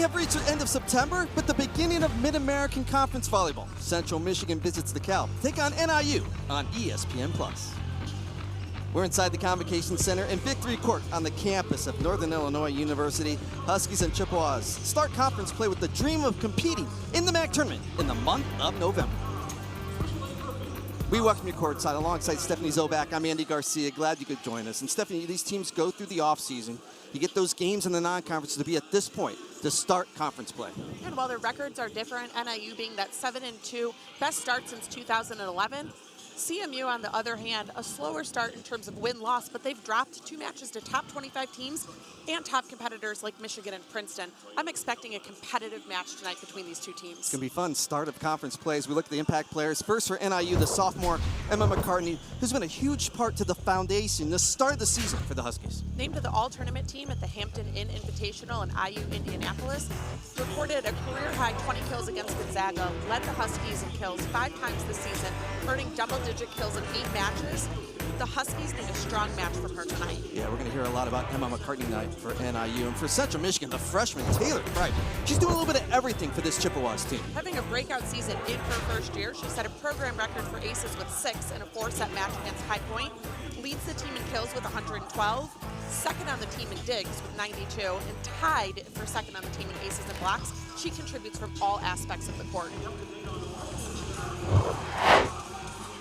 have reached the end of September, but the beginning of Mid-American Conference Volleyball. Central Michigan visits the Cal, take on NIU on ESPN+. We're inside the Convocation Center in Victory Court on the campus of Northern Illinois University. Huskies and Chippewas start conference play with the dream of competing in the MAC tournament in the month of November. We welcome you courtside alongside Stephanie Zobak. I'm Andy Garcia. Glad you could join us. And Stephanie, these teams go through the offseason. You get those games in the non-conference to be at this point to start conference play. And while their records are different, NIU being that 7-2, best start since 2011. CMU, on the other hand, a slower start in terms of win-loss, but they've dropped 2 matches to top 25 teams and top competitors like Michigan and Princeton. I'm expecting a competitive match tonight between these two teams. It's going to be fun. Start of conference play as we look at the impact players. First for NIU, the sophomore Emma McCartney, who's been a huge part to the foundation, the start of the season for the Huskies. Named to the all-tournament team at the Hampton Inn Invitational in IU Indianapolis, recorded a career-high 20 kills against Gonzaga, led the Huskies in kills 5 times this season, earning double-digit kills in 8 matches. The Huskies need a strong match from her tonight. Yeah, we're going to hear a lot about Emma McCartney tonight for NIU. And for Central Michigan, the freshman Taylor Cripe. She's doing a little bit of everything for this Chippewas team. Having a breakout season in her first year, she set a program record for aces with 6 in a 4-set match against High Point. Leads the team in kills with 112. Second on the team in digs with 92. And tied for second on the team in aces and blocks. She contributes from all aspects of the court.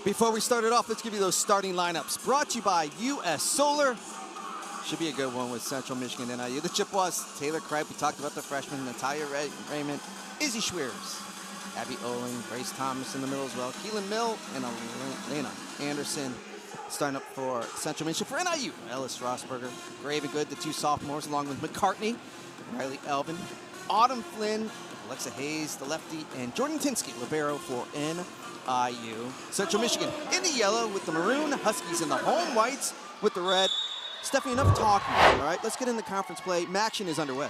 Before we start it off, let's give you those starting lineups. Brought to you by U.S. Solar. Should be a good one with Central Michigan and NIU. The Chippewas, Taylor Cripe, we talked about the freshman, Natalia Raymond, Izzy Schweers, Abby Oling, Grace Thomas in the middle as well, Keelan Mill, and Elena Anderson starting up for Central Michigan. For NIU, Ellis Rossberger, Graven Good, the 2 sophomores, along with McCartney, Riley Elvin, Autumn Flynn, Alexa Hayes, the lefty, and Jordan Tinsky, libero for NIU. Central Michigan in the yellow with the maroon, Huskies in the home whites with the red. Stephanie, enough talking, all right? Let's get into conference play. Matching is underway.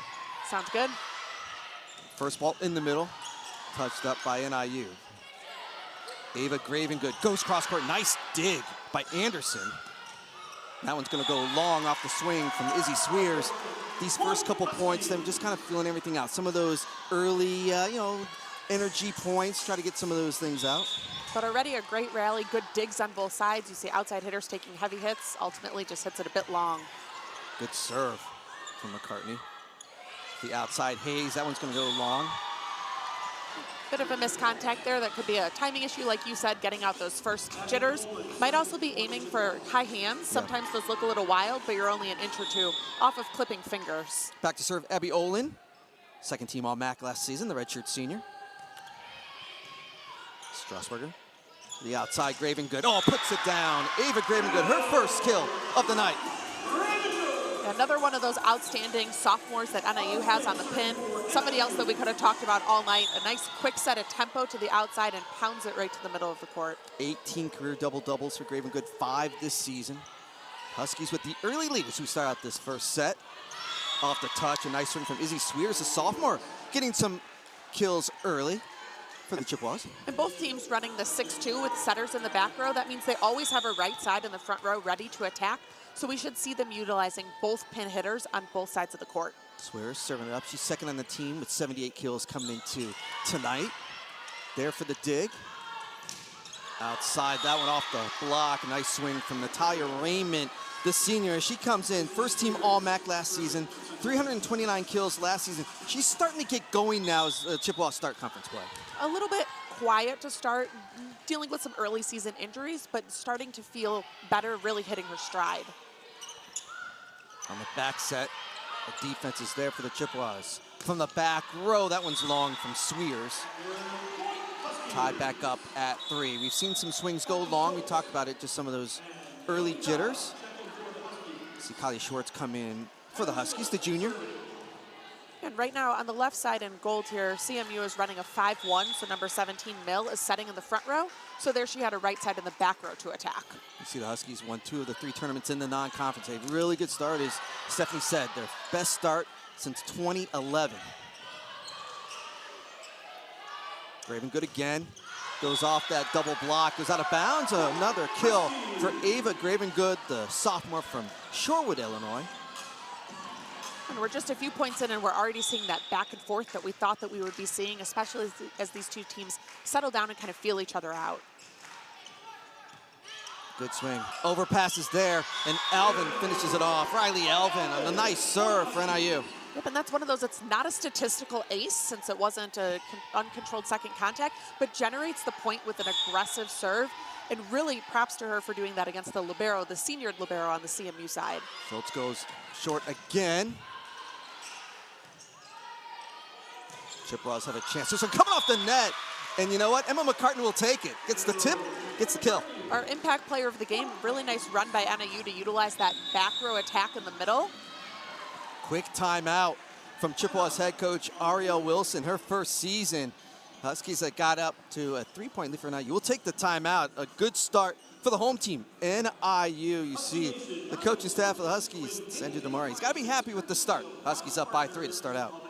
Sounds good. First ball in the middle, touched up by NIU. Ava Gravengood goes cross court, nice dig by Anderson. That one's gonna go long off the swing from Izzy Schweers. These first couple points, them just kind of feeling everything out. Some of those early, energy points, try to get some of those things out. But already a great rally, good digs on both sides. You see outside hitters taking heavy hits, ultimately just hits it a bit long. Good serve from McCartney. The outside Hayes, that one's gonna go long. Bit of a miscontact there. That could be a timing issue, like you said, getting out those first jitters. Might also be aiming for high hands. Sometimes those look a little wild, but you're only an inch or 2 off of clipping fingers. Back to serve Abby Olin, second team All-MAC last season, the redshirt senior. Strasburger, the outside Gravengood. Oh, puts it down. Ava Gravengood, her first kill of the night. Another one of those outstanding sophomores that NIU has on the pin. Somebody else that we could have talked about all night. A nice quick set of tempo to the outside and pounds it right to the middle of the court. 18 career double-doubles for Gravengood, 5 this season. Huskies with the early lead as we start out this first set. Off the touch, a nice swing from Izzy Schweers, a sophomore, getting some kills early for the Chippewas. And both teams running the 6-2 with setters in the back row. That means they always have a right side in the front row ready to attack. So we should see them utilizing both pin hitters on both sides of the court. Schweers serving it up. She's second on the team with 78 kills coming into tonight. There for the dig. Outside, that one off the block. Nice swing from Natalia Raymond, the senior. She comes in, first team All-MAC last season, 329 kills last season. She's starting to get going now as Chippewas start conference play. A little bit quiet to start, dealing with some early season injuries, but starting to feel better, really hitting her stride. On the back set, the defense is there for the Chippewas. From the back row, that one's long from Schweers. Tied back up at 3. We've seen some swings go long. We talked about it, just some of those early jitters. See Kylie Schwartz come in for the Huskies, the junior. And right now on the left side in gold here, CMU is running a 5-1, so number 17, Mill, is setting in the front row. So there she had a right side in the back row to attack. You see the Huskies won 2 of the 3 tournaments in the non-conference. A really good start, as Stephanie said, their best start since 2011. Gravengood again, goes off that double block, goes out of bounds. Another kill for Ava Gravengood, the sophomore from Shorewood, Illinois. And again, we're just a few points in and we're already seeing that back and forth that we thought that we would be seeing, especially as these two teams settle down and kind of feel each other out. Good swing. Overpasses there, and Alvin finishes it off. Riley Alvin on a nice serve for NIU. Yep, and that's one of those, it's not a statistical ace since it wasn't a uncontrolled second contact, but generates the point with an aggressive serve. And really props to her for doing that against the libero, the senior libero on the CMU side. Schultz goes short again. Chippewas have a chance. This one coming off the net. And you know what? Emma McCartney will take it. Gets the tip, gets the kill. Our impact player of the game, really nice run by NIU to utilize that back row attack in the middle. Quick timeout from Chippewas head coach Ariel Wilson, her first season. Huskies that got up to a 3-point lead for NIU. We'll take the timeout. A good start for the home team, NIU. You see the coaching staff of the Huskies, Sanjay Damari. He's got to be happy with the start. Huskies up by 3 to start out.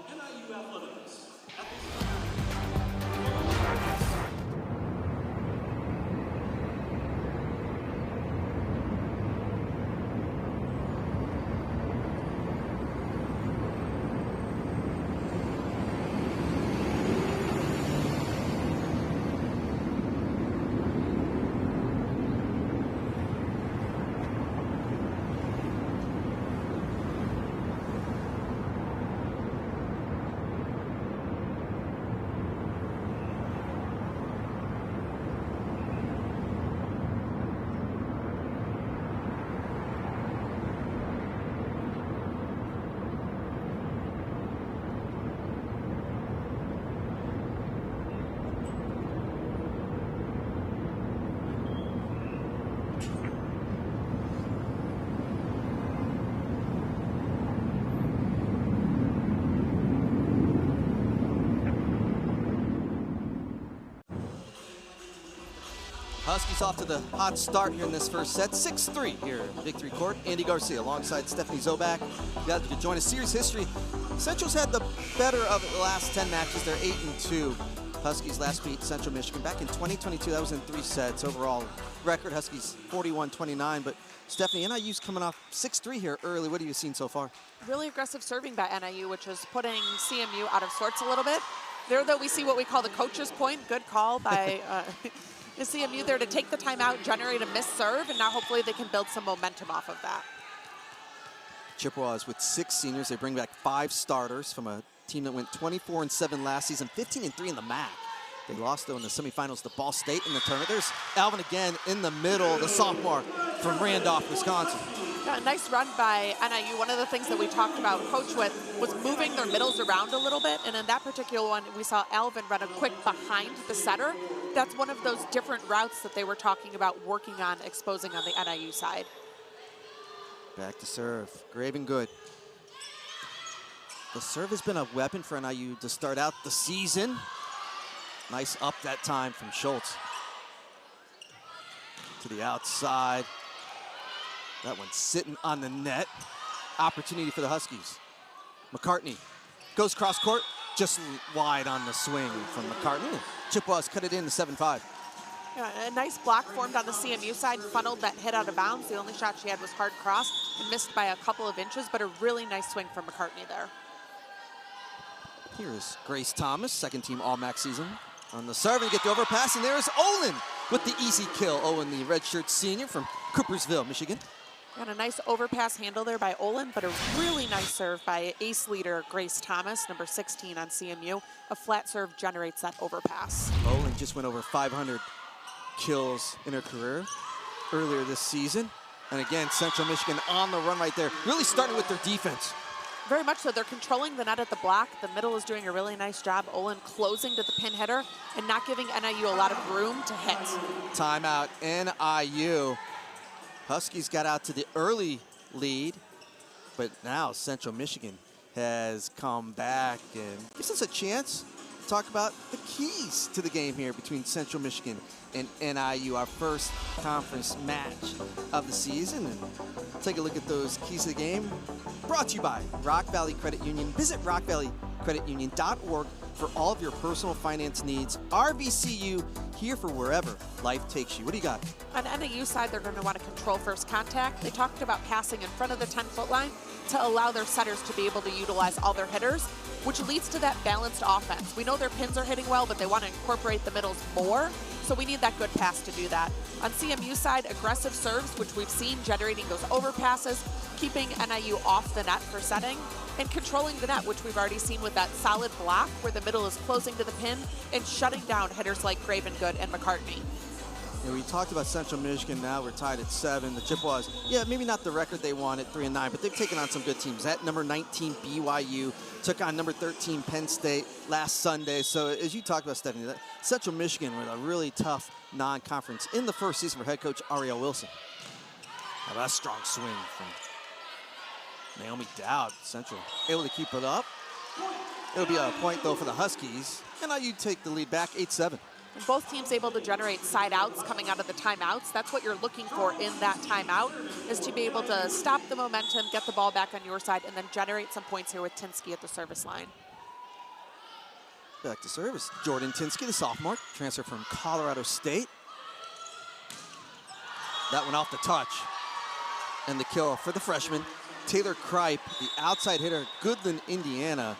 Huskies off to the hot start here in this first set. 6-3 here at Victory Court. Andy Garcia alongside Stephanie Zobak. Glad you could join us. Series history. Central's had the better of it the last 10 matches. They're 8-2. Huskies last beat Central Michigan back in 2022. That was in 3 sets. Overall record, Huskies 41-29. But Stephanie, NIU's coming off 6-3 here early. What have you seen so far? Really aggressive serving by NIU, which is putting CMU out of sorts a little bit. There, though, we see what we call the coach's point. Good call by the CMU there to take the timeout, generate a missed serve, and now hopefully they can build some momentum off of that. Chippewas with 6 seniors. They bring back 5 starters from a team that went 24-7 last season, 15-3 in the MAC. They lost, though, in the semifinals to Ball State in the tournament. There's Alvin again in the middle, the sophomore from Randolph, Wisconsin. Yeah, a nice run by NIU. One of the things that we talked about, Coach, with was moving their middles around a little bit. And in that particular one, we saw Alvin run a quick behind the setter. That's one of those different routes that they were talking about working on, exposing on the NIU side. Back to serve. Graven good. The serve has been a weapon for NIU to start out the season. Nice up that time from Schultz. To the outside. That one's sitting on the net. Opportunity for the Huskies. McCartney goes cross court, just wide on the swing from McCartney. Chippewas cut it in to 7-5. Yeah, a nice block formed on the CMU side, funneled that hit out of bounds. The only shot she had was hard cross and missed by a couple of inches, but a really nice swing from McCartney there. Here is Grace Thomas, second team All-MAC season. On the serve and get the overpass, and there is Olin with the easy kill. Owen, the redshirt senior from Coopersville, Michigan. And a nice overpass handle there by Olin, but a really nice serve by ace leader Grace Thomas, number 16 on CMU. A flat serve generates that overpass. Olin just went over 500 kills in her career earlier this season. And again, Central Michigan on the run right there, really starting with their defense. Very much so. They're controlling the net at the block. The middle is doing a really nice job. Olin closing to the pin hitter and not giving NIU a lot of room to hit. Timeout, NIU. Huskies got out to the early lead, but now Central Michigan has come back and gives us a chance to talk about the keys to the game here between Central Michigan and NIU, our first conference match of the season. And take a look at those keys to the game. Brought to you by Rock Valley Credit Union. Visit rockvalleycreditunion.org for all of your personal finance needs. RVCU, here for wherever life takes you. What do you got? On NIU side, they're going to want to control first contact. They talked about passing in front of the 10-foot line. to allow their setters to be able to utilize all their hitters, which leads to that balanced offense. We know their pins are hitting well, but they want to incorporate the middles more, so we need that good pass to do that. On CMU side, aggressive serves, which we've seen generating those overpasses, keeping NIU off the net for setting, and controlling the net, which we've already seen with that solid block where the middle is closing to the pin and shutting down hitters like Gravengood and McCartney. Yeah, we talked about Central Michigan. Now we're tied at 7. The Chippewas, yeah, maybe not the record they wanted, 3-9, but they've taken on some good teams. At number 19, BYU took on number 13, Penn State last Sunday. So as you talked about, Stephanie, that Central Michigan with a really tough non-conference in the first season for head coach Ariel Wilson. Now that's a strong swing from Naomi Dowd. Central able to keep it up. It'll be a point, though, for the Huskies. And now you take the lead back 8-7. And both teams able to generate side outs coming out of the timeouts. That's what you're looking for in that timeout, is to be able to stop the momentum, get the ball back on your side, and then generate some points here with Tinsky at the service line. Back to service. Jordan Tinsky, the sophomore, transfer from Colorado State. That one off the touch. And the kill for the freshman, Taylor Kripe, the outside hitter, Goodland, Indiana.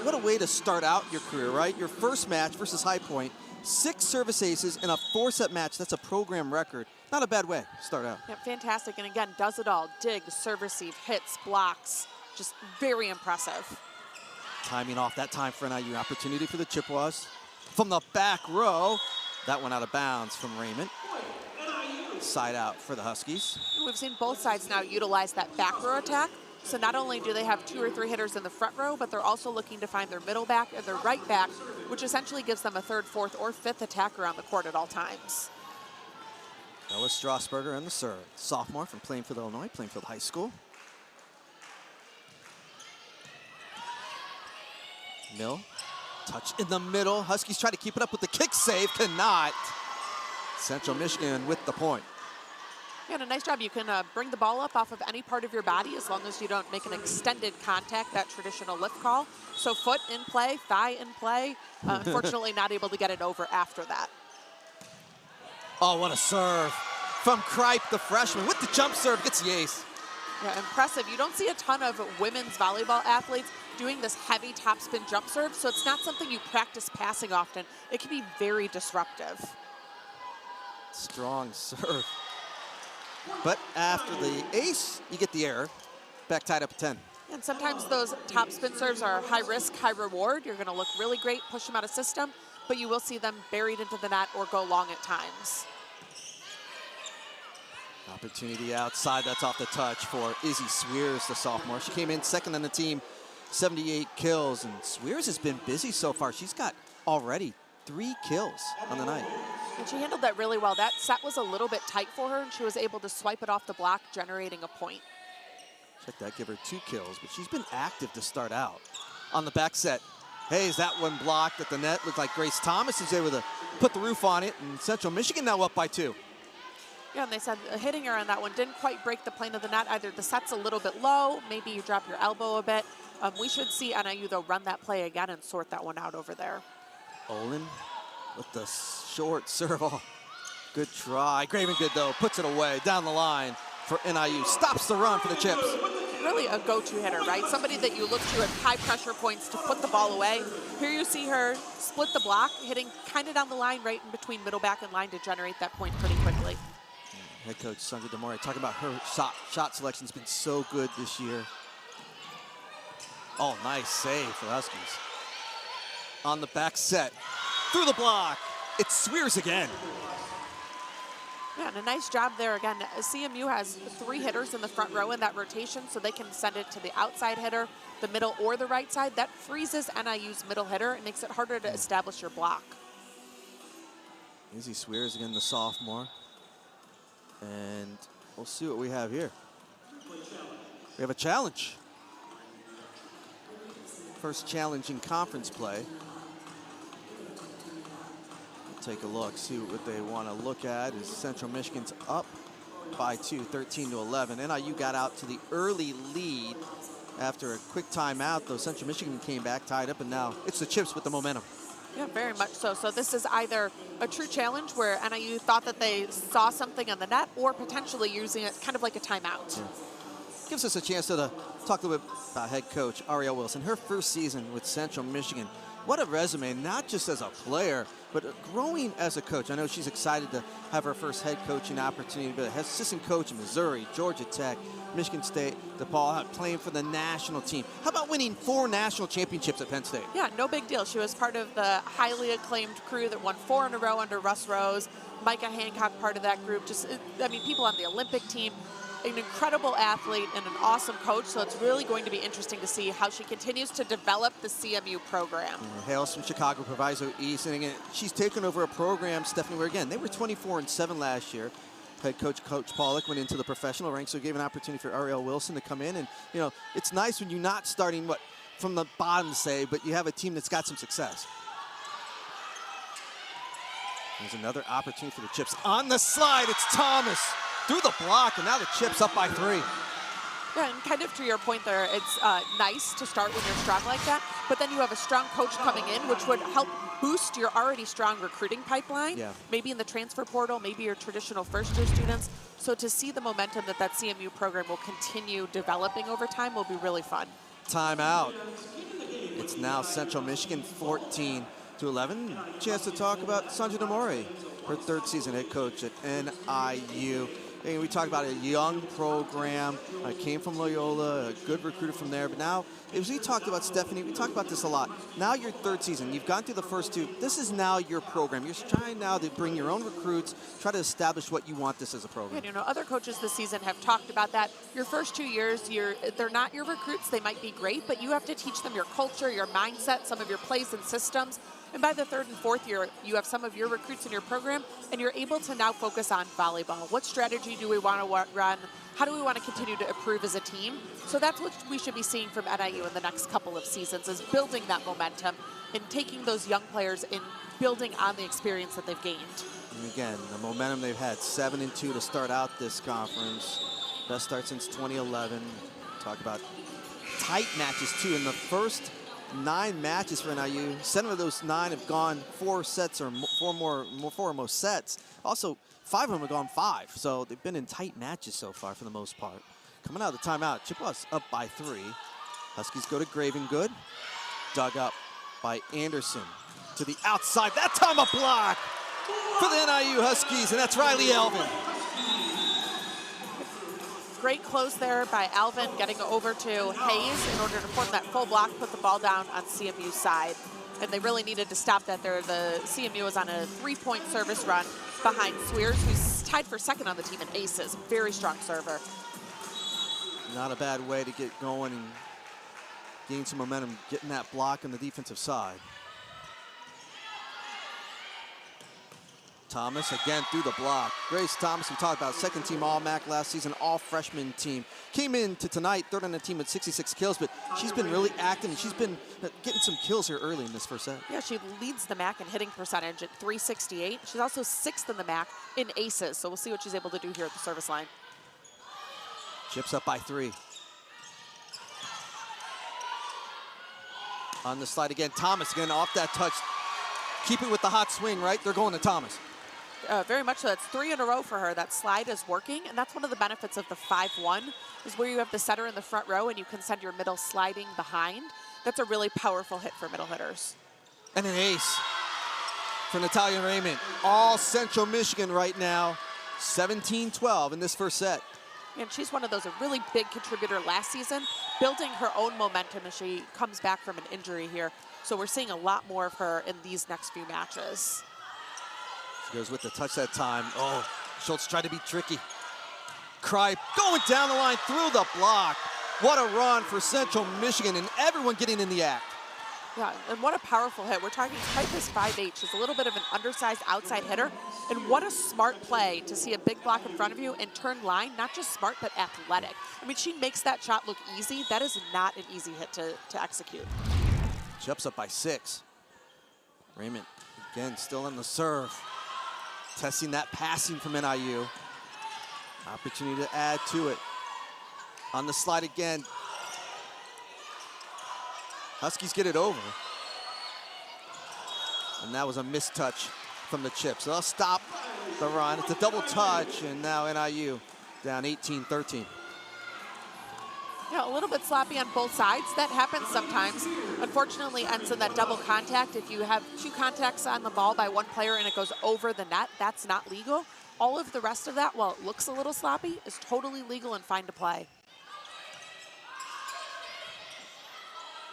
What a way to start out your career, right? Your first match versus High Point, 6 service aces in a 4-set match. That's a program record. Not a bad way to start out. Yeah, fantastic. And again, does it all. Dig, serve, receive, hits, blocks. Just very impressive. Timing off that time for NIU. Opportunity for the Chippewas. From the back row, that one out of bounds from Raymond. Side out for the Huskies. We've seen both sides now utilize that back row attack. So not only do they have 2 or 3 hitters in the front row, but they're also looking to find their middle back and their right back, which essentially gives them a 3rd, 4th, or 5th attacker on the court at all times. Ella Strasburger on the serve. Sophomore from Plainfield, Illinois, Plainfield High School. Mill, touch in the middle. Huskies try to keep it up with the kick save, cannot. Central Michigan with the point. Yeah, and a nice job. You can bring the ball up off of any part of your body as long as you don't make an extended contact, that traditional lift call. So foot in play, thigh in play. Unfortunately, not able to get it over after that. Oh, what a serve from Kripe, the freshman, with the jump serve, gets the ace. Yeah, impressive. You don't see a ton of women's volleyball athletes doing this heavy topspin jump serve, so it's not something you practice passing often. It can be very disruptive. Strong serve. But after the ace, you get the error. Back tied up at 10. And sometimes those topspin serves are high risk, high reward. You're going to look really great, push them out of system, but you will see them buried into the net or go long at times. Opportunity outside, that's off the touch for Izzy Swears, the sophomore. She came in 2nd on the team, 78 kills, and Swears has been busy so far. She's got already 3 kills on the night. And she handled that really well. That set was a little bit tight for her, and she was able to swipe it off the block, generating a point. Check that, give her 2 kills, but she's been active to start out. On the back set, Hayes, that one blocked at the net. Looked like Grace Thomas is able to put the roof on it, and Central Michigan now up by 2. Yeah, and they said hitting her on that one didn't quite break the plane of the net. Either the set's a little bit low, maybe you drop your elbow a bit. We should see NIU, though, run that play again and sort that one out over there. Olin with the short serve. Oh, good try. Gravengood, though, puts it away down the line for NIU. Stops the run for the Chips. Really a go-to hitter, right? Somebody that you look to at high pressure points to put the ball away. Here you see her split the block, hitting kind of down the line right in between middle back and line to generate that point pretty quickly. Head coach Sandra Demore talking about her shot selection's been so good this year. Oh, nice save for the Huskies. On the back set, through the block, it's Swears again. Yeah, and a nice job there again. CMU has 3 hitters in the front row in that rotation, so they can send it to the outside hitter, the middle, or the right side. That freezes NIU's middle hitter and makes it harder to establish your block. Izzy Swears again, the sophomore. And we'll see what we have here. We have a challenge. First challenge in conference play. We'll take a look, see what they want to look at. Is Central Michigan's up by 2, 13-11. NIU got out to the early lead after a quick timeout, though Central Michigan came back, tied up, and now it's the Chips with the momentum. Yeah, very much so. So this is either a true challenge where NIU thought that they saw something on the net, or potentially using it kind of like a timeout. Yeah. gives us a chance to talk a little bit about head coach Arielle Wilson. Her first season with Central Michigan. What a resume, not just as a player, but growing as a coach. I know she's excited to have her first head coaching opportunity, but as assistant coach in Missouri, Georgia Tech, Michigan State, DePaul, playing for the national team. How about winning 4 national championships at Penn State? Yeah, no big deal. She was part of the highly acclaimed crew that won 4 in a row under Russ Rose. Micah Hancock, part of that group. Just, I mean, people on the Olympic team. An incredible athlete and an awesome coach, so it's really going to be interesting to see how she continues to develop the CMU program. Hails from Chicago, Proviso East, and again, she's taken over a program, Stephanie, where again, they were 24-7 last year. Head coach, Coach Pollock, went into the professional ranks, so gave an opportunity for Arielle Wilson to come in. And, you know, it's nice when you're not starting, from the bottom, say, but you have a team that's got some success. There's another opportunity for the Chips. On the slide, it's Thomas. Through the block, and now the Chips up by 3. Yeah, and kind of to your point there, it's nice to start when you're strong like that, but then you have a strong coach coming in, which would help boost your already strong recruiting pipeline, maybe in the transfer portal, maybe your traditional first-year students. So to see the momentum that CMU program will continue developing over time will be really fun. Timeout. It's now Central Michigan 14-11. Chance to talk about Sandra Demore, her 3rd season head coach at NIU. And we talked about a young program, came from Loyola, a good recruiter from there. But now, as we talked about Stephanie, we talked about this a lot. Now your 3rd season, you've gone through the first 2. This is now your program. You're trying now to bring your own recruits, try to establish what you want this as a program. And, you know, other coaches this season have talked about that. Your first 2 years, they're not your recruits. They might be great, but you have to teach them your culture, your mindset, some of your plays and systems. And by the 3rd and 4th year, you have some of your recruits in your program, and you're able to now focus on volleyball. What strategy do we want to run? How do we want to continue to improve as a team? So that's what we should be seeing from NIU in the next couple of seasons, is building that momentum and taking those young players and building on the experience that they've gained. And again, the momentum they've had, 7-2 to start out this conference. Best start since 2011. Talk about tight matches, too, in the first 9 matches for NIU. 7 of those 9 have gone 4 sets or 4 or more sets. Also, 5 of them have gone 5. So they've been in tight matches so far for the most part. Coming out of the timeout, Chippewa's up by 3. Huskies go to Gravengood. Dug up by Anderson to the outside. That time a block for the NIU Huskies, and that's Riley Elvin. Great close there by Alvin, getting over to Hayes in order to form that full block, put the ball down on CMU's side. And they really needed to stop that there. The CMU was on a 3-point service run behind Swears, who's tied for 2nd on the team in aces. Very strong server. Not a bad way to get going and gain some momentum, getting that block on the defensive side. Thomas again through the block. Grace Thomas, we talked about, 2nd team All-MAC last season, all-freshman team. Came into tonight 3rd on the team with 66 kills, but she's been really active and she's been getting some kills here early in this first set. Yeah, she leads the MAC in hitting percentage at .368. She's also 6th in the MAC in aces, so we'll see what she's able to do here at the service line. Chips up by 3. On the slide again, Thomas again off that touch. Keep it with the hot swing, right? They're going to Thomas. Very much so. That's 3 in a row for her. That slide is working, and that's one of the benefits of the 5-1, is where you have the setter in the front row and you can send your middle sliding behind. That's a really powerful hit for middle hitters. And an ace for Natalia Raymond. All Central Michigan right now, 17-12 in this first set. And she's one of those, a really big contributor last season, building her own momentum as she comes back from an injury here. So we're seeing a lot more of her in these next few matches. She goes with the touch that time. Oh, Schultz tried to be tricky. Cry going down the line through the block. What a run for Central Michigan and everyone getting in the act. Yeah, and what a powerful hit. We're talking Typus 5'8". She's a little bit of an undersized outside hitter. And what a smart play to see a big block in front of you and turn line, not just smart, but athletic. I mean, she makes that shot look easy. That is not an easy hit to execute. Jumps up by 6. Raymond, again, still on the serve. Testing that passing from NIU. Opportunity to add to it. On the slide again. Huskies get it over. And that was a missed touch from the Chips. So they'll stop the run. It's a double touch, and now NIU down 18-13. Yeah, a little bit sloppy on both sides. That happens sometimes. Unfortunately, ends in that double contact. If you have 2 contacts on the ball by one player and it goes over the net, that's not legal. All of the rest of that, while it looks a little sloppy, is totally legal and fine to play.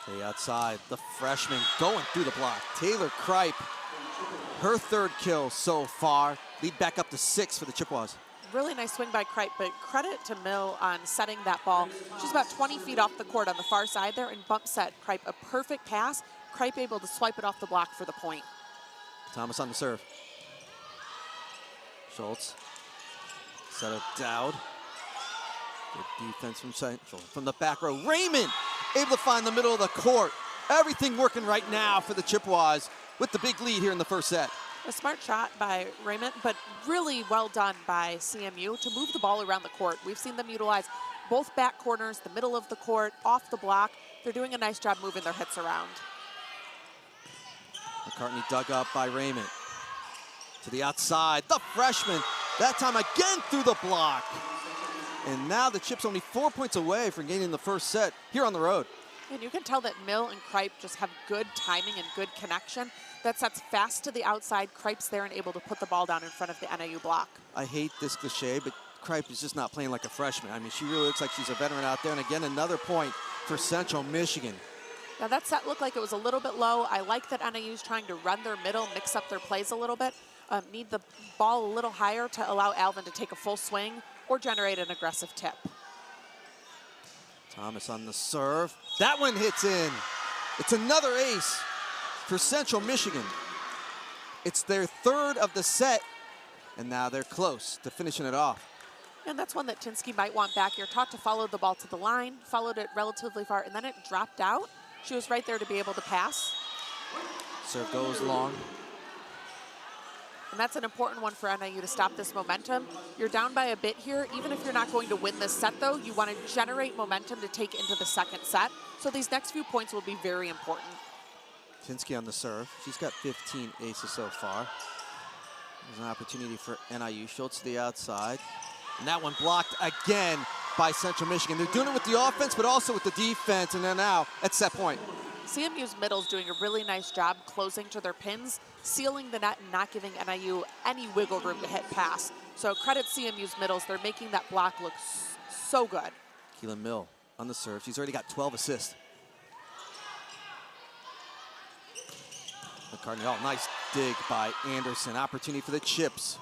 Okay, outside, the freshman going through the block. Taylor Kripe, her 3rd kill so far. Lead back up to 6 for the Chippewas. Really nice swing by Kripe, but credit to Mill on setting that ball. She's about 20 feet off the court on the far side there and bump set Kripe a perfect pass. Kripe able to swipe it off the block for the point. Thomas on the serve. Schultz. Set up Dowd. Good defense from Central. From the back row, Raymond able to find the middle of the court. Everything working right now for the Chippewas with the big lead here in the first set. A smart shot by Raymond, but really well done by CMU to move the ball around the court. We've seen them utilize both back corners, the middle of the court, off the block. They're doing a nice job moving their hits around. McCartney dug up by Raymond. To the outside, the freshman, that time again through the block. And now the Chips only 4 points away from gaining the first set here on the road. And you can tell that Mill and Kripe just have good timing and good connection. That sets fast to the outside. Kripe's there and able to put the ball down in front of the NIU block. I hate this cliche, but Kripe is just not playing like a freshman. I mean, she really looks like she's a veteran out there. And again, another point for Central Michigan. Now that set looked like it was a little bit low. I like that NIU's trying to run their middle, mix up their plays a little bit. Need the ball a little higher to allow Alvin to take a full swing or generate an aggressive tip. Thomas on the serve. That one hits in. It's another ace for Central Michigan. It's their 3rd of the set, and now they're close to finishing it off. And that's one that Tinsky might want back. You're taught to follow the ball to the line, followed it relatively far, and then it dropped out. She was right there to be able to pass. Serve goes long. And that's an important one for NIU to stop this momentum. You're down by a bit here. Even if you're not going to win this set, though, you want to generate momentum to take into the second set. So these next few points will be very important. Tinsky on the serve. She's got 15 aces so far. There's an opportunity for NIU. Schultz to the outside. And that one blocked again by Central Michigan. They're doing it with the offense, but also with the defense. And then now at set point. CMU's middle's doing a really nice job closing to their pins, sealing the net and not giving NIU any wiggle room to hit pass. So credit CMU's middles. They're making that block look so good. Keelan Mill on the serve. She's already got 12 assists. McCartney, oh, nice dig by Anderson. Opportunity for the Chips.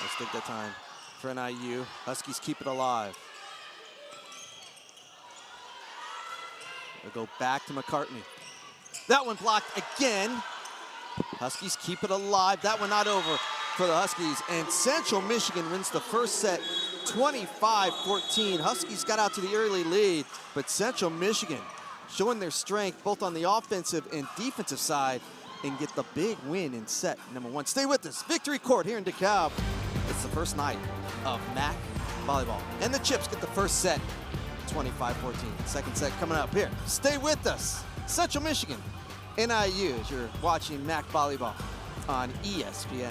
Let's take that time for NIU. Huskies keep it alive. They'll go back to McCartney. That one blocked again. Huskies keep it alive. That one not over for the Huskies. And Central Michigan wins the first set 25-14. Huskies got out to the early lead, but Central Michigan showing their strength both on the offensive and defensive side and get the big win in set number 1. Stay with us. Victory Court here in DeKalb. It's the first night of MAC volleyball. And the Chips get the first set 25-14. Second set coming up here. Stay with us. Central Michigan, NIU, as you're watching MAC volleyball on ESPN.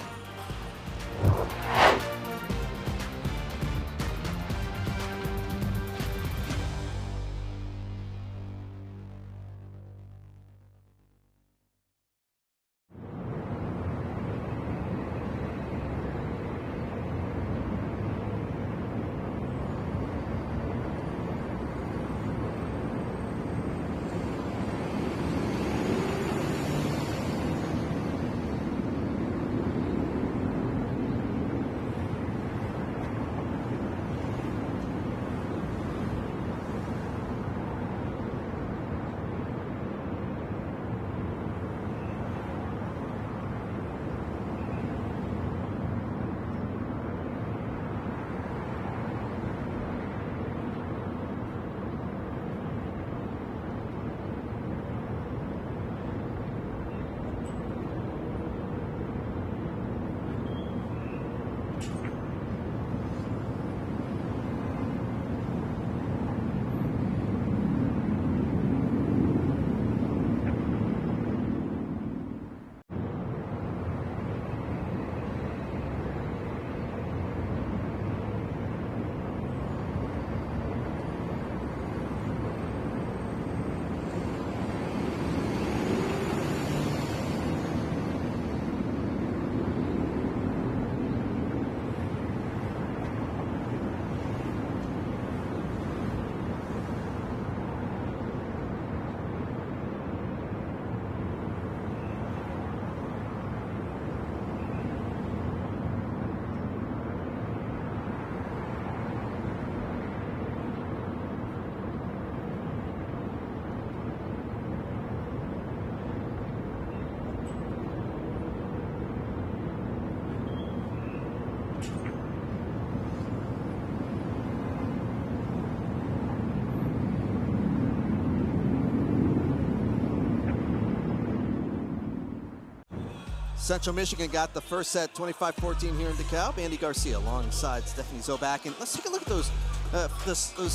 Central Michigan got the first set 25-14 here in DeKalb. Andy Garcia alongside Stephanie Zobak. And let's take a look at those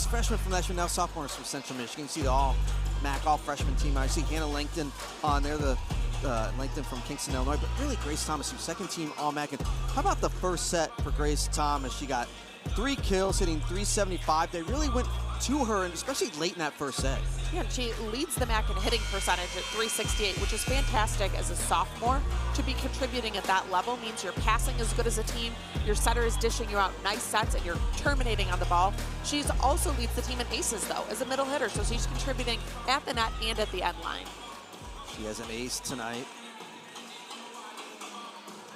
freshmen from last year, now sophomores from Central Michigan. You see the all-MAC, all-freshman team. I see Hannah Langton on there, the Langton from Kingston, Illinois. But really, Grace Thomas, who's second team all-MAC. And how about the first set for Grace Thomas? She got 3 kills, hitting 375. They really went to her, and especially late in that first set. Yeah, and she leads the MAC in hitting percentage at 368, which is fantastic as a sophomore. To be contributing at that level means you're passing as good as a team, your setter is dishing you out nice sets, and you're terminating on the ball. She's also leads the team in aces, though, as a middle hitter, so she's contributing at the net and at the end line. She has an ace tonight.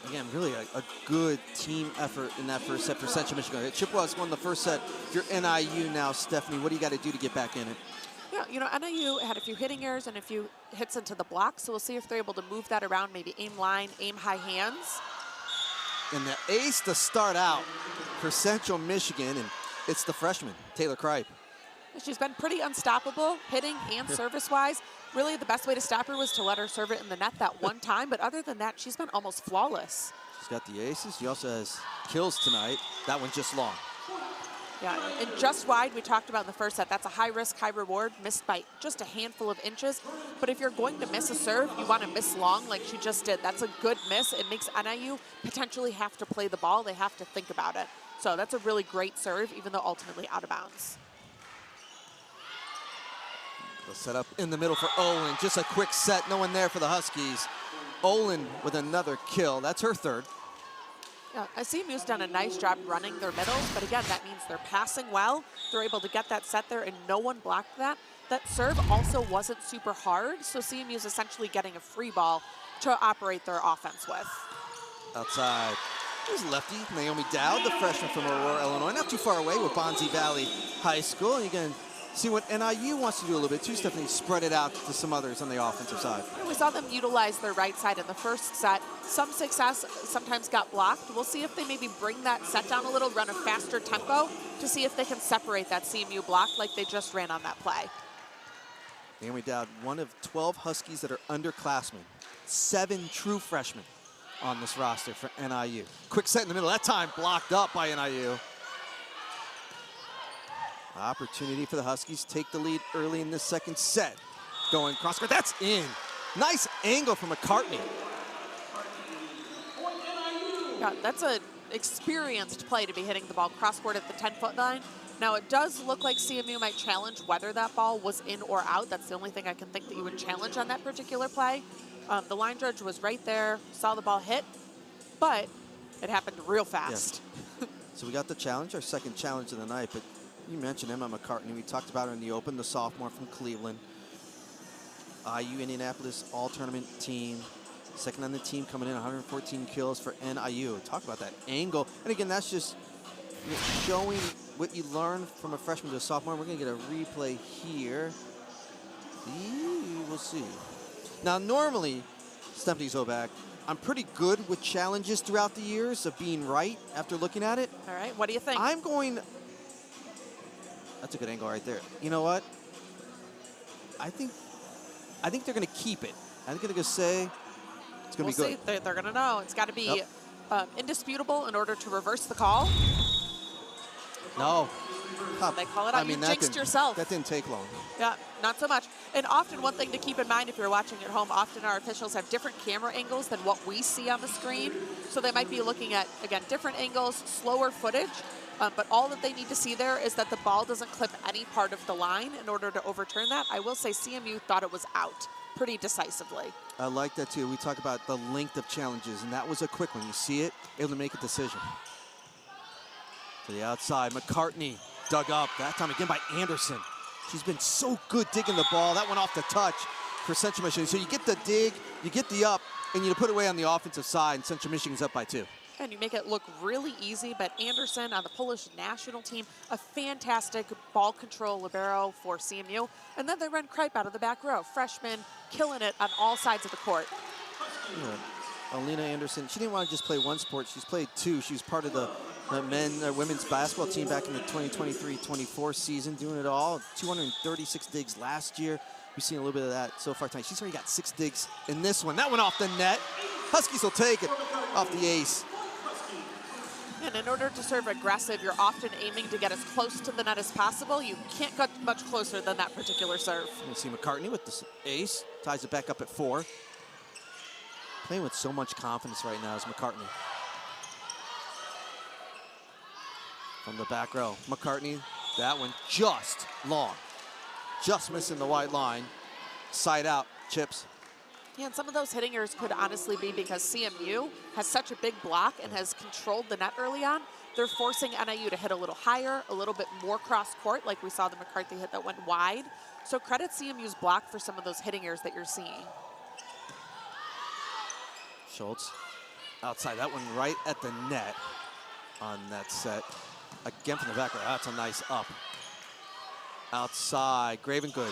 Again, really a good team effort in that first set for Central Michigan. Chippewas won the first set. If you're NIU now, Stephanie, what do you got to do to get back in it? Yeah, you know, NIU had a few hitting errors and a few hits into the block, so we'll see if they're able to move that around, maybe aim line, aim high hands. And the ace to start out for Central Michigan, and it's the freshman, Taylor Kripe. She's been pretty unstoppable, hitting and service-wise. Really, the best way to stop her was to let her serve it in the net that one time, but other than that, she's been almost flawless. She's got the aces. She also has kills tonight. That one's just long. Yeah, and just wide, we talked about in the first set. That's a high risk, high reward, missed by just a handful of inches. But if you're going to miss a serve, you want to miss long like she just did. That's a good miss. It makes NIU potentially have to play the ball. They have to think about it. So that's a really great serve, even though ultimately out of bounds. The setup in the middle for Olin. Just a quick set. No one there for the Huskies. Olin with another kill. That's her third. Yeah, CMU's done a nice job running their middles, but again, that means they're passing well. They're able to get that set there, and no one blocked that. That serve also wasn't super hard, so CMU's essentially getting a free ball to operate their offense with. Outside. There's lefty Naomi Dowd, the freshman from Aurora, Illinois. Not too far away with Bonzi Valley High School. And you can see what NIU wants to do a little bit too, Stephanie. Spread it out to some others on the offensive side. We saw them utilize their right side in the first set. Some success, sometimes got blocked. We'll see if they maybe bring that set down a little, run a faster tempo to see if they can separate that CMU block like they just ran on that play. Naomi Dowd, one of 12 Huskies that are underclassmen. 7 true freshmen on this roster for NIU. Quick set in the middle. That time blocked up by NIU. Opportunity for the Huskies. Take the lead early in this second set. Going cross court. That's in. Nice angle from McCartney. Yeah, that's an experienced play to be hitting the ball cross court at the 10-foot line. Now, it does look like CMU might challenge whether that ball was in or out. That's the only thing I can think that you would challenge on that particular play. The line judge was right there, saw the ball hit, but it happened real fast. Yeah. So we got the challenge, our second challenge of the night, but you mentioned Emma McCartney. We talked about her in the Open, the sophomore from Cleveland. IU Indianapolis all-tournament team. Second on the team, coming in 114 kills for NIU. Talk about that angle. And again, that's just showing what you learn from a freshman to a sophomore. We're going to get a replay here. We'll see. Now, normally, Stephanie Zobak, I'm pretty good with challenges throughout the years of being right after looking at it. All right, what do you think? I'm going... That's a good angle right there. You know what? I think they're going to keep it. I think they're going to say it's going to be good. See. They're going to know. It's got to be indisputable in order to reverse the call. No. They call it out. You jinxed yourself. That didn't take long. Yeah, not so much. And often one thing to keep in mind if you're watching at home, often our officials have different camera angles than what we see on the screen. So they might be looking at, again, different angles, slower footage. But all that they need to see there is that the ball doesn't clip any part of the line in order to overturn that. I will say CMU thought it was out pretty decisively. I like that too. We talk about the length of challenges, and that was a quick one. You see it, able to make a decision. To the outside, McCartney dug up, that time again by Anderson. She's been so good digging the ball. That went off the touch for Central Michigan. So you get the dig, you get the up, and you put it away on the offensive side, and Central Michigan's up by 2. And you make it look really easy, but Anderson on the Polish national team, a fantastic ball control libero for CMU. And then they run Kripe out of the back row, freshman, killing it on all sides of the court. Yeah. Alina Anderson, she didn't want to just play one sport, she's played 2. She was part of the women's basketball team back in the 2023-24 season, doing it all. 236 digs last year. We've seen a little bit of that so far tonight. She's already got 6 digs in this one. That went off the net. Huskies will take it off the ace. And in order to serve aggressive, you're often aiming to get as close to the net as possible. You can't get much closer than that particular serve. You see McCartney with the ace, ties it back up at 4. Playing with so much confidence right now is McCartney. From the back row, McCartney, that one just long. Just missing the white line. Side out, chips. Yeah, and some of those hitting errors could honestly be because CMU has such a big block and has controlled the net early on. They're forcing NIU to hit a little higher, a little bit more cross court, like we saw the McCarthy hit that went wide. So credit CMU's block for some of those hitting errors that you're seeing. Schultz outside, that one right at the net on that set. Again from the back row, that's a nice up. Outside, Gravengood.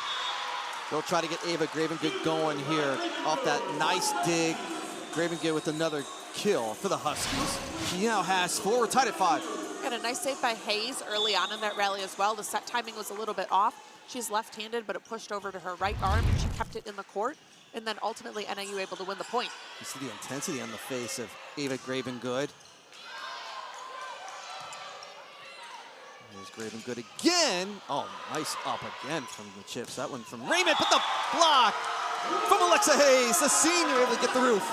They'll try to get Ava Gravengood going here off that nice dig. Gravengood with another kill for the Huskies. She now has 4, we're tied at 5. And a nice save by Hayes early on in that rally as well. The set timing was a little bit off. She's left-handed, but it pushed over to her right arm, and she kept it in the court. And then ultimately, NIU able to win the point. You see the intensity on the face of Ava Gravengood. Here's Gravengood again. Oh, nice up again from the chips. That one from Raymond, but the block from Alexa Hayes, the senior, able to get the roof.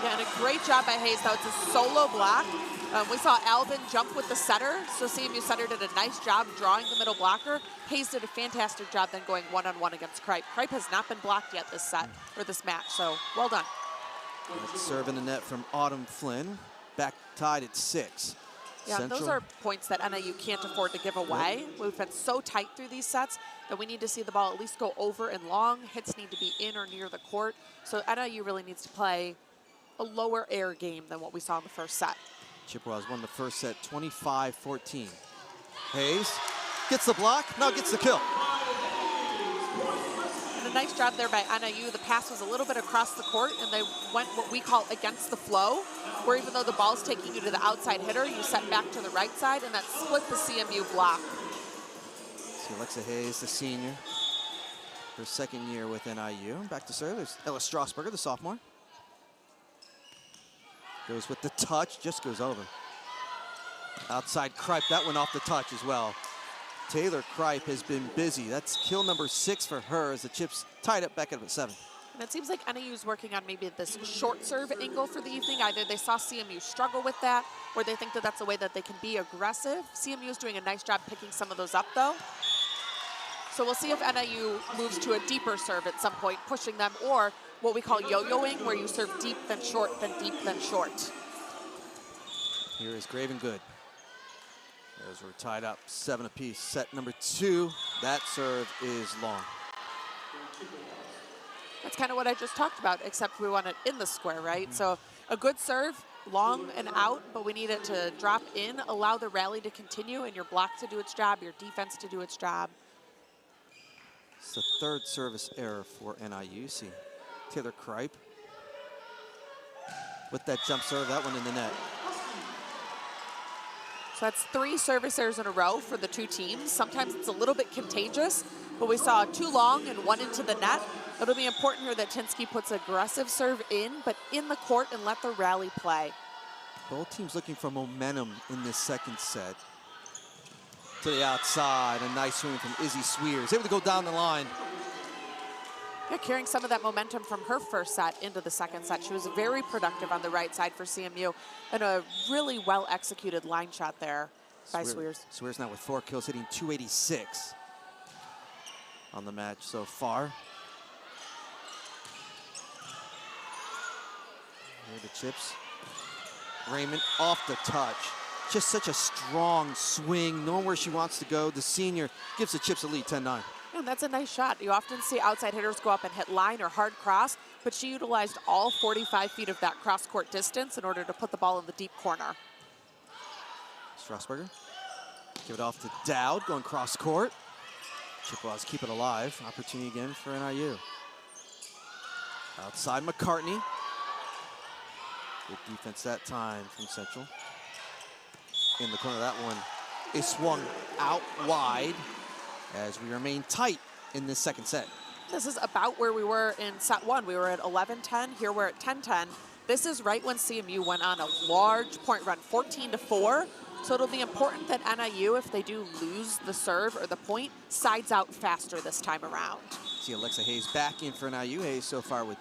Yeah, and a great job by Hayes. That was a solo block. We saw Alvin jump with the setter, so CMU setter did a nice job drawing the middle blocker. Hayes did a fantastic job then going one-on-one against Kripe. Kripe has not been blocked yet this set, or this match, so well done. Serve in the net from Autumn Flynn, back tied at 6. Yeah, Central. those are points that NIU can't afford to give away. We've been so tight through these sets that we need to see the ball at least go over and long. Hits need to be in or near the court. So NIU really needs to play a lower air game than what we saw in the first set. Chippewas won the first set 25-14. Hayes gets the block, now gets the kill. And a nice job there by NIU. The pass was a little bit across the court, and they went what we call against the flow, where even though the ball's taking you to the outside hitter, you set back to the right side, and that split the CMU block. See Alexa Hayes, the senior, her second year with NIU. Back to serve, there's Ella Strasburger, the sophomore. Goes with the touch, just goes over. Outside Kripe, that one off the touch as well. Taylor Kripe has been busy. That's kill number 6 for her as the chips tied up back up at 7. And it seems like NIU's working on maybe this short serve angle for the evening. Either they saw CMU struggle with that, or they think that that's a way that they can be aggressive. CMU is doing a nice job picking some of those up, though. So we'll see if NIU moves to a deeper serve at some point, pushing them, or what we call yo-yoing, where you serve deep, then short, then deep, then short. Here is Gravengood. As we're tied up 7 apiece. Set number 2, that serve is long. That's kind of what I just talked about, except we want it in the square, right? So a good serve, long and out, but we need it to drop in, allow the rally to continue, and your block to do its job, your defense to do its job. It's the 3rd service error for NIU. See Taylor Kripe with that jump serve, that one in the net. So that's 3 service errors in a row for the 2 teams. Sometimes it's a little bit contagious, but we saw 2 long and 1 into the net. It'll be important here that Tinsky puts aggressive serve in, but in the court and let the rally play. Both teams looking for momentum in this second set. To the outside, a nice swing from Izzy Swears. Able to go down the line. Yeah, carrying some of that momentum from her first set into the second set. She was very productive on the right side for CMU, and a really well-executed line shot there by Swears. Swears now with 4 kills, hitting 286 on the match so far. Here the chips. Raymond off the touch. Just such a strong swing, knowing where she wants to go. The senior gives the chips a lead, 10-9. And that's a nice shot. You often see outside hitters go up and hit line or hard cross, but she utilized all 45 feet of that cross-court distance in order to put the ball in the deep corner. Strasburger, give it off to Dowd, going cross-court. Chippewas keep it alive. Opportunity again for NIU. Outside McCartney. Good defense that time from Central. In the corner, that one is swung out wide as we remain tight in this second set. This is about where we were in set 1. We were at 11-10. Here we're at 10-10. This is right when CMU went on a large point run, 14-4. So it'll be important that NIU, if they do lose the serve or the point, sides out faster this time around. See Alexa Hayes back in for NIU. Hayes so far with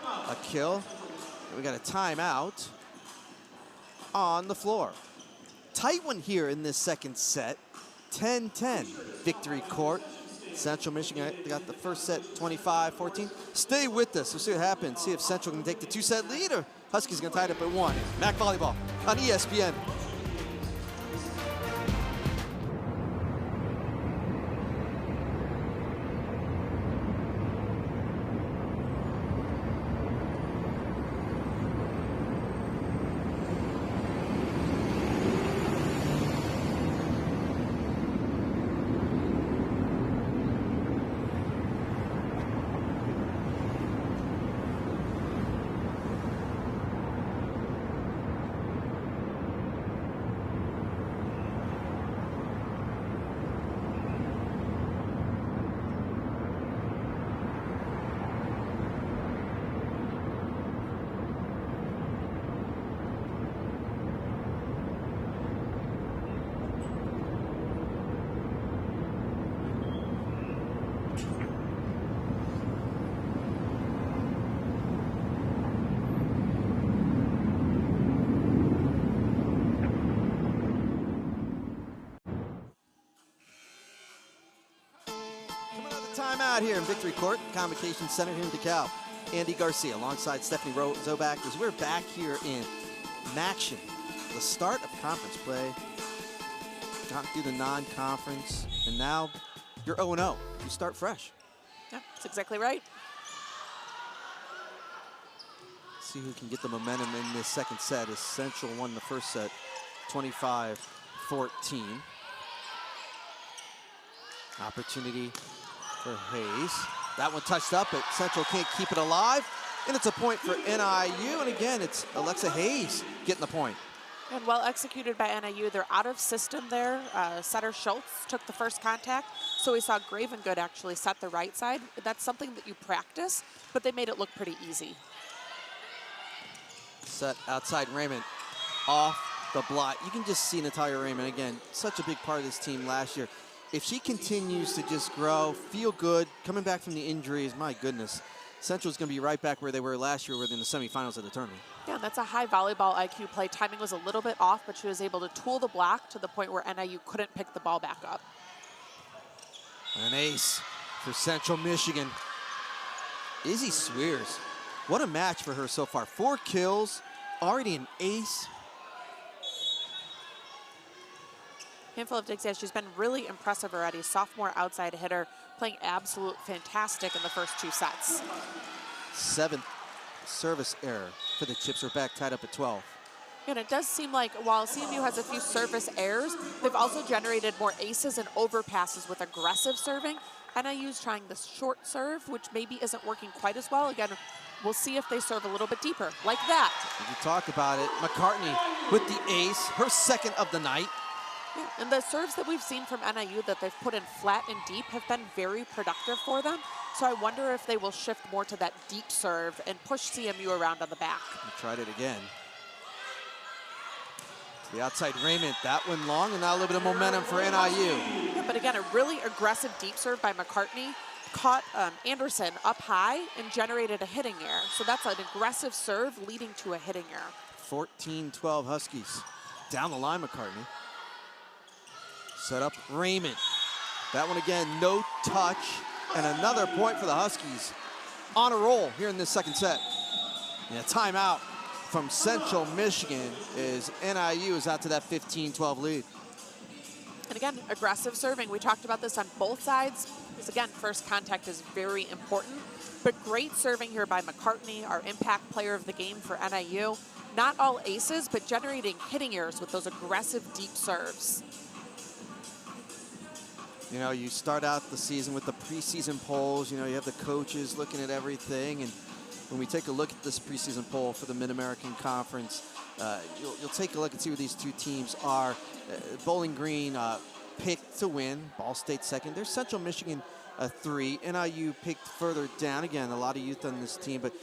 a kill. We got a timeout on the floor. Tight one here in this second set. 10-10 victory court. Central Michigan got the first set 25-14. Stay with us. We'll see what happens. See if Central can take the 2-set lead or Huskies going to tie it up at 1. MAC Volleyball on ESPN. Timeout here in Victory Court, Convocation Center here in DeKalb. Andy Garcia alongside Stephanie Zobak as we're back here in Maction. The start of conference play. Got through the non-conference, and now you're 0-0. You start fresh. Yeah, that's exactly right. See who can get the momentum in this second set as Central won the first set 25-14. Opportunity for Hayes. That one touched up, but Central can't keep it alive. And it's a point for NIU. And again, it's Alexa Hayes getting the point. And well executed by NIU. They're out of system there. Setter Schultz took the first contact. So we saw Gravengood actually set the right side. That's something that you practice, but they made it look pretty easy. Set outside Raymond off the block. You can just see Natalia Raymond, again, such a big part of this team last year. If she continues to just grow, feel good, coming back from the injuries, my goodness, Central's going to be right back where they were last year, where they're in the semifinals of the tournament. Yeah, that's a high volleyball IQ play. Timing was a little bit off, but she was able to tool the block to the point where NIU couldn't pick the ball back up. An ace for Central Michigan. Izzy Swears, what a match for her so far. 4 kills, already an ace. Handful of digs, yeah, she's been really impressive already. Sophomore outside hitter, playing absolute fantastic in the first 2 sets. 7th service error for the Chips. Are back tied up at 12. And it does seem like while CMU has a few service errors, they've also generated more aces and overpasses with aggressive serving. NIU's trying the short serve, which maybe isn't working quite as well. Again, we'll see if they serve a little bit deeper, like that. You talk about it, McCartney with the ace, her second of the night. Yeah, and the serves that we've seen from NIU that they've put in flat and deep have been very productive for them. So I wonder if they will shift more to that deep serve and push CMU around on the back. We tried it again. To the outside Raymond, that one long, and now a little bit of momentum for NIU. Yeah, but again, a really aggressive deep serve by McCartney caught Anderson up high and generated a hitting error. So that's an aggressive serve leading to a hitting error. 14-12 Huskies. Down the line, McCartney. Set up Raymond. That one again, no touch. And another point for the Huskies. On a roll here in this second set. And a timeout from Central Michigan as NIU is out to that 15-12 lead. And again, aggressive serving. We talked about this on both sides. Because again, first contact is very important. But great serving here by McCartney, our impact player of the game for NIU. Not all aces, but generating hitting errors with those aggressive deep serves. You know, you start out the season with the preseason polls. You know, you have the coaches looking at everything. And when we take a look at this preseason poll for the Mid-American Conference, you'll take a look and see where these two teams are. Bowling Green picked to win. Ball State second. There's Central Michigan 3. NIU picked further down. Again, a lot of youth on this team. But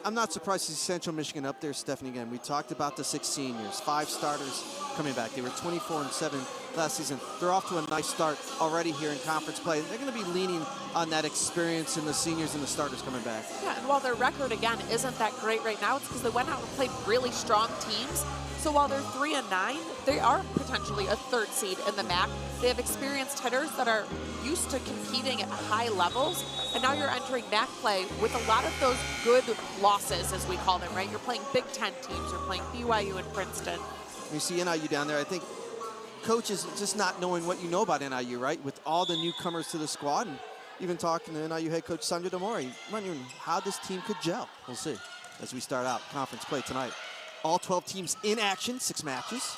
I'm not surprised to see Central Michigan up there, Stephanie. Again, we talked about the 6 seniors, 5 starters coming back. They were 24-7 last season. They're off to a nice start already here in conference play. They're going to be leaning on that experience in the seniors and the starters coming back. Yeah, and while their record, again, isn't that great right now, it's because they went out and played really strong teams. So while they're 3-9, they are potentially a 3rd seed in the MAC. They have experienced hitters that are used to competing at high levels, and now you're entering MAC play with a lot of those good losses, as we call them, right? You're playing Big Ten teams, you're playing BYU and Princeton. You see NIU down there, I think coaches just not knowing what you know about NIU, right? With all the newcomers to the squad, and even talking to NIU head coach Sandra Demore, wondering how this team could gel. We'll see as we start out conference play tonight. All 12 teams in action, 6 matches.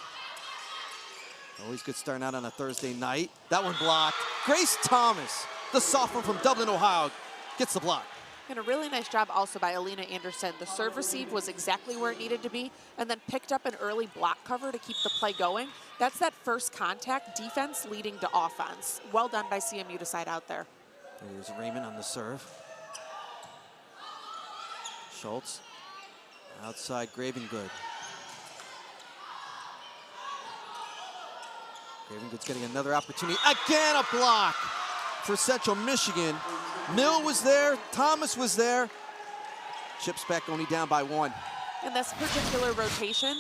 Always good starting out on a Thursday night. That one blocked. Grace Thomas, the sophomore from Dublin, Ohio, gets the block. And a really nice job also by Alina Anderson. The serve receive was exactly where it needed to be, and then picked up an early block cover to keep the play going. That's that first contact defense leading to offense. Well done by CMU to side out there. Here's Raymond on the serve. Schultz. Outside Gravengood. Gravengood's getting another opportunity. Again, a block for Central Michigan. Mill was there, Thomas was there. Chips back only down by 1. In this particular rotation,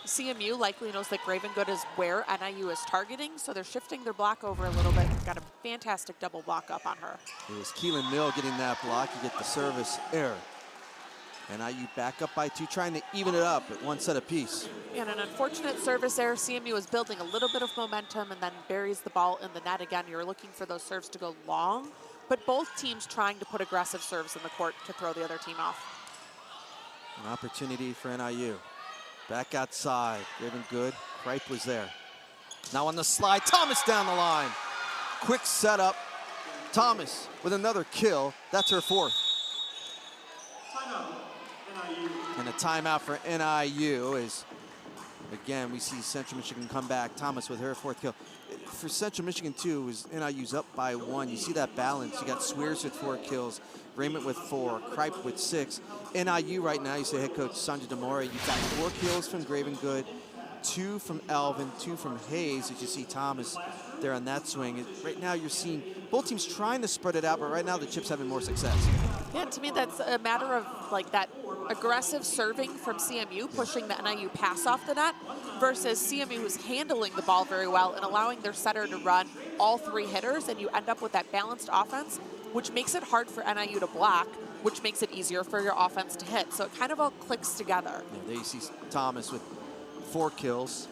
CMU likely knows that Gravengood is where NIU is targeting, so they're shifting their block over a little bit. Got a fantastic double block up on her. It was Keelan Mill getting that block. You get the service error. NIU back up by 2, trying to even it up at 1 set apiece. And an unfortunate service error. CMU is building a little bit of momentum and then buries the ball in the net again. You're looking for those serves to go long, but both teams trying to put aggressive serves in the court to throw the other team off. An opportunity for NIU. Back outside, Gravengood. Kripe was there. Now on the slide, Thomas down the line. Quick setup. Thomas with another kill. That's her 4th. And a timeout for NIU is, again, we see Central Michigan come back. Thomas with her 4th kill. For Central Michigan, too, is NIU's up by 1. You see that balance. You got Swears with 4 kills, Raymond with 4, Kripe with 6. NIU right now, you say head coach Sandra Demore, you've got 4 kills from Gravengood, 2 from Alvin, 2 from Hayes, as you see Thomas there on that swing. Right now you're seeing both teams trying to spread it out, but right now the Chips having more success. Yeah, to me that's a matter of like that aggressive serving from CMU, pushing the NIU pass off the net, versus CMU who's handling the ball very well and allowing their setter to run all 3 hitters, and you end up with that balanced offense, which makes it hard for NIU to block, which makes it easier for your offense to hit. So it kind of all clicks together. Yeah, there you see Thomas with 4 kills.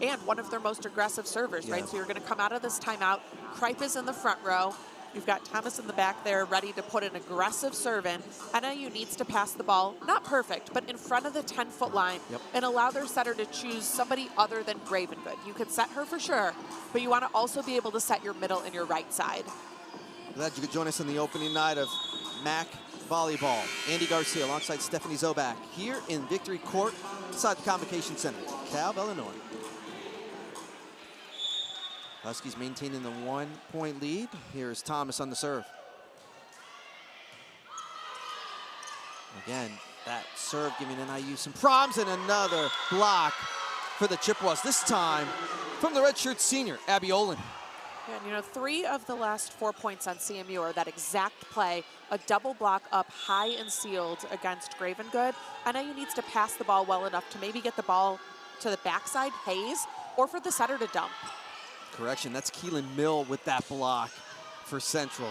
And one of their most aggressive servers, right? So you're going to come out of this timeout. Kripe is in the front row. You've got Thomas in the back there ready to put an aggressive serve in. NIU needs to pass the ball, not perfect, but in front of the 10-foot line and allow their setter to choose somebody other than Gravengood. You could set her for sure, but you want to also be able to set your middle and your right side. Glad you could join us on the opening night of MAC Volleyball. Andy Garcia alongside Stephanie Zobak here in Victory Court inside the Convocation Center, DeKalb, Illinois. Huskies maintaining the 1-point lead. Here's Thomas on the serve. Again, that serve giving NIU some problems, and another block for the Chippewas, this time from the redshirt senior, Abby Olin. And you know, 3 of the last 4 points on CMU are that exact play, a double block up high and sealed against Gravengood. NIU needs to pass the ball well enough to maybe get the ball to the backside, Hayes, or for the setter to dump. Correction, that's Keelan Mill with that block for Central.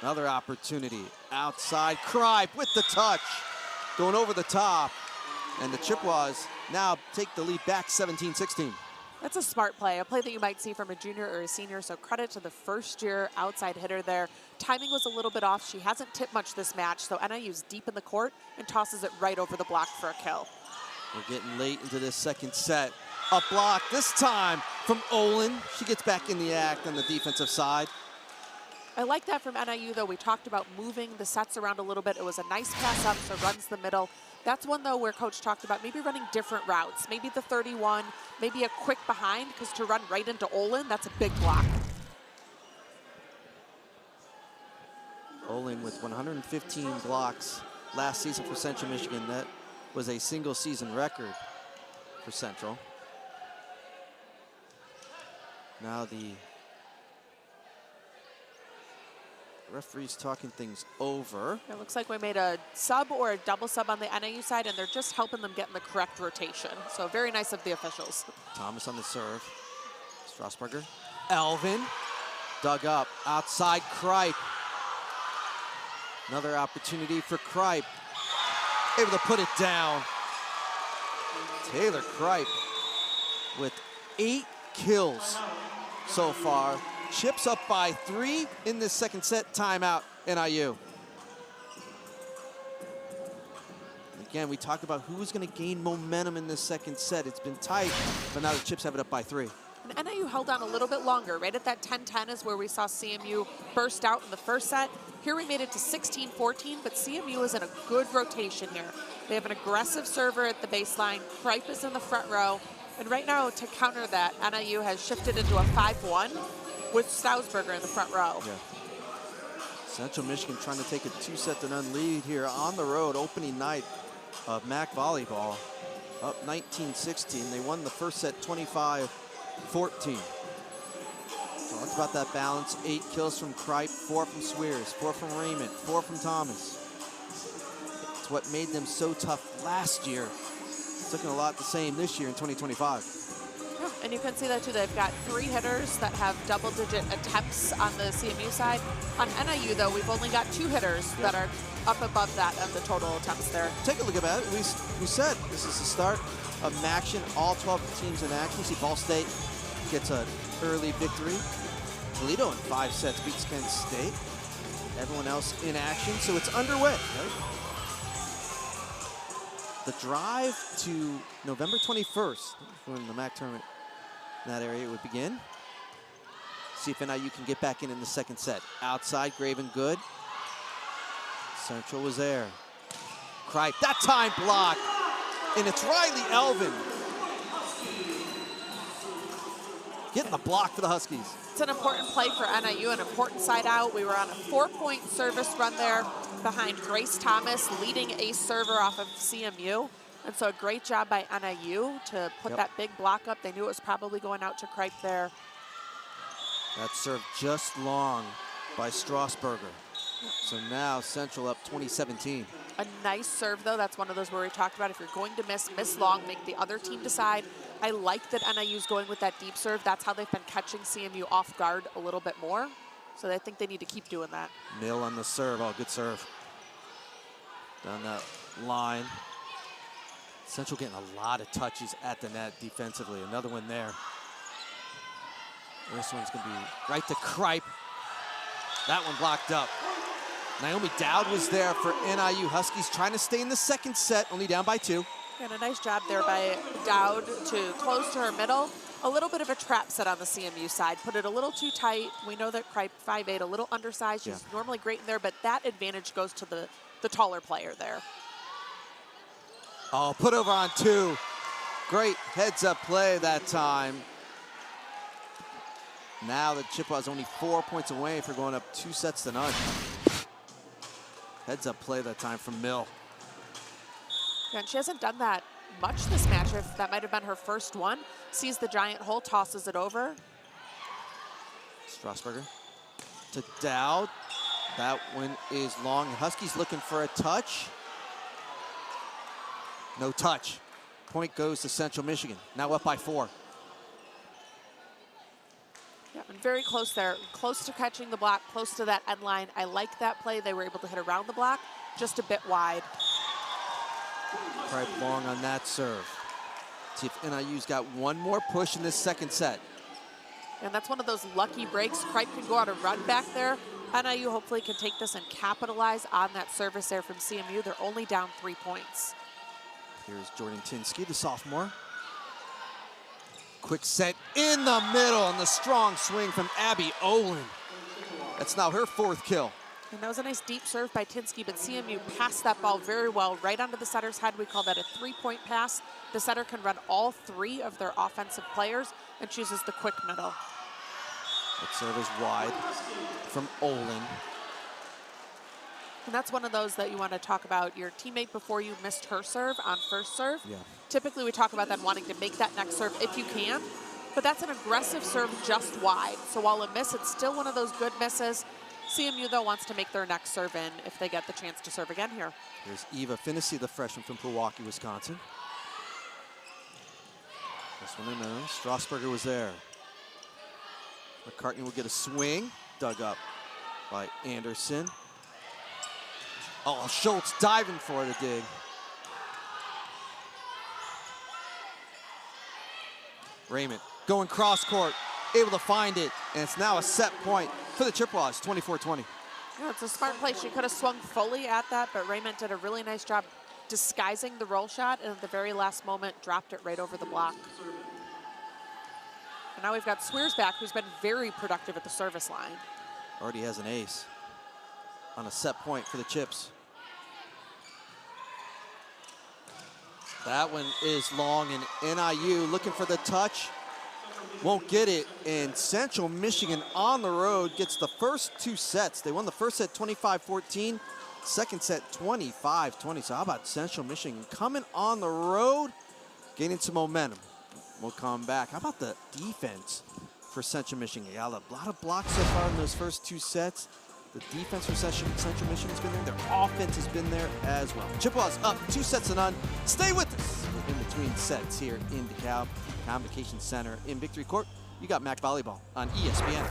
Another opportunity outside. Kripe with the touch, going over the top. And the Chippewas now take the lead back 17-16. That's a smart play, a play that you might see from a junior or a senior, so credit to the first-year outside hitter there. Timing was a little bit off. She hasn't tipped much this match, so NIU's deep in the court and tosses it right over the block for a kill. We're getting late into this second set. A block this time from Olin. She gets back in the act on the defensive side. I like that from NIU, though. We talked about moving the sets around a little bit. It was a nice pass up, so runs the middle. That's one, though, where Coach talked about maybe running different routes. Maybe the 31, maybe a quick behind, because to run right into Olin, that's a big block. Olin with 115 blocks last season for Central Michigan. That was a single season record for Central. Now the referee's talking things over. It looks like we made a sub or a double sub on the NIU side, and they're just helping them get in the correct rotation. So very nice of the officials. Thomas on the serve. Strasburger. Elvin. Dug up. Outside Kripe. Another opportunity for Kripe. Able to put it down. Taylor Kripe with 8 kills so far. Chips up by 3 in this second set. Timeout, NIU. Again, we talked about who was going to gain momentum in this second set. It's been tight, but now the Chips have it up by 3. And NIU held on a little bit longer. Right at that 10-10 is where we saw CMU burst out in the first set. Here we made it to 16-14, but CMU is in a good rotation here. They have an aggressive server at the baseline. Kripe is in the front row. And right now, to counter that, NIU has shifted into a 5-1 with Stausberger in the front row. Yeah. Central Michigan trying to take a 2-set-to-none lead here on the road, opening night of MAC volleyball. Up 19-16. They won the first set 25-14. Talked about that balance. 8 kills from Kripe, 4 from Swears, 4 from Raymond, 4 from Thomas. It's what made them so tough last year. It's looking a lot the same this year in 2025. Yeah, and you can see that too. They've got 3 hitters that have double-digit attempts on the CMU side. On NIU, though, we've only got 2 hitters that are up above that of the total attempts there. Take a look at that. We said this is the start of action. All 12 teams in action. You see Ball State gets an early victory. Toledo in 5 sets beats Kent State. Everyone else in action, so it's underway. Right? The drive to November 21st, when the MAC tournament in that area would begin. See if NIU can get back in the second set. Outside, Graven good. Central was there. Kripe, that time block. And it's Riley Elvin getting the block for the Huskies. It's an important play for NIU, an important side out. We were on a 4-point service run there behind Grace Thomas, leading ace server off of CMU. And so a great job by NIU to put that big block up. They knew it was probably going out to Kripe there. That served just long by Strasburger. So now Central up 20-17. A nice serve, though. That's one of those where we talked about if you're going to miss long, make the other team decide. I like that NIU's going with that deep serve. That's how they've been catching CMU off guard a little bit more. So I think they need to keep doing that. Mill on the serve. Oh, good serve. Down that line. Central getting a lot of touches at the net defensively. Another one there. This one's going to be right to Kripe. That one blocked up. Naomi Dowd was there for NIU. Huskies trying to stay in the second set, only down by 2. And a nice job there by Dowd to close to her middle. A little bit of a trap set on the CMU side. Put it a little too tight. We know that Kripe, 5'8", a little undersized. She's normally great in there, but that advantage goes to the taller player there. Oh, put over on 2. Great heads-up play that time. Now the Chippewas only 4 points away for going up 2-0. Heads-up play that time from Mill. Yeah, and she hasn't done that much this match. If that might have been her first one. Sees the giant hole, tosses it over. Strasburger to Dowd. That one is long. Huskies looking for a touch. No touch. Point goes to Central Michigan. Now up by 4. Yeah, and very close there. Close to catching the block, close to that end line. I like that play. They were able to hit around the block, just a bit wide. Kripe long on that serve. See if NIU's got one more push in this second set. And that's one of those lucky breaks. Kripe can go on a run back there. NIU hopefully can take this and capitalize on that service there from CMU. They're only down 3 points. Here's Jordan Tinsky, the sophomore. Quick set in the middle and the strong swing from Abby Olin. That's now her 4th kill. And that was a nice deep serve by Tinsky, but CMU passed that ball very well right onto the setter's head. We call that a 3-point pass. The setter can run all 3 of their offensive players and chooses the quick middle. That serve is wide from Olin. And that's one of those that you want to talk about your teammate before you missed her serve on first serve. Yeah. Typically, we talk about them wanting to make that next serve if you can, but that's an aggressive serve just wide. So while a miss, it's still one of those good misses. CMU, though, wants to make their next serve in if they get the chance to serve again here. Here's Eva Finnessy, the freshman from Milwaukee, Wisconsin. This one in there. Strasburger was there. McCartney will get a swing. Dug up by Anderson. Oh, Schultz diving for the dig. Raymond going cross court, able to find it, and it's now a set point for the Chippewas, 24-20. Yeah, it's a smart play. She could have swung fully at that, but Raymond did a really nice job disguising the roll shot, and at the very last moment, dropped it right over the block. And now we've got Swears back, who's been very productive at the service line. Already has an ace on a set point for the Chips. That one is long, and NIU looking for the touch. Won't get it, and Central Michigan on the road gets the first two sets. They won the first set 25-14, second set 25-20. So how about Central Michigan coming on the road, gaining some momentum. We'll come back. How about the defense for Central Michigan? Yeah, a lot of blocks so far in those first two sets. The defense for Central Michigan's been there. Their offense has been there as well. Chippewas up 2-0. Stay with us in between sets here in DeKalb Convocation Center in Victory Court. You got MAC Volleyball on ESPN.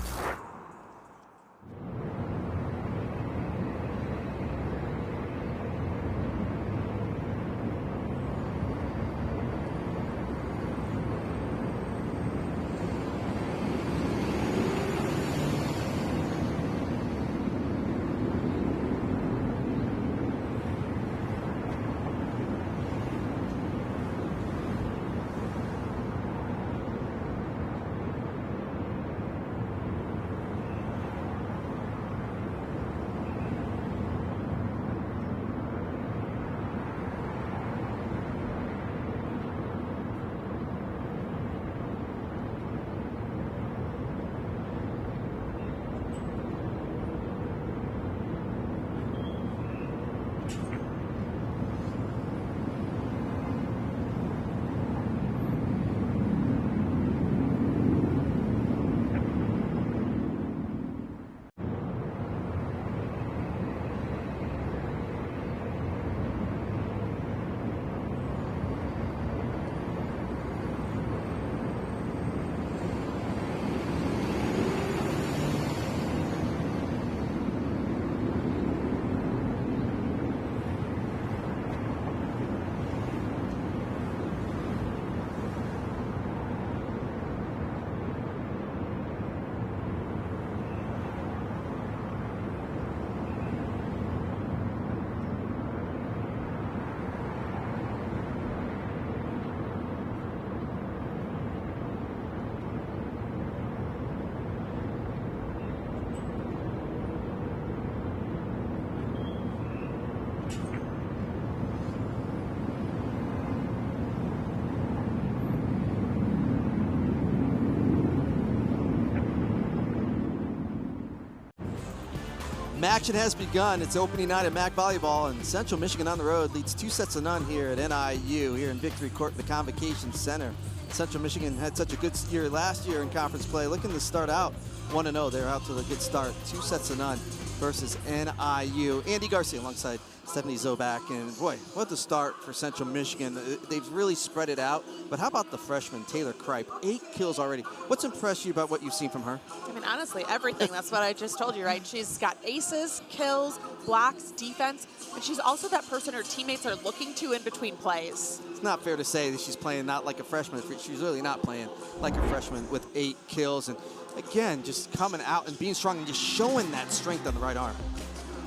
Action has begun. It's opening night at MAC Volleyball, and Central Michigan on the road leads 2-0 here at NIU, here in Victory Court, the Convocation Center. Central Michigan had such a good year last year in conference play, looking to start out 1-0. They're out to a good start, 2-0 versus NIU. Andy Garcia alongside Stephanie Zobak, and boy, what a start for Central Michigan. They've really spread it out, but how about the freshman, Taylor Kripe? 8 kills already. What's impressed you about what you've seen from her? I mean, honestly, everything. That's what I just told you, right? She's got aces, kills, blocks, defense, and she's also that person her teammates are looking to in between plays. It's not fair to say that she's playing not like a freshman. She's really not playing like a freshman with 8 kills. And again, just coming out and being strong and just showing that strength on the right arm.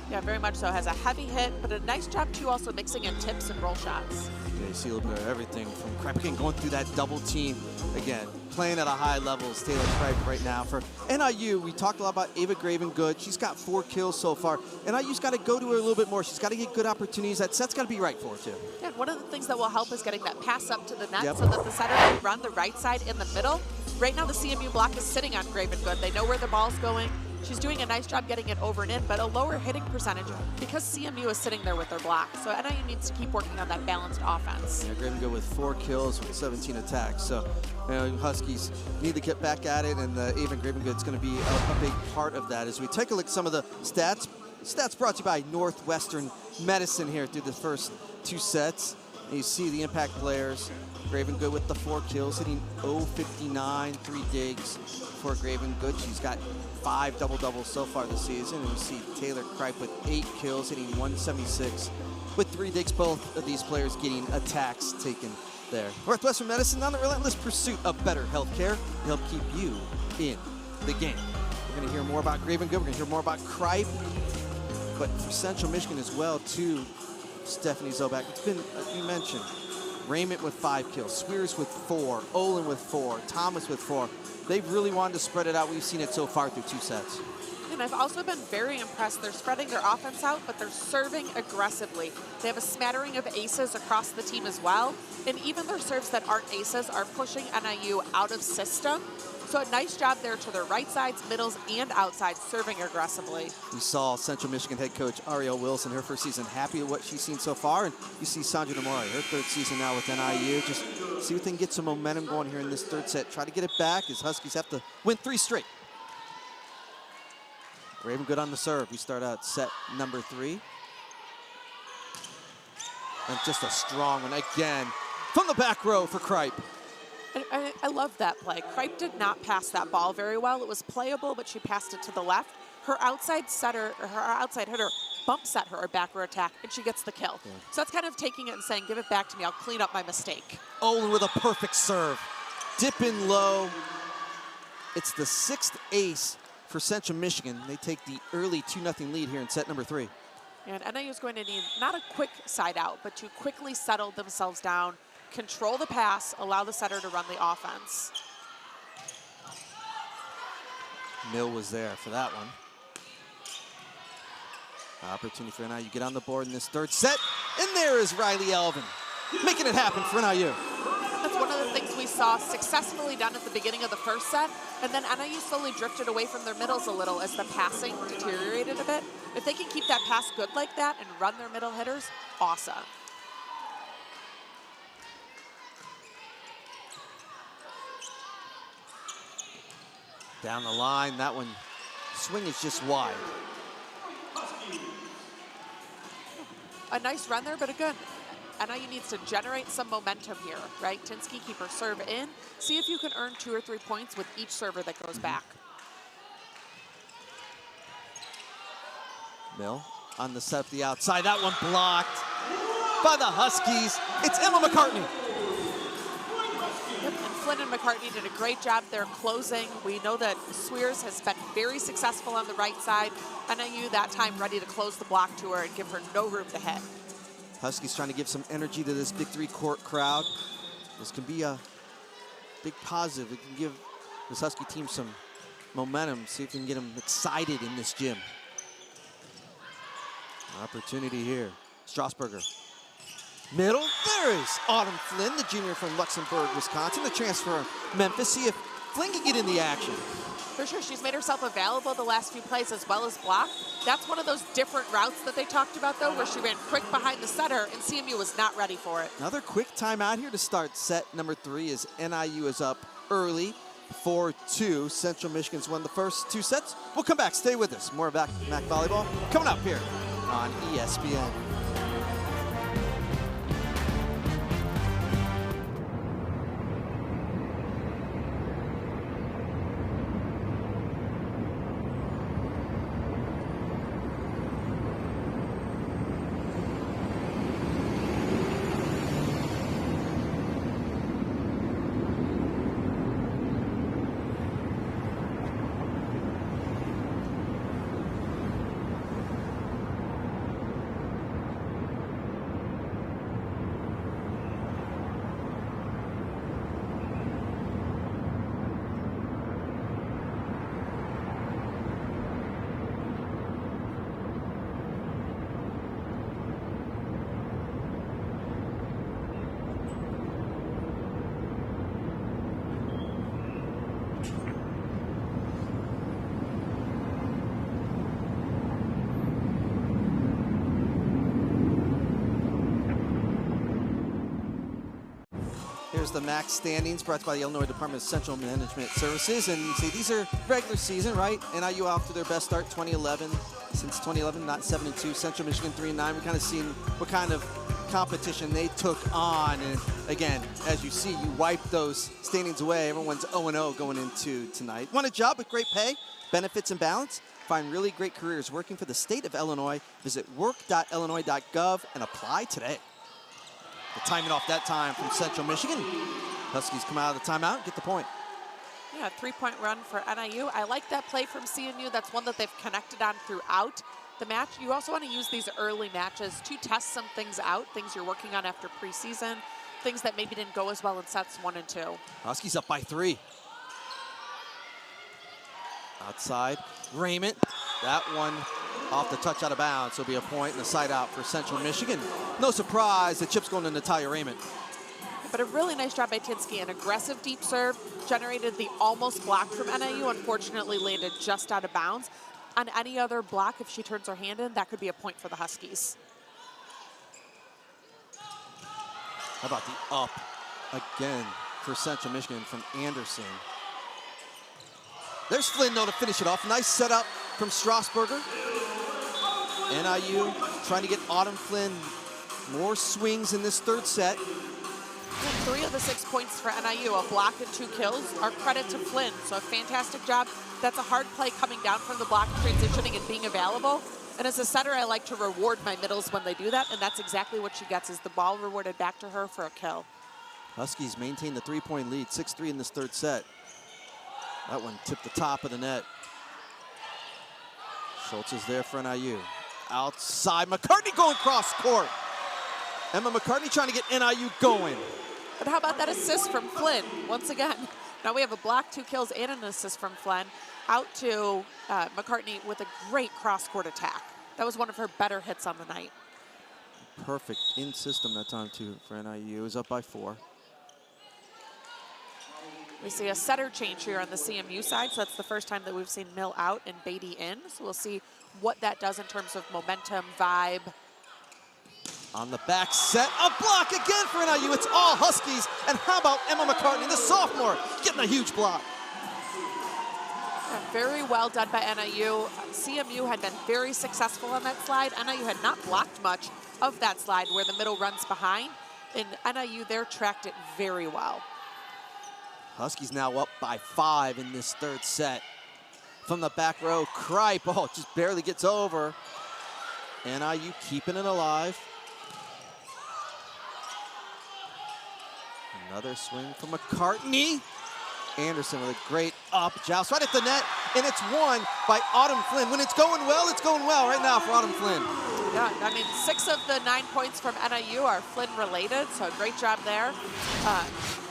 Yeah, very much so. Has a heavy hit, but a nice job, too, also mixing in tips and roll shots. Yeah, you see a little bit of everything from Kripe. Again, going through that double team. Again, playing at a high level is Taylor Kripe right now. For NIU, we talked a lot about Ava Graven Good. She's got 4 kills so far. NIU's got to go to her a little bit more. She's got to get good opportunities. That set's got to be right for her, too. Yeah, one of the things that will help is getting that pass up to the net so that the setter can run the right side in the middle. Right now, the CMU block is sitting on Graven Good. They know where the ball's going. She's doing a nice job getting it over and in, but a lower hitting percentage because CMU is sitting there with their block. So NIU needs to keep working on that balanced offense. Yeah, Graven Good with 4 kills with 17 attacks. So, Huskies need to get back at it, and even Graven Good's going to be a big part of that. As we take a look at some of the stats. Stats brought to you by Northwestern Medicine here through the first 2 sets. And you see the impact players. Graven Good with the 4 kills, hitting 059, 3 digs for Graven Good. She's got 5 double-doubles so far this season. And you see Taylor Kripe with 8 kills, hitting 176 with 3 digs. Both of these players getting attacks taken there. Northwestern Medicine on the relentless pursuit of better healthcare to help keep you in the game. We're going to hear more about Graven Good. We're going to hear more about Kripe. But for Central Michigan as well, too, Stephanie Zobak. It's been, you mentioned, Raymond with 5 kills, Swears with 4, Olin with 4, Thomas with 4. They've really wanted to spread it out. We've seen it so far through 2 sets. And I've also been very impressed. They're spreading their offense out, but they're serving aggressively. They have a smattering of aces across the team as well. And even their serves that aren't aces are pushing NIU out of system. So a nice job there to their right sides, middles, and outsides, serving aggressively. You saw Central Michigan head coach Ariel Wilson, her first season, happy with what she's seen so far. And you see Sandra Namori, her 3rd season now with NIU. Just see if they can get some momentum going here in this 3rd set. Try to get it back as Huskies have to win 3 straight. Graven Good on the serve. We start out set number 3. And just a strong one again from the back row for Kripe. I love that play. Kripe did not pass that ball very well. It was playable, but she passed it to the left. Her outside setter, or her outside hitter, bump set her back row attack, and she gets the kill. Yeah. So that's kind of taking it and saying, give it back to me. I'll clean up my mistake. Olin with a perfect serve. Dip in low. It's the 6th ace for Central Michigan. They take the early 2-0 lead here in set number 3. And NIU is going to need not a quick side out, but to quickly settle themselves down, control the pass, allow the setter to run the offense. Mill was there for that one. Opportunity for NIU. Get on the board in this 3rd set. And there is Riley Elvin, making it happen for NIU. That's one of the things we saw successfully done at the beginning of the 1st set. And then NIU slowly drifted away from their middles a little as the passing deteriorated a bit. If they can keep that pass good like that and run their middle hitters, awesome. Down the line, that one, swing is just wide. A nice run there, but again, NIU needs to generate some momentum here, right? Tinsky, keep her serve in. See if you can earn 2 or 3 points with each server that goes back. Mill on the set of the outside. That one blocked by the Huskies. It's Emma McCartney. Yep, and Flynn and McCartney did a great job there closing. We know that Swears has been very successful on the right side. NIU that time ready to close the block to her and give her no room to hit. Huskies trying to give some energy to this big 3-court crowd. This can be a big positive. It can give this Husky team some momentum. See if we can get them excited in this gym. Opportunity here. Strasburger. Middle. There is Autumn Flynn, the junior from Luxembourg, Wisconsin, the transfer from Memphis. See if Flynn can get in the action. For sure, she's made herself available the last few plays as well as block. That's one of those different routes that they talked about, though, where she ran quick behind the setter, and CMU was not ready for it. Another quick timeout here to start set number 3 as NIU is up early, 4-2. Central Michigan's won the first 2 sets. We'll come back. Stay with us. More back MAC volleyball coming up here on ESPN. Here's the MAC standings brought to you by the Illinois Department of Central Management Services. And you see, these are regular season, right? NIU off to their best start, 2011. Since 2011, not 7-2. Central Michigan 3-9. We're kind of seeing what kind of competition they took on. And again, as you see, you wipe those standings away. Everyone's 0-0 going into tonight. Want a job with great pay, benefits, and balance? Find really great careers working for the state of Illinois. Visit work.illinois.gov and apply today. The timing off that time from Central Michigan. Huskies come out of the timeout, get the point. Yeah, 3-point run for NIU. I like that play from CMU. That's one that they've connected on throughout the match. You also want to use these early matches to test some things out, things you're working on after preseason, things that maybe didn't go as well in sets 1 and 2. Huskies up by 3. Outside, Raymond. That one off the touch out of bounds. So it'll be a point and a side out for Central Michigan. No surprise, the chip's going to Natalia Raymond. But a really nice job by Tinsky. An aggressive deep serve generated the almost block from NIU. Unfortunately, landed just out of bounds. On any other block, if she turns her hand in, that could be a point for the Huskies. How about the up again for Central Michigan from Anderson? There's Flynn, though, to finish it off. Nice setup from Strasburger. NIU trying to get Autumn Flynn more swings in this third set. 3 of the 6 points for NIU, a block and 2 kills, are credit to Flynn. So a fantastic job. That's a hard play coming down from the block, transitioning and being available. And as a setter, I like to reward my middles when they do that, and that's exactly what she gets, is the ball rewarded back to her for a kill. Huskies maintain the 3-point lead, 6-3 in this third set. That one tipped the top of the net. Schultz is there for NIU. Outside, McCartney going cross court. Emma McCartney trying to get NIU going. But how about that assist from Flynn? Once again, now we have a block, 2 kills, and an assist from Flynn. Out to McCartney with a great cross-court attack. That was one of her better hits on the night. Perfect in system that time, too, for NIU. Is up by 4. We see a setter change here on the CMU side, so that's the first time that we've seen Mill out and Beatty in. So we'll see what that does in terms of momentum, vibe. On the back set, a block again for NIU. It's all Huskies. And how about Emma McCartney, the sophomore, getting a huge block. Yeah, very well done by NIU. CMU had been very successful on that slide. NIU had not blocked much of that slide where the middle runs behind. And NIU there tracked it very well. Huskies now up by 5 in this third set. From the back row, Kripe, oh, just barely gets over. NIU keeping it alive. Another swing from McCartney. Anderson with a great up joust right at the net, and it's won by Autumn Flynn. When it's going well right now for Autumn Flynn. Yeah, I mean, 6 of the 9 points from NIU are Flynn related, so great job there.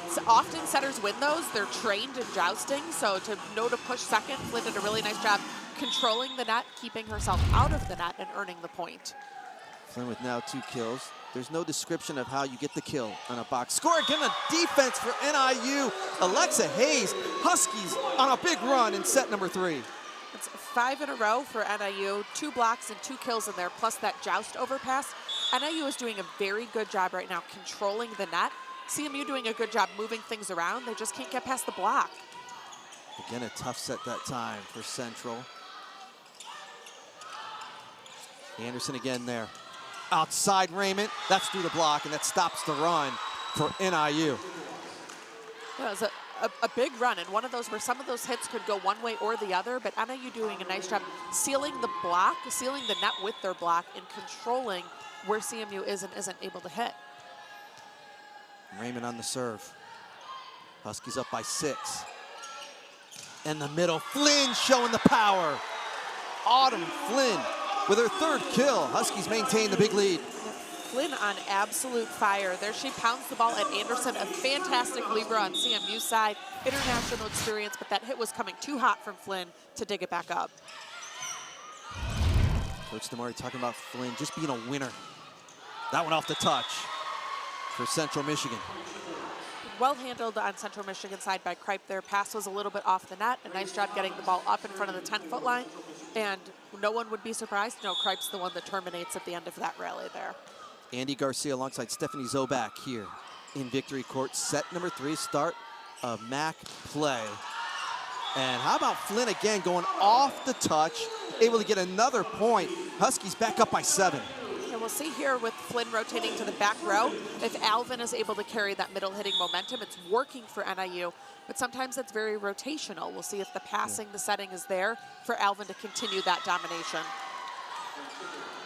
So often setters win those. They're trained in jousting, so to know to push second, Flynn did a really nice job controlling the net, keeping herself out of the net, and earning the point. Flynn with now 2 kills. There's no description of how you get the kill on a box score. Again, a defense for NIU. Alexa Hayes, Huskies on a big run in set number 3. It's 5 in a row for NIU, 2 blocks and 2 kills in there, plus that joust overpass. NIU is doing a very good job right now controlling the net. CMU doing a good job moving things around. They just can't get past the block. Again, a tough set that time for Central. Anderson again there. Outside Raymond, that's through the block, and that stops the run for NIU. Yeah, it was a big run, and one of those where some of those hits could go one way or the other, but NIU doing a nice job sealing the block, sealing the net with their block, and controlling where CMU is and isn't able to hit. Raymond on the serve. Huskies up by 6. In the middle, Flynn showing the power. Autumn Flynn with her 3rd kill. Huskies maintain the big lead. Flynn on absolute fire. There she pounds the ball at Anderson. A fantastic libero on CMU side. International experience, but that hit was coming too hot from Flynn to dig it back up. Coach Demari talking about Flynn just being a winner. That one off the touch for Central Michigan. Well handled on Central Michigan side by Kripe. Their pass was a little bit off the net. A nice job getting the ball up in front of the 10-foot line. And no one would be surprised. No, Kripe's the one that terminates at the end of that rally there. Andy Garcia alongside Stephanie Zobak here. in victory court. Set number 3, start of MAC play. And how about Flynn again going off the touch, able to get another point. Huskies back up by 7. And we'll see here with Flynn rotating to the back row, if Alvin is able to carry that middle hitting momentum, it's working for NIU, but sometimes it's very rotational. We'll see if the passing, the setting is there for Alvin to continue that domination.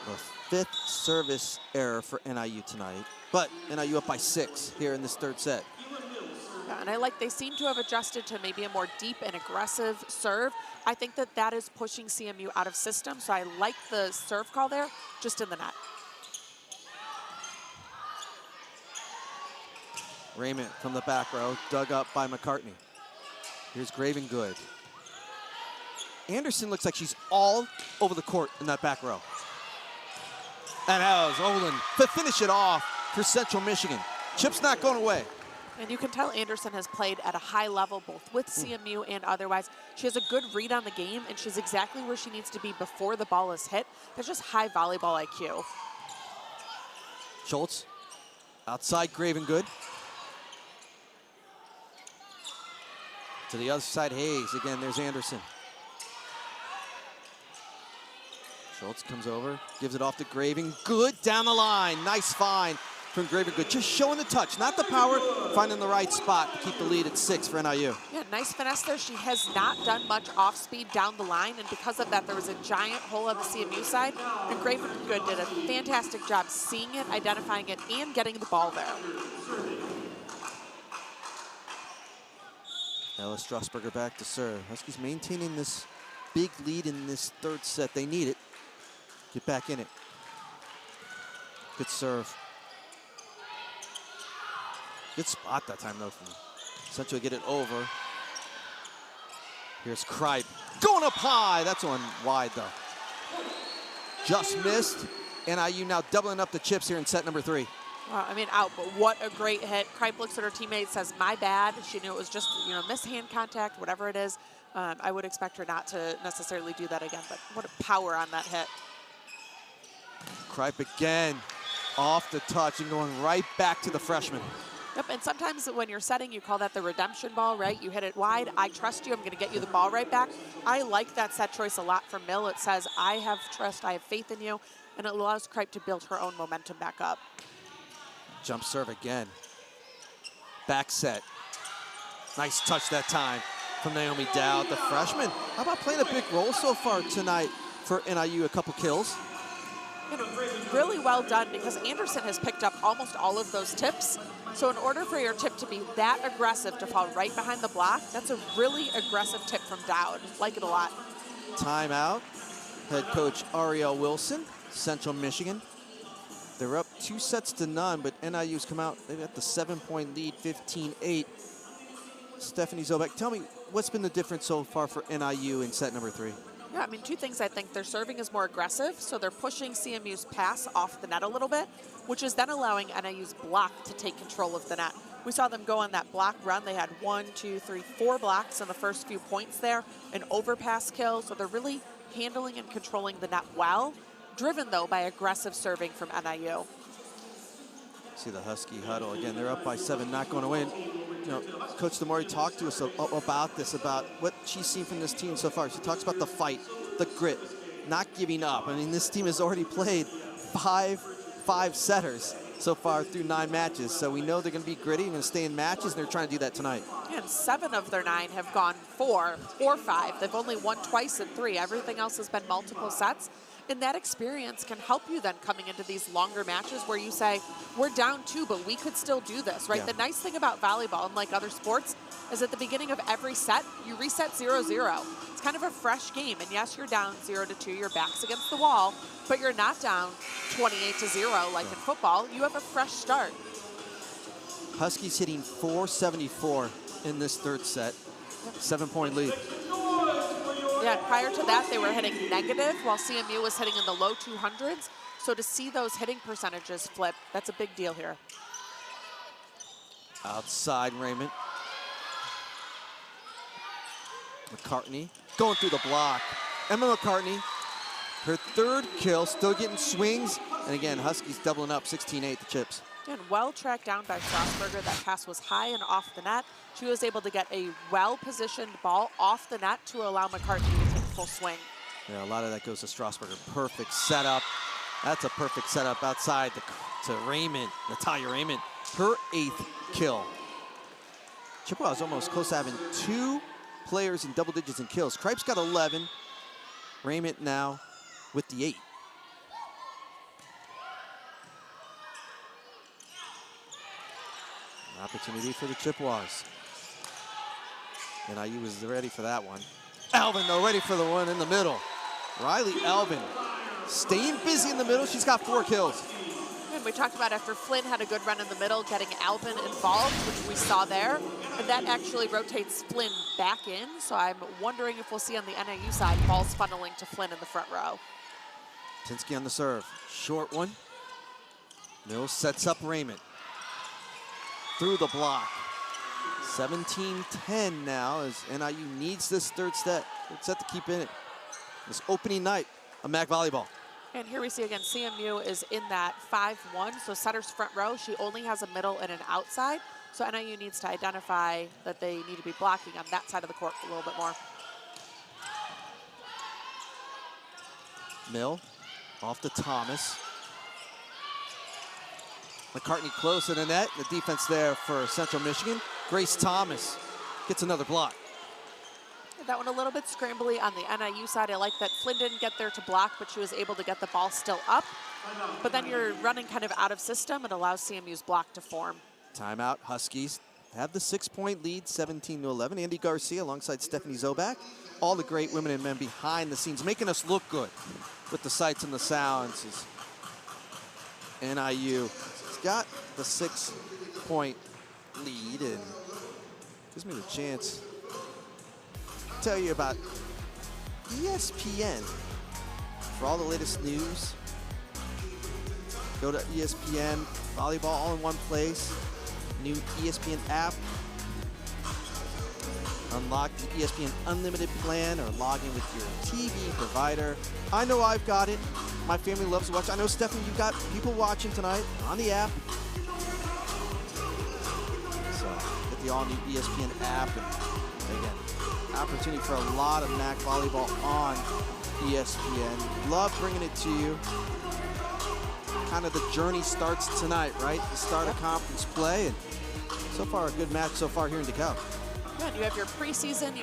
The 5th service error for NIU tonight, but NIU up by 6 here in this 3rd set. Yeah, and I like they seem to have adjusted to maybe a more deep and aggressive serve. I think that that is pushing CMU out of system, so I like the serve call there, just in the net. Raymond from the back row, dug up by McCartney. Here's Gravengood. Anderson looks like she's all over the court in that back row. And how's Olin to finish it off for Central Michigan. Chip's not going away. And you can tell Anderson has played at a high level, both with CMU and otherwise. She has a good read on the game, and she's exactly where she needs to be before the ball is hit. That's just high volleyball IQ. Schultz, outside Gravengood. To the other side, Hayes. Again, there's Anderson. Schultz comes over, gives it off to Gravengood down the line. Nice find from Gravengood. Just showing the touch, not the power, finding the right spot to keep the lead at 6 for NIU. Yeah, nice finesse there. She has not done much off speed down the line, and because of that, there was a giant hole on the CMU side, and Gravengood did a fantastic job seeing it, identifying it, and getting the ball there. Ella Strasburger back to serve. Huskies maintaining this big lead in this 3rd set. They need it. Get back in it. Good serve. Good spot that time, though, from Central. Get it over. Here's Kripe. Going up high. That's one wide, though. Just missed. NIU now doubling up the chips here in set number 3. Well, I mean, out, but what a great hit. Kripe looks at her teammate, says, my bad. She knew it was just, missed hand contact, whatever it is. I would expect her not to necessarily do that again, but what a power on that hit. Kripe again, off the touch and going right back to the freshman. Yep, and sometimes when you're setting, you call that the redemption ball, right? You hit it wide, I trust you, I'm gonna get you the ball right back. I like that set choice a lot from Mill. It says, I have trust, I have faith in you, and it allows Kripe to build her own momentum back up. Jump serve again. Back set. Nice touch that time from Naomi Dowd, the freshman. How about playing a big role so far tonight for NIU, a couple kills? Really well done, because Anderson has picked up almost all of those tips. So in order for your tip to be that aggressive, to fall right behind the block, that's a really aggressive tip from Dowd. Like it a lot. Timeout. Head coach Ariel Wilson, Central Michigan. They're up 2 sets to none, but NIU's come out. They've got the 7-point lead, 15-8. Stephanie Zobek, tell me, what's been the difference so far for NIU in set number 3? Yeah, I mean, 2 things. I think their serving is more aggressive, so they're pushing CMU's pass off the net a little bit, which is then allowing NIU's block to take control of the net. We saw them go on that block run. They had 1, 2, 3, 4 blocks in the first few points there, an overpass kill, so they're really handling and controlling the net well, driven, though, by aggressive serving from NIU. See the Husky huddle. Again, they're up by 7, not going to win. Coach Demore talked to us about this, about what she's seen from this team so far. She talks about the fight, the grit, not giving up. I mean, this team has already played five setters so far through 9 matches. So we know they're going to be gritty and going to stay in matches, and they're trying to do that tonight. And 7 of their 9 have gone 4 or 5. They've only won twice in 3. Everything else has been multiple sets. And that experience can help you then coming into these longer matches where you say, we're down 2, but we could still do this, right? Yeah. The nice thing about volleyball, unlike other sports, is at the beginning of every set, you reset 0-0. It's kind of a fresh game. And yes, you're down 0-2, your back's against the wall, but you're not down 28-0 like in football. You have a fresh start. Huskies hitting 474 in this 3rd set. 7-point lead. Yeah, prior to that, they were hitting negative while CMU was hitting in the low 200s. So to see those hitting percentages flip, that's a big deal here. Outside Raymond. McCartney going through the block. Emma McCartney, her 3rd kill, still getting swings. And again, Huskies doubling up 16-8 the chips. And well tracked down by Strasburger. That pass was high and off the net. She was able to get a well-positioned ball off the net to allow McCartney to take full swing. Yeah, a lot of that goes to Strasburger. Perfect setup. That's a perfect setup outside to Raymond, Natalia Raymond. Her 8th kill. Chippewa is almost close to having 2 players in double digits in kills. Kripe's got 11. Raymond now with the 8. An opportunity for the Chippewas. NIU was ready for that one. Alvin, though, ready for the one in the middle. Riley Alvin staying busy in the middle. She's got 4 kills. And we talked about after Flynn had a good run in the middle, getting Alvin involved, which we saw there. And that actually rotates Flynn back in. So I'm wondering if we'll see on the NIU side balls funneling to Flynn in the front row. Tinsky on the serve. Short one. Mills sets up Raymond. Through the block. 17-10 now as NIU needs this third set to keep in it. This opening night of MAC volleyball. And here we see again, CMU is in that 5-1, so setter's front row. She only has a middle and an outside, so NIU needs to identify that they need to be blocking on that side of the court a little bit more. Mill off to Thomas. McCartney close to the net. The defense there for Central Michigan. Grace Thomas gets another block. That one a little bit scrambly on the NIU side. I like that Flynn didn't get there to block, but she was able to get the ball still up. But then you're running kind of out of system. It allows CMU's block to form. Timeout. Huskies have the 6-point lead, 17-11. Andy Garcia alongside Stephanie Zobak. All the great women and men behind the scenes, making us look good with the sights and the sounds. NIU has got the 6-point lead and gives me the chance to tell you about ESPN. For all the latest news, go to ESPN Volleyball all in one place. New ESPN app. Unlock the ESPN Unlimited plan or log in with your TV provider. I know I've got it. My family loves to watch. I know, Stephanie, you've got people watching tonight on the app. So get the all-new ESPN app. And again, opportunity for a lot of MAC volleyball on ESPN. Love bringing it to you. Kind of the journey starts tonight, right? The start of conference play. And so far, a good match so far here in DeKalb. Yeah, and you have your preseason,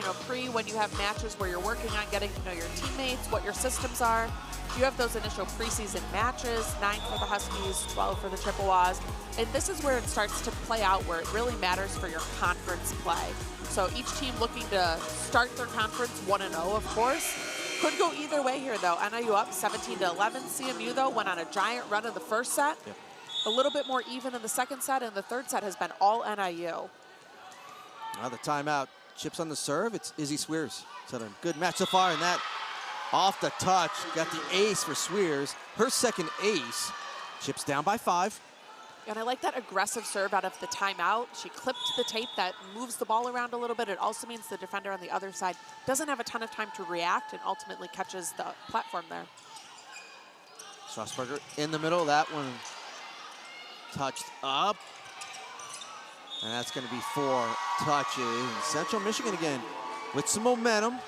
when you have matches where you're working on getting to know your teammates, what your systems are. You have those initial preseason matches, 9 for the Huskies, 12 for the Chippewas. And this is where it starts to play out, where it really matters for your conference play. So each team looking to start their conference 1-0, of course. Could go either way here, though. NIU up 17-11. CMU, though, went on a giant run in the first set. Yep. A little bit more even in the second set, and the third set has been all NIU. Now the timeout. Chips on the serve. It's Izzy Swears. It's had a good match so far, and that off the touch. Got the ace for Swears. Her second ace. Chips down by 5. And I like that aggressive serve out of the timeout. She clipped the tape that moves the ball around a little bit. It also means the defender on the other side doesn't have a ton of time to react and ultimately catches the platform there. Strasburger in the middle. That one touched up. And that's going to be 4 touches. And Central Michigan again with some momentum.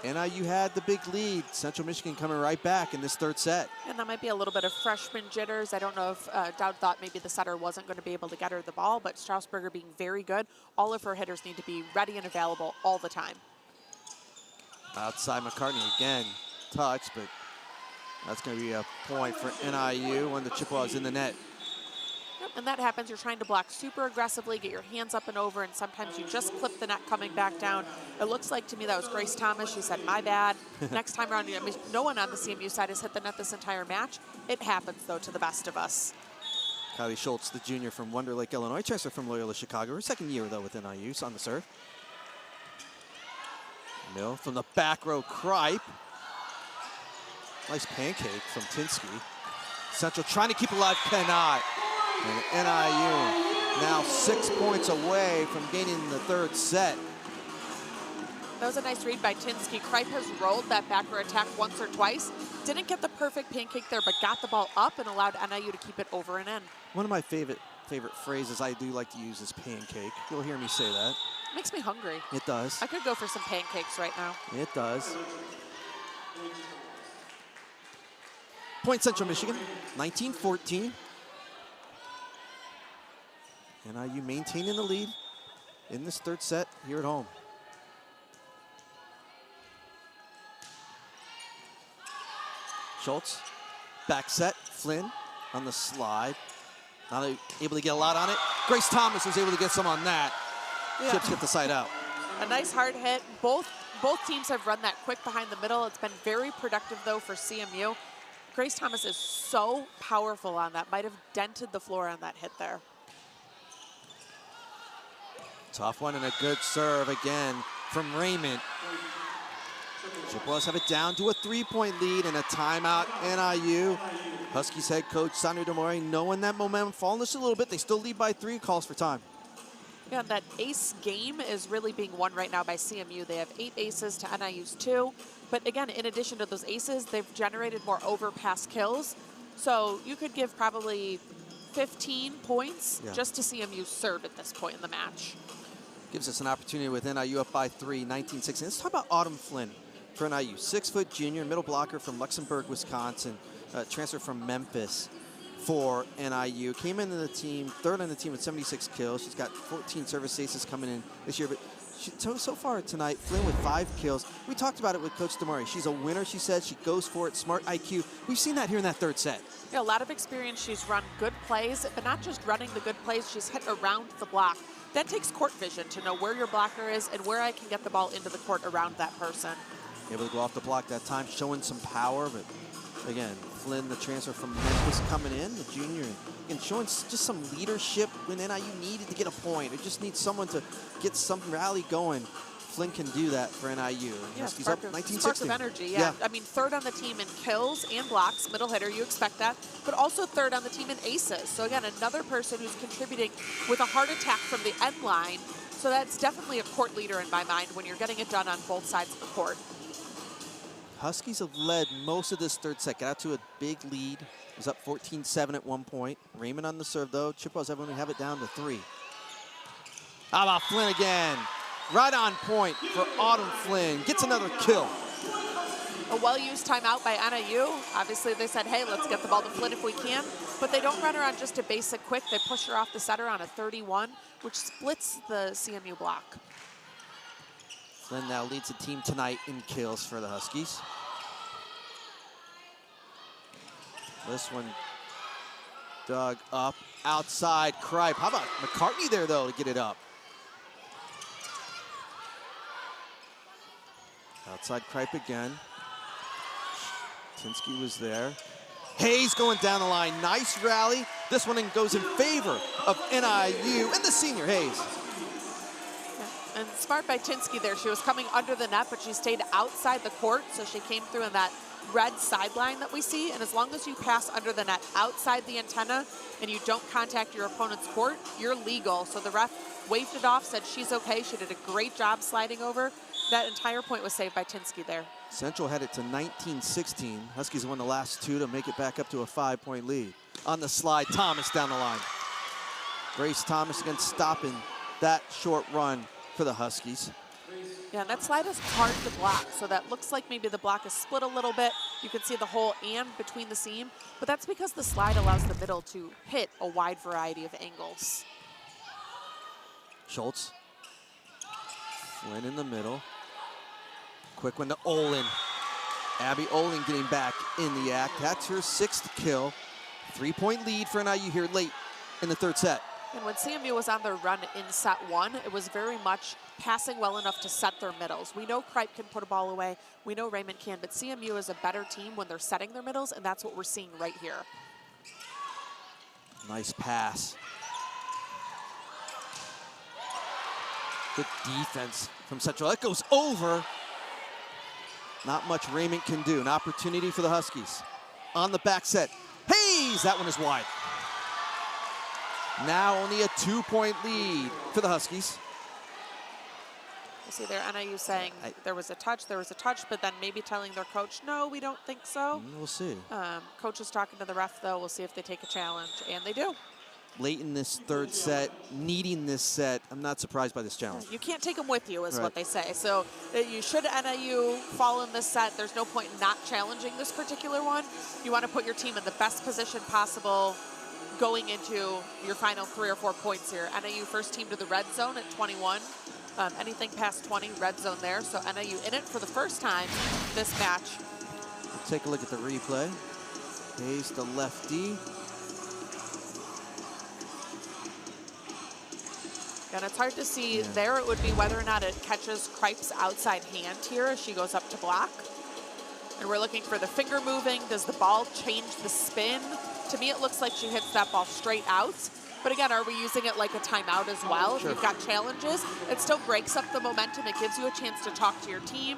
NIU had the big lead. Central Michigan coming right back in this third set. And that might be a little bit of freshman jitters. I don't know if Dowd thought maybe the setter wasn't going to be able to get her the ball, but Strasburger being very good. All of her hitters need to be ready and available all the time. Outside McCartney again. Touch, but that's going to be a point for NIU when the Chippewas in the net. Yep, and that happens. You're trying to block super aggressively, get your hands up and over, and sometimes you just clip the net coming back down. It looks like to me that was Grace Thomas. She said, my bad. Next time around, no one on the CMU side has hit the net this entire match. It happens, though, to the best of us. Kylie Schultz, the junior from Wonder Lake, Illinois, transfer from Loyola Chicago. Her second year, though, with NIU. On the serve. Mill from the back row, Kripe. Nice pancake from Tinsky. Central trying to keep alive, cannot. And NIU now 6 points away from gaining the third set. That was a nice read by Tinsky. Kripe has rolled that backer attack once or twice. Didn't get the perfect pancake there, but got the ball up and allowed NIU to keep it over and in. One of my favorite phrases I do like to use is pancake. You'll hear me say that. Makes me hungry. It does. I could go for some pancakes right now. It does. Point Central Michigan, 19-14. NIU maintaining the lead in this third set here at home. Schultz, back set, Flynn on the slide. Not able to get a lot on it. Grace Thomas was able to get some on that. Yeah. Chips get the side out. A nice hard hit. Both teams have run that quick behind the middle. It's been very productive, though, for CMU. Grace Thomas is so powerful on that. Might have dented the floor on that hit there. Tough one and a good serve again from Raymond. Chippewas have it down to a 3-point lead and a timeout. NIU. Huskies head coach Sandra DeMore knowing that momentum falling just a little bit. They still lead by 3, calls for time. Yeah, that ace game is really being won right now by CMU. They have 8 aces to NIU's 2. But again, in addition to those aces, they've generated more overpass kills. So you could give probably 15 points just to CMU's serve at this point in the match. Gives us an opportunity with NIU up by 3, 19-16. Let's talk about Autumn Flynn for NIU. 6-foot junior, middle blocker from Luxembourg, Wisconsin. Transfer from Memphis for NIU. Came into the team, 3rd on the team with 76 kills. She's got 14 service aces coming in this year. But so far tonight, Flynn with 5 kills. We talked about it with Coach DeMore. She's a winner, she said. She goes for it, smart IQ. We've seen that here in that 3rd set. Yeah, a lot of experience. She's run good plays, but not just running the good plays. She's hit around the block. That takes court vision to know where your blocker is and where I can get the ball into the court around that person. Able to go off the block that time, showing some power, but again, Flynn, the transfer from Memphis coming in, the junior, and showing just some leadership when NIU needed to get a point. It just needs someone to get some rally going. Flynn can do that for NIU. Yeah, He's up 19-16. Spark of energy, yeah. I mean, 3rd on the team in kills and blocks, middle hitter, you expect that, but also 3rd on the team in aces. So again, another person who's contributing with a heart attack from the end line. So that's definitely a court leader in my mind when you're getting it done on both sides of the court. Huskies have led most of this 3rd set. Got out to a big lead. It was up 14-7 at one point. Raymond on the serve, though. Chippewas only have it down to 3. How about Flynn again? Right on point for Autumn Flynn. Gets another kill. A well-used timeout by NIU. Obviously, they said, hey, let's get the ball to Flynn if we can. But they don't run her on just a basic quick. They push her off the setter on a 31, which splits the CMU block. Flynn now leads the team tonight in kills for the Huskies. This one dug up outside Kripe. How about McCartney there, though, to get it up? Outside Kripe again. Tinsky was there. Hayes going down the line. Nice rally. This one goes in favor of NIU and the senior Hayes. And smart by Tinsky there. She was coming under the net, but she stayed outside the court, so she came through in that red sideline that we see. And as long as you pass under the net outside the antenna and you don't contact your opponent's court, you're legal. So the ref waved it off, said she's okay. She did a great job sliding over. That entire point was saved by Tinsky there. Central had it to 19-16. Huskies won the last 2 to make it back up to a 5-point lead. On the slide, Thomas down the line. Grace Thomas again stopping that short run for the Huskies. Yeah, and that slide is hard to block, so that looks like maybe the block is split a little bit. You can see the hole and between the seam, but that's because the slide allows the middle to hit a wide variety of angles. Schultz. Flynn in the middle. Quick one to Olin. Abby Olin getting back in the act. That's her 6th kill. 3-point lead for NIU here late in the 3rd set. And when CMU was on their run in set 1, it was very much passing well enough to set their middles. We know Kripe can put a ball away. We know Raymond can, but CMU is a better team when they're setting their middles, and that's what we're seeing right here. Nice pass. Good defense from Central. That goes over. Not much Raymond can do. An opportunity for the Huskies. On the back set. Hayes, that one is wide. Now only a 2-point lead for the Huskies. You see there NIU saying there was a touch, but then maybe telling their coach, no, we don't think so. We'll see. Coach is talking to the ref, though. We'll see if they take a challenge, and they do. late in this third set, needing this set. I'm not surprised by this challenge. You can't take them with you, is Right. what they say. So you should NIU fall in this set. There's no point in not challenging this particular one. You want to put your team in the best position possible going into your final 3 or 4 points here. NIU first team to the red zone at 21. Anything past 20, red zone there. So NIU in it for the first time this match. Take a look at the replay. Hayes, the lefty. And it's hard to see there. It would be whether or not it catches Kripe's outside hand here as she goes up to block. And we're looking for the finger moving. Does the ball change the spin? To me, it looks like she hits that ball straight out. But again, are we using it like a timeout as well? Sure. If you've got challenges, it still breaks up the momentum. It gives you a chance to talk to your team.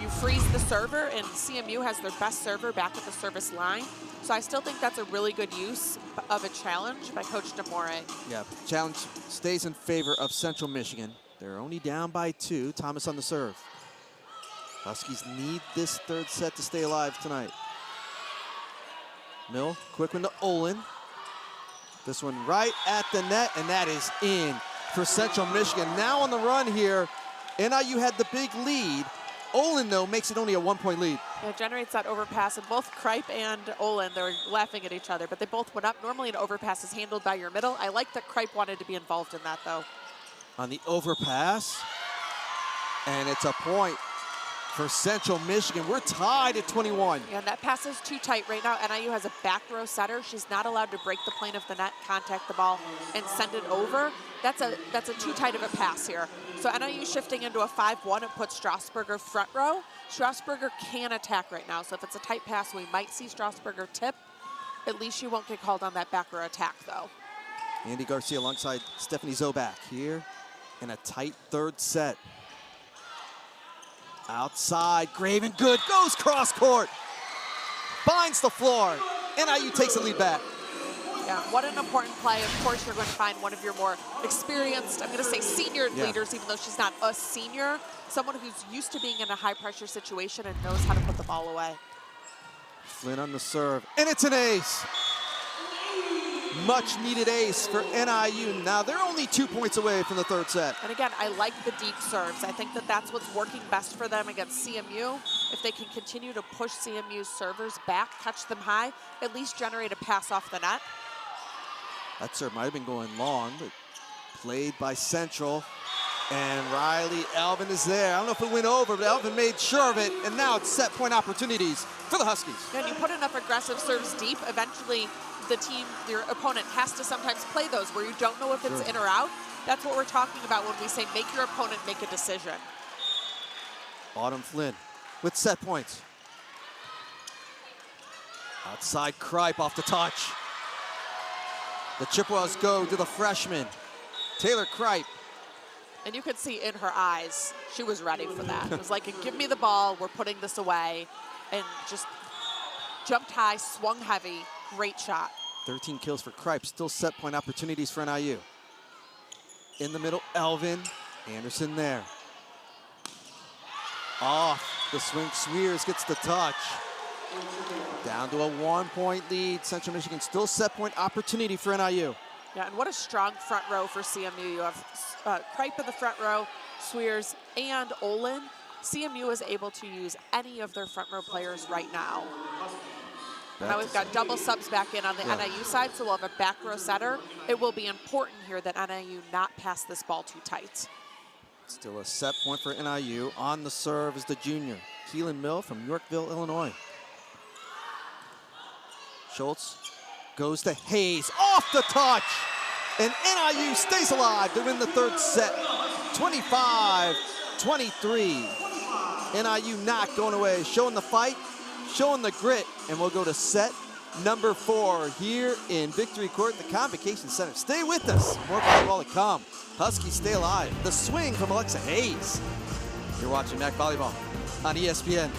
You freeze the server, and CMU has their best server back at the service line. So I still think that's a really good use of a challenge by Coach DeMore. Yeah, challenge stays in favor of Central Michigan. They're only down by 2. Thomas on the serve. Huskies need this third set to stay alive tonight. Mill, quick one to Olin. This one right at the net, and that is in for Central Michigan. Now on the run here, NIU had the big lead. Olin, though, makes it only a 1-point lead. Yeah, it generates that overpass, and both Kripe and Olin, they were laughing at each other, but they both went up. Normally an overpass is handled by your middle. I like that Kripe wanted to be involved in that, though. On the overpass, and it's a point for Central Michigan. We're tied at 21. Yeah, and that pass is too tight right now. NIU has a back row setter. She's not allowed to break the plane of the net, contact the ball, and send it over. That's a too tight of a pass here. So NIU shifting into a 5-1. It puts Strasburger front row. Strasburger can attack right now. So if it's a tight pass, we might see Strasburger tip. At least she won't get called on that back row attack, though. Andy Garcia alongside Stephanie Zobak here in a tight third set. Outside, Graven, good, goes cross court. Finds the floor. NIU takes the lead back. Yeah, what an important play. Of course, you're going to find one of your more experienced, I'm going to say senior leaders, even though she's not a senior, someone who's used to being in a high-pressure situation and knows how to put the ball away. Flynn on the serve, and it's an ace. Much needed ace for NIU. Now they're only 2 points away from the third set. And again, I like the deep serves. I think that that's what's working best for them against CMU. If they can continue to push CMU's servers back, catch them high, at least generate a pass off the net. That serve might have been going long, but played by Central. And Riley Elvin is there. I don't know if it went over, but Elvin made sure of it. And now it's set point opportunities for the Huskies. And you put enough aggressive serves deep, eventually the team, your opponent, has to sometimes play those where you don't know if it's in or out. That's what we're talking about when we say make your opponent make a decision. Autumn Flynn with set points. Outside Kripe off the touch. The Chippewas go to the freshman, Taylor Kripe. And you could see in her eyes, she was ready for that. It was like, give me the ball, we're putting this away. And just jumped high, swung heavy, great shot. 13 kills for Kripe, still set point opportunities for NIU. In the middle, Elvin, Anderson there. Off the swing, Swears gets the touch. Down to a 1-point lead. Central Michigan still set point opportunity for NIU. Yeah, and what a strong front row for CMU. You have Kripe in the front row, Swears, and Olin. CMU is able to use any of their front row players right now. Now we've got double subs back in on the NIU side, so we'll have a back row setter. It will be important here that NIU not pass this ball too tight. Still a set point for NIU. On the serve is the junior, Keelan Mill from Yorkville, Illinois. Schultz goes to Hayes, off the touch. And NIU stays alive to win the third set, 25-23. NIU not going away, showing the fight, showing the grit, and we'll go to set number 4 here in Victory Court, the Convocation Center. Stay with us, more volleyball to come. Huskies stay alive. The swing from Alexa Hayes. You're watching MAC Volleyball on ESPN.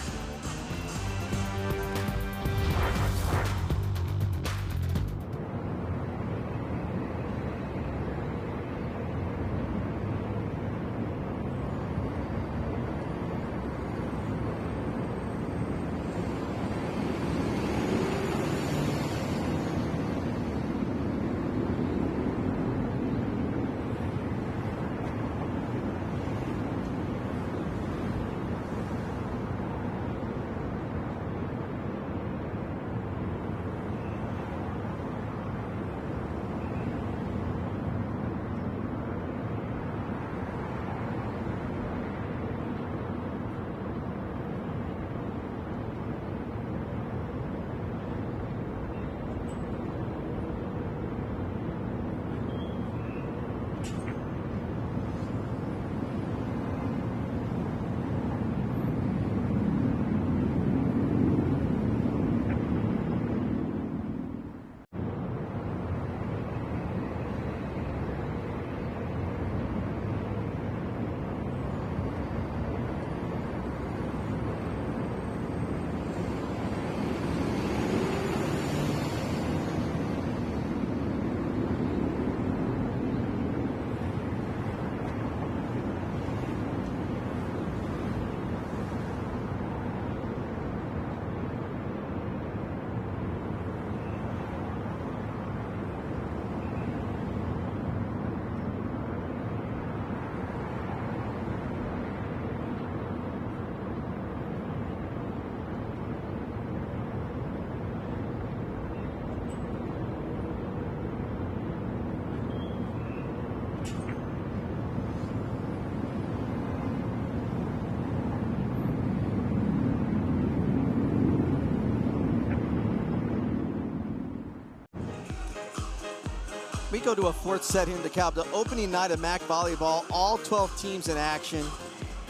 go to a fourth set here in DeKalb. The opening night of MAC volleyball, all 12 teams in action.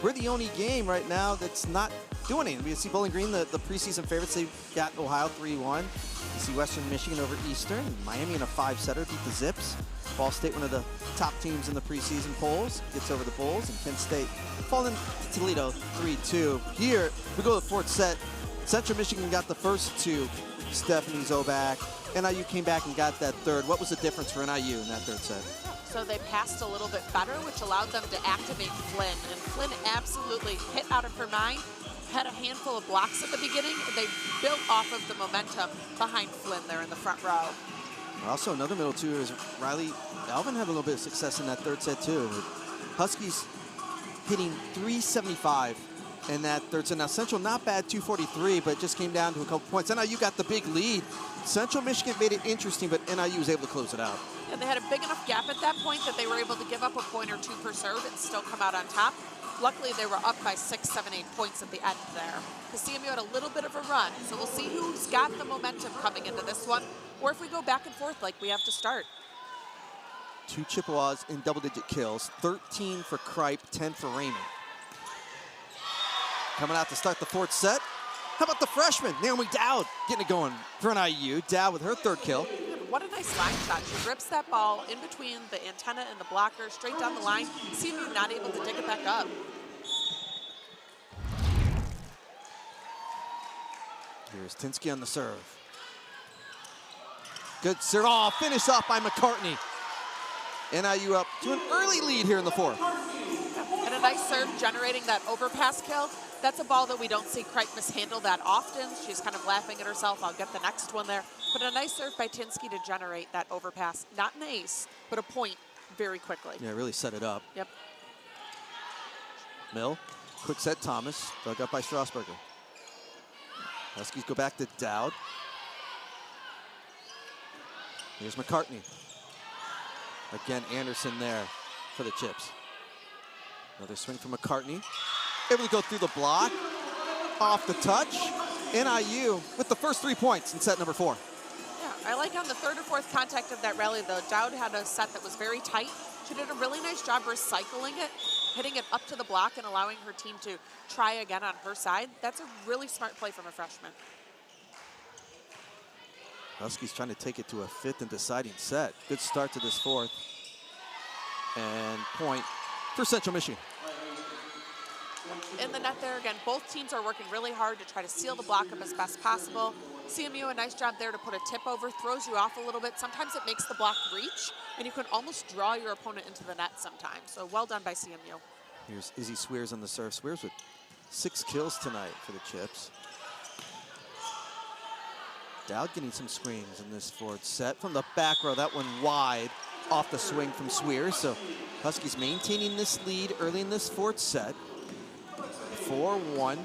We're the only game right now that's not doing anything. We see Bowling Green, the preseason favorites, they got Ohio 3-1. You see Western Michigan over Eastern. Miami in a 5-setter beat the Zips. Ball State, one of the top teams in the preseason polls, gets over the Bulls. And Kent State falling to Toledo 3-2. Here, we go to the fourth set. Central Michigan got the first two. Stephanie Zobak. NIU came back and got that third. What was the difference for NIU in that third set? So they passed a little bit better, which allowed them to activate Flynn. And Flynn absolutely hit out of her mind, had a handful of blocks at the beginning, and they built off of the momentum behind Flynn there in the front row. Also, another middle two is Riley Alvin had a little bit of success in that third set too. Huskies hitting 375 in that third set. Now Central not bad, 243, but just came down to a couple points. NIU got the big lead. Central Michigan made it interesting, but NIU was able to close it out. And they had a big enough gap at that point that they were able to give up a point or two per serve and still come out on top. Luckily, they were up by 6, 7, 8 points at the end there. The CMU had a little bit of a run, so we'll see who's got the momentum coming into this one, or if we go back and forth like we have to start. 2 Chippewas in double-digit kills, 13 for Kripe, 10 for Raymond. Coming out to start the fourth set. How about the freshman, Naomi Dowd, getting it going for NIU. Dowd with her third kill. What a nice line shot. She rips that ball in between the antenna and the blocker, straight down the line. CMU not able to dig it back up. Here's Tinsky on the serve. Good serve. Oh, finish off by McCartney. NIU up to an early lead here in the fourth. And a nice serve generating that overpass kill. That's a ball that we don't see Kripe mishandle that often. She's kind of laughing at herself. I'll get the next one there. But a nice serve by Tinsky to generate that overpass. Not an ace, but a point very quickly. Yeah, really set it up. Yep. Mill, quick set Thomas, dug up by Strasburger. Huskies go back to Dowd. Here's McCartney. Again, Anderson there for the Chips. Another swing from McCartney. Able to go through the block, off the touch. NIU with the first 3 points in set number 4. Yeah, I like on the third or fourth contact of that rally, though, Dowd had a set that was very tight. She did a really nice job recycling it, hitting it up to the block and allowing her team to try again on her side. That's a really smart play from a freshman. Huskies trying to take it to a 5th and deciding set. Good start to this fourth. And point for Central Michigan. In the net there again, both teams are working really hard to try to seal the block up as best possible. CMU, a nice job there to put a tip over, throws you off a little bit. Sometimes it makes the block reach, and you can almost draw your opponent into the net sometimes. So well done by CMU. Here's Izzy Swears on the serve. Swears with 6 kills tonight for the Chips. Dowd getting some swings in this fourth set. From the back row, that one wide off the swing from Swears. So Huskies maintaining this lead early in this fourth set. 4-1.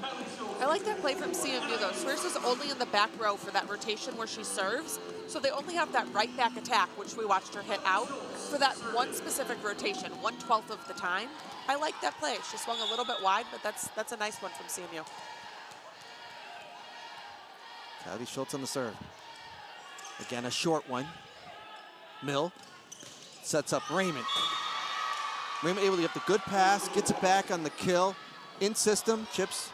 I like that play from CMU, though. Swears is only in the back row for that rotation where she serves, so they only have that right back attack, which we watched her hit out, for that one specific rotation, 1/12 of the time. I like that play. She swung a little bit wide, but that's a nice one from CMU. Cody Schultz on the serve. Again, a short one. Mill sets up Raymond. Raymond able to get the good pass, gets it back on the kill. In system, Chips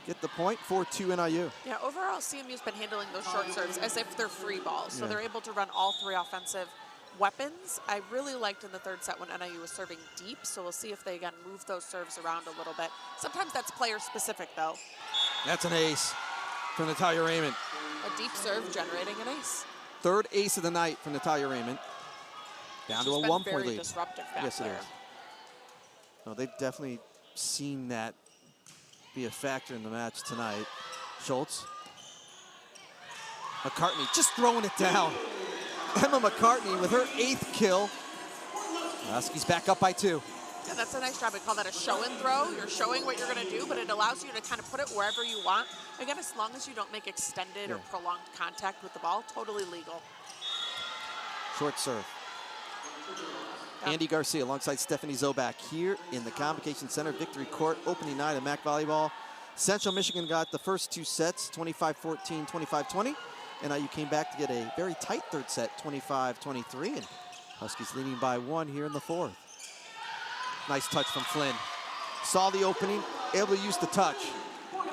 get the point, 4-2 NIU. Yeah, overall, CMU's been handling those short serves as if they're free balls. So they're able to run all 3 offensive weapons. I really liked in the third set when NIU was serving deep, so we'll see if they, again, move those serves around a little bit. Sometimes that's player-specific, though. That's an ace from Natalia Raymond. A deep serve generating an ace. Third ace of the night from Natalia Raymond. Down to a 1-point lead. Disruptive back yes, it there. is. No, they've definitely seen that be a factor in the match tonight. Schultz. McCartney just throwing it down. Emma McCartney with her 8th kill. Huskies back up by 2. Yeah, that's a nice job. We call that a show and throw. You're showing what you're going to do, but it allows you to kind of put it wherever you want. Again, as long as you don't make extended or prolonged contact with the ball, totally legal. Short serve. Andy Garcia alongside Stephanie Zobak here in the Convocation Center Victory Court, opening night of MAC volleyball. Central Michigan got the first 2 sets, 25-14, 25-20. NIU came back to get a very tight third set, 25-23. And Huskies leading by 1 here in the 4th. Nice touch from Flynn. Saw the opening, able to use the touch.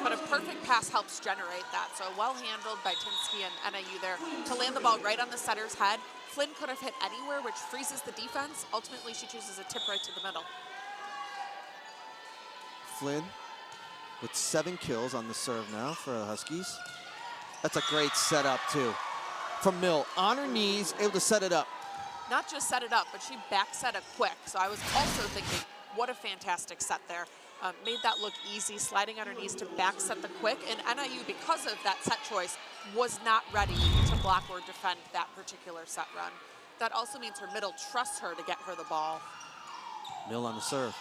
But a perfect pass helps generate that. So well handled by Tinsky and NIU there to land the ball right on the setter's head. Flynn could have hit anywhere, which freezes the defense. Ultimately, she chooses a tip right to the middle. Flynn with 7 kills on the serve now for the Huskies. That's a great setup too. From Mill, on her knees, able to set it up. Not just set it up, but she back set it quick. So I was also thinking, what a fantastic set there. Made that look easy, sliding on her knees to back set the quick. And NIU, because of that set choice, was not ready to block or defend that particular set run. That also means her middle trusts her to get her the ball. Mill on the serve.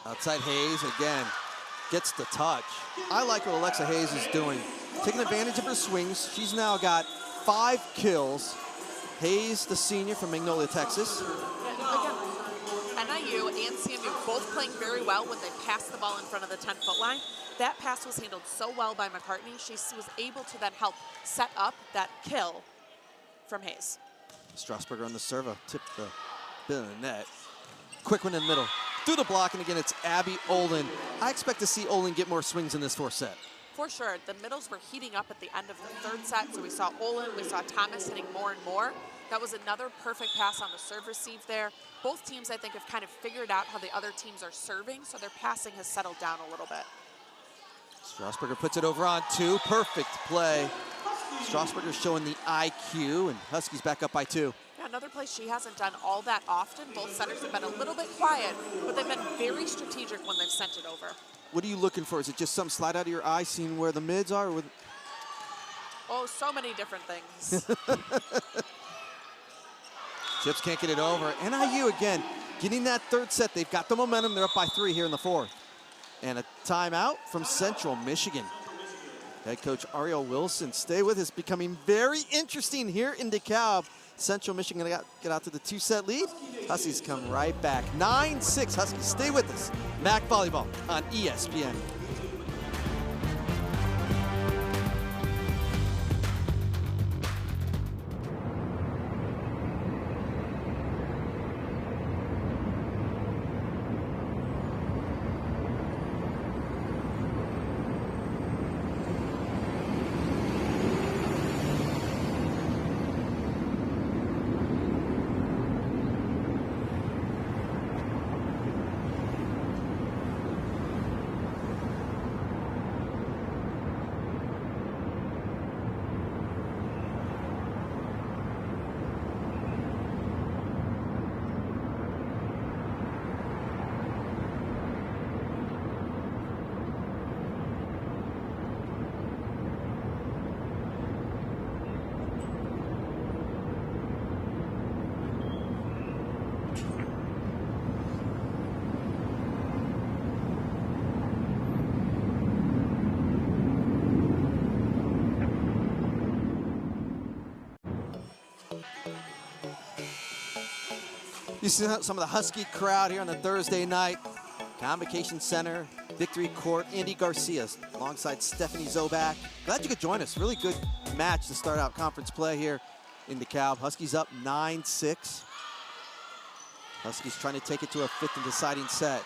Outside Hayes again, gets the touch. I like what Alexa Hayes is doing. Taking advantage of her swings. She's now got 5 kills. Hayes, the senior from Magnolia, Texas. Again, NIU and CMU both playing very well when they pass the ball in front of the 10-foot line. That pass was handled so well by McCartney. She was able to then help set up that kill from Hayes. Strasburger on the serve, tipped the bit of the net. Quick one in the middle. Through the block, and again, it's Abby Olin. I expect to see Olin get more swings in this 4th set. For sure. The middles were heating up at the end of the 3rd set, so we saw Olin, we saw Thomas hitting more and more. That was another perfect pass on the serve receive there. Both teams, I think, have kind of figured out how the other teams are serving, so their passing has settled down a little bit. Strasburger puts it over on 2. Perfect play. Strasburger showing the IQ, and Huskies back up by 2. Yeah, another place she hasn't done all that often. Both setters have been a little bit quiet, but they've been very strategic when they've sent it over. What are you looking for? Is it just some slide out of your eye, seeing where the mids are? Or oh, so many different things. Chips can't get it over. NIU again, getting that 3rd set. They've got the momentum. They're up by 3 here in the 4th. And a timeout from Central Michigan. Head coach Ariel Wilson, stay with us. Becoming very interesting here in DeKalb. Central Michigan gonna get out to the 2-set lead. Huskies come right back. 9-6, Huskies, stay with us. MAC Volleyball on ESPN. You see some of the Husky crowd here on the Thursday night. Convocation Center, Victory Court, Andy Garcia alongside Stephanie Zobak. Glad you could join us. Really good match to start out conference play here in DeKalb. Huskies up 9-6. Huskies trying to take it to a 5th and deciding set.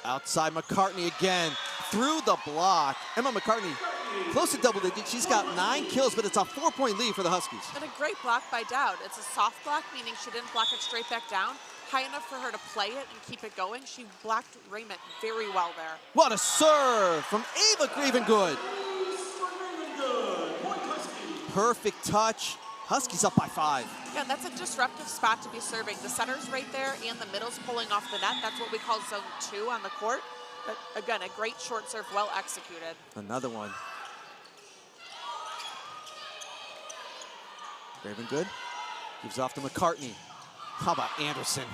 Outside McCartney again, through the block. Emma McCartney, close to double digits. She's got 9 kills, but it's a 4-point lead for the Huskies. And a great block by Dowd. It's a soft block, meaning she didn't block it straight back down. High enough for her to play it and keep it going. She blocked Raymond very well there. What a serve from Ava Gravengood. Perfect touch. Huskies up by 5. Yeah, that's a disruptive spot to be serving. The center's right there and the middle's pulling off the net. That's what we call zone 2 on the court. But again, a great short serve, well executed. Another one. Gravengood gives off to McCartney. How about Anderson?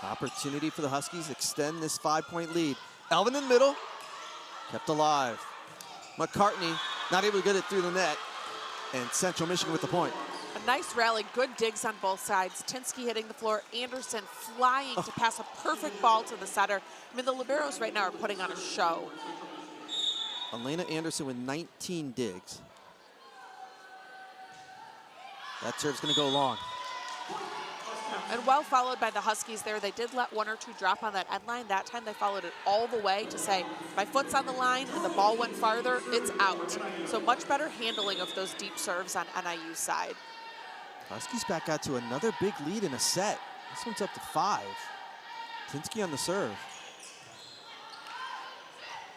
Opportunity for the Huskies extend this 5-point lead. Elvin in the middle, kept alive. McCartney not able to get it through the net, and Central Michigan with the point. A nice rally, good digs on both sides. Tinsky hitting the floor, Anderson flying to pass a perfect ball to the setter. I mean, the liberos right now are putting on a show. Elena Anderson with 19 digs. That serve's going to go long. And well followed by the Huskies there. They did let 1 or 2 drop on that end line. That time they followed it all the way to say, my foot's on the line and the ball went farther, it's out. So much better handling of those deep serves on NIU's side. Huskies back out to another big lead in a set. This one's up to 5. Tinsky on the serve.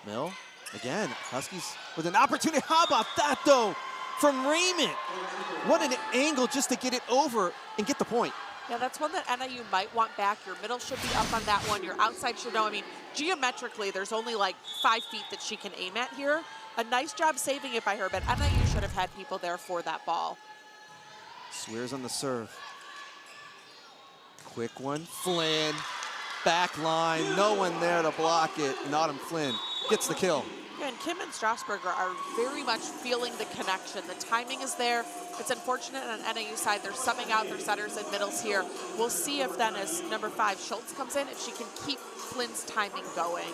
Mill, again, Huskies with an opportunity. How about that, though, from Raymond? What an angle just to get it over and get the point. Yeah, that's one that NIU might want back. Your middle should be up on that one. Your outside should know. I mean, geometrically, there's only like 5 feet that she can aim at here. A nice job saving it by her, but NIU should have had people there for that ball. Swears on the serve. Quick one, Flynn. Back line, no one there to block it. Autumn Flynn gets the kill. Yeah, and Kim and Strasburger are very much feeling the connection. The timing is there. It's unfortunate on NIU side, they're subbing out their setters and middles here. We'll see if then as number 5, Schultz, comes in, if she can keep Flynn's timing going.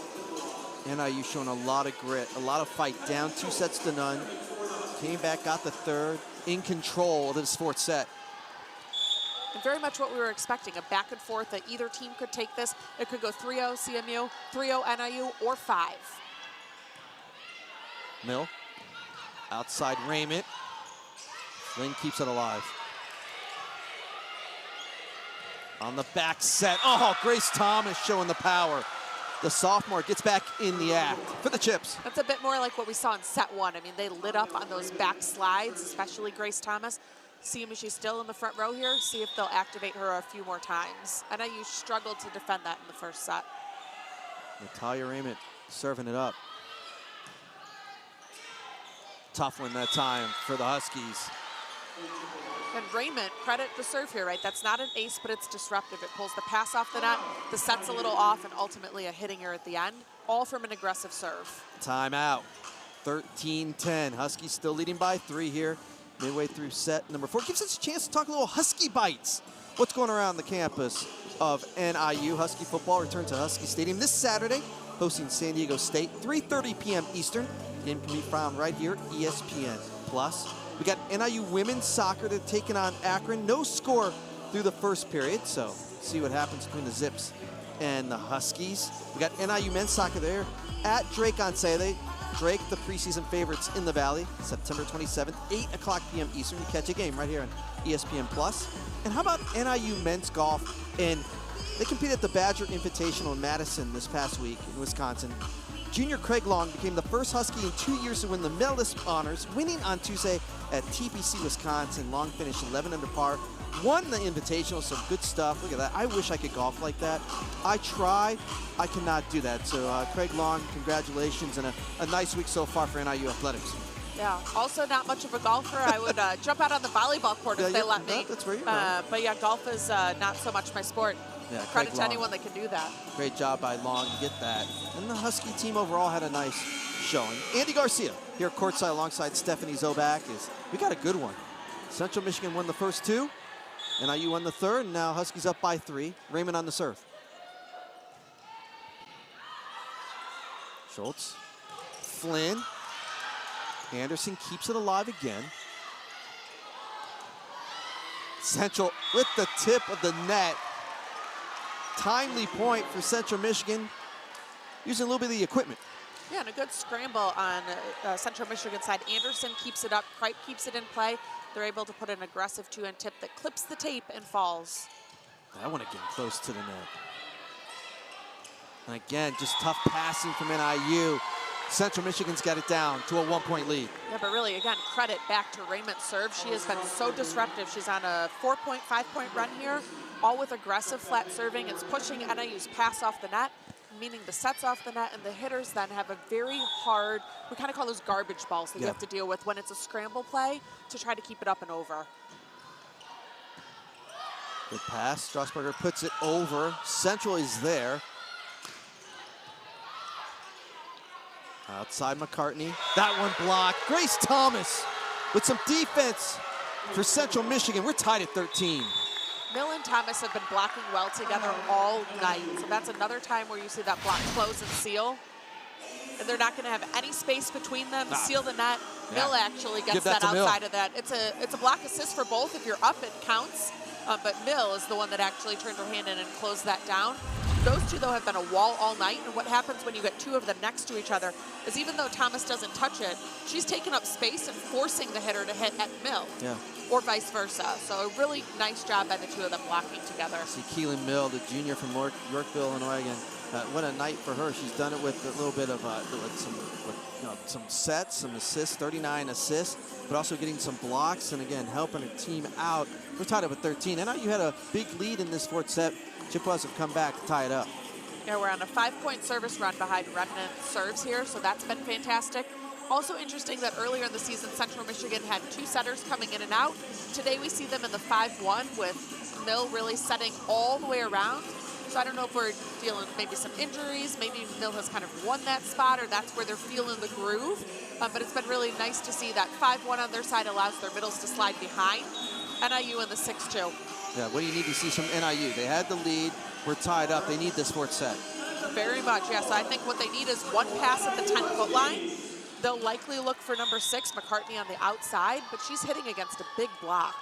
NIU showing a lot of grit, a lot of fight, down 2 sets to none. Came back, got the third, in control of this 4th set. And very much what we were expecting, a back and forth that either team could take this. It could go 3-0 CMU, 3-0 NIU, or 5. Mill, outside Raymond. Flynn keeps it alive. On the back set, oh, Grace Thomas showing the power. The sophomore gets back in the act for the chips. That's a bit more like what we saw in set 1. I mean, they lit up on those back slides, especially Grace Thomas. See if she's still in the front row here, see if they'll activate her a few more times. NIU struggled to defend that in the first set. Natalia Raymond serving it up. Tough one that time for the Huskies. And Raymond, credit the serve here, right? That's not an ace, but it's disruptive. It pulls the pass off the net, the set's a little off, and ultimately a hitting her at the end, all from an aggressive serve. Timeout, 13-10. Huskies still leading by 3 here. Midway through set number 4. Gives us a chance to talk a little Husky Bites. What's going around the campus of NIU? Husky football returns to Husky Stadium this Saturday, hosting San Diego State, 3:30 p.m. Eastern. Game can be found right here, ESPN+. We got NIU women's soccer to taking on Akron. No score through the first period, so see what happens between the Zips and the Huskies. We got NIU men's soccer there at Drake on Saturday. Drake, the preseason favorites in the Valley, September 27th, 8 o'clock p.m. Eastern. You catch a game right here on ESPN+. And how about NIU men's golf? And they competed at the Badger Invitational in Madison this past week in Wisconsin. Junior Craig Long became the first Husky in 2 years to win the medalist honors, winning on Tuesday at TPC, Wisconsin. Long finished 11 under par, won the Invitational, so good stuff. Look at that. I wish I could golf like that. I try. I cannot do that. So Craig Long, congratulations, and a nice week so far for NIU Athletics. Yeah, also not much of a golfer. I would jump out on the volleyball court if they let me. That's where you're going. But yeah, golf is not so much my sport. Yeah, credit to anyone that can do that. Great job by Long to get that. And the Husky team overall had a nice showing. Andy Garcia here courtside alongside Stephanie Zobak. We got a good one. Central Michigan won the first 2. NIU won the third, and now Huskies up by 3. Raymond on the serve. Schultz. Flynn. Anderson keeps it alive again. Central with the tip of the net. Timely point for Central Michigan, using a little bit of the equipment. Yeah, and a good scramble on Central Michigan side. Anderson keeps it up, Kripe keeps it in play. They're able to put an aggressive 2-end tip that clips the tape and falls. I want to get close to the net. And again, just tough passing from NIU. Central Michigan's got it down to a 1-point lead. Yeah, but really, again, credit back to Raymond's serve. She has been so disruptive. She's on a 4-point, 5-point run here, all with aggressive flat serving. It's pushing NIU's pass off the net, meaning the sets off the net, and the hitters then have a very hard, we kind of call those garbage balls that you have to deal with when it's a scramble play to try to keep it up and over. Good pass. Strasburger puts it over. Central is there. Outside McCartney. That one blocked. Grace Thomas with some defense for Central Michigan. We're tied at 13. Mill and Thomas have been blocking well together all night. So that's another time where you see that block close and seal. and they're not going to have any space between them to seal the net. Yeah. Mill actually gets Give that that to Mill. outside of that. It's a block assist for both. If you're up, it counts. But Mill is the one that actually turned her hand in and closed that down. Those two, though, have been a wall all night, and what happens when you get two of them next to each other is even though Thomas doesn't touch it, she's taking up space and forcing the hitter to hit at Mill. Yeah. Or vice versa. So a really nice job by the two of them blocking together. See Keelan Mill, the junior from Yorkville, Illinois. Again, what a night for her. She's done it with a little bit of some sets, some assists, 39 assists, but also getting some blocks and again helping her team out. We're tied up at 13. And now you had a big lead in this fourth set. Chippewas have come back to tie it up. Yeah, we're on a 5-point service run behind Remnant serves here, so that's been fantastic. Also interesting that earlier in the season, Central Michigan had two setters coming in and out. Today we see them in the 5-1 with Mill really setting all the way around. So I don't know if we're dealing with maybe some injuries, maybe Mill has kind of won that spot, or that's where they're feeling the groove. But it's been really nice to see that 5-1 on their side allows their middles to slide behind NIU in the 6-2. Yeah, what do you need to see from NIU? They had the lead, we're tied up, they need this fourth set. Very much, yeah. So I think what they need is one pass at the 10-foot line. They'll likely look for number 6, McCartney, on the outside, but she's hitting against a big block.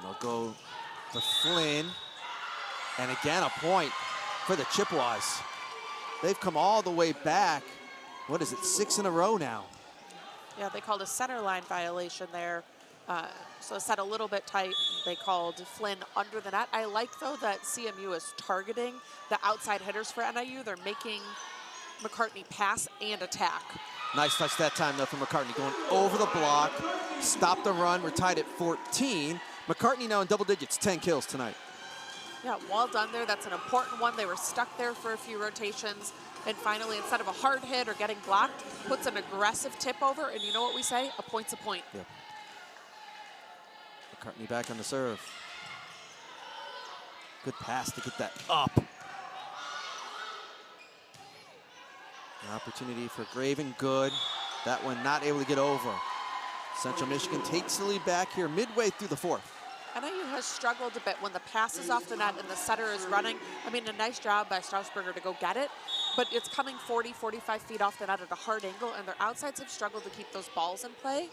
They'll go to Flynn. And again, a point for the Chippewas. They've come all the way back. What is it, 6 in a row now? Yeah, they called a center line violation there. So set a little bit tight. They called Flynn under the net. I like, though, that CMU is targeting the outside hitters for NIU. They're making McCartney pass and attack. Nice touch that time, though, from McCartney. Going over the block, stop the run. We're tied at 14. McCartney now in double digits, 10 kills tonight. Yeah, well done there. That's an important one. They were stuck there for a few rotations. And finally, instead of a hard hit or getting blocked, puts an aggressive tip over. And you know what we say? A point's a point. Yeah. McCartney back on the serve. Good pass to get that up. An opportunity for Graven, good. That one not able to get over. Central Michigan takes the lead back here midway through the fourth. NIU has struggled a bit when the pass is off the net and the setter is running. I mean, a nice job by Strausberger to go get it, but it's coming 40, 45 feet off the net at a hard angle, and their outsides have struggled to keep those balls in play.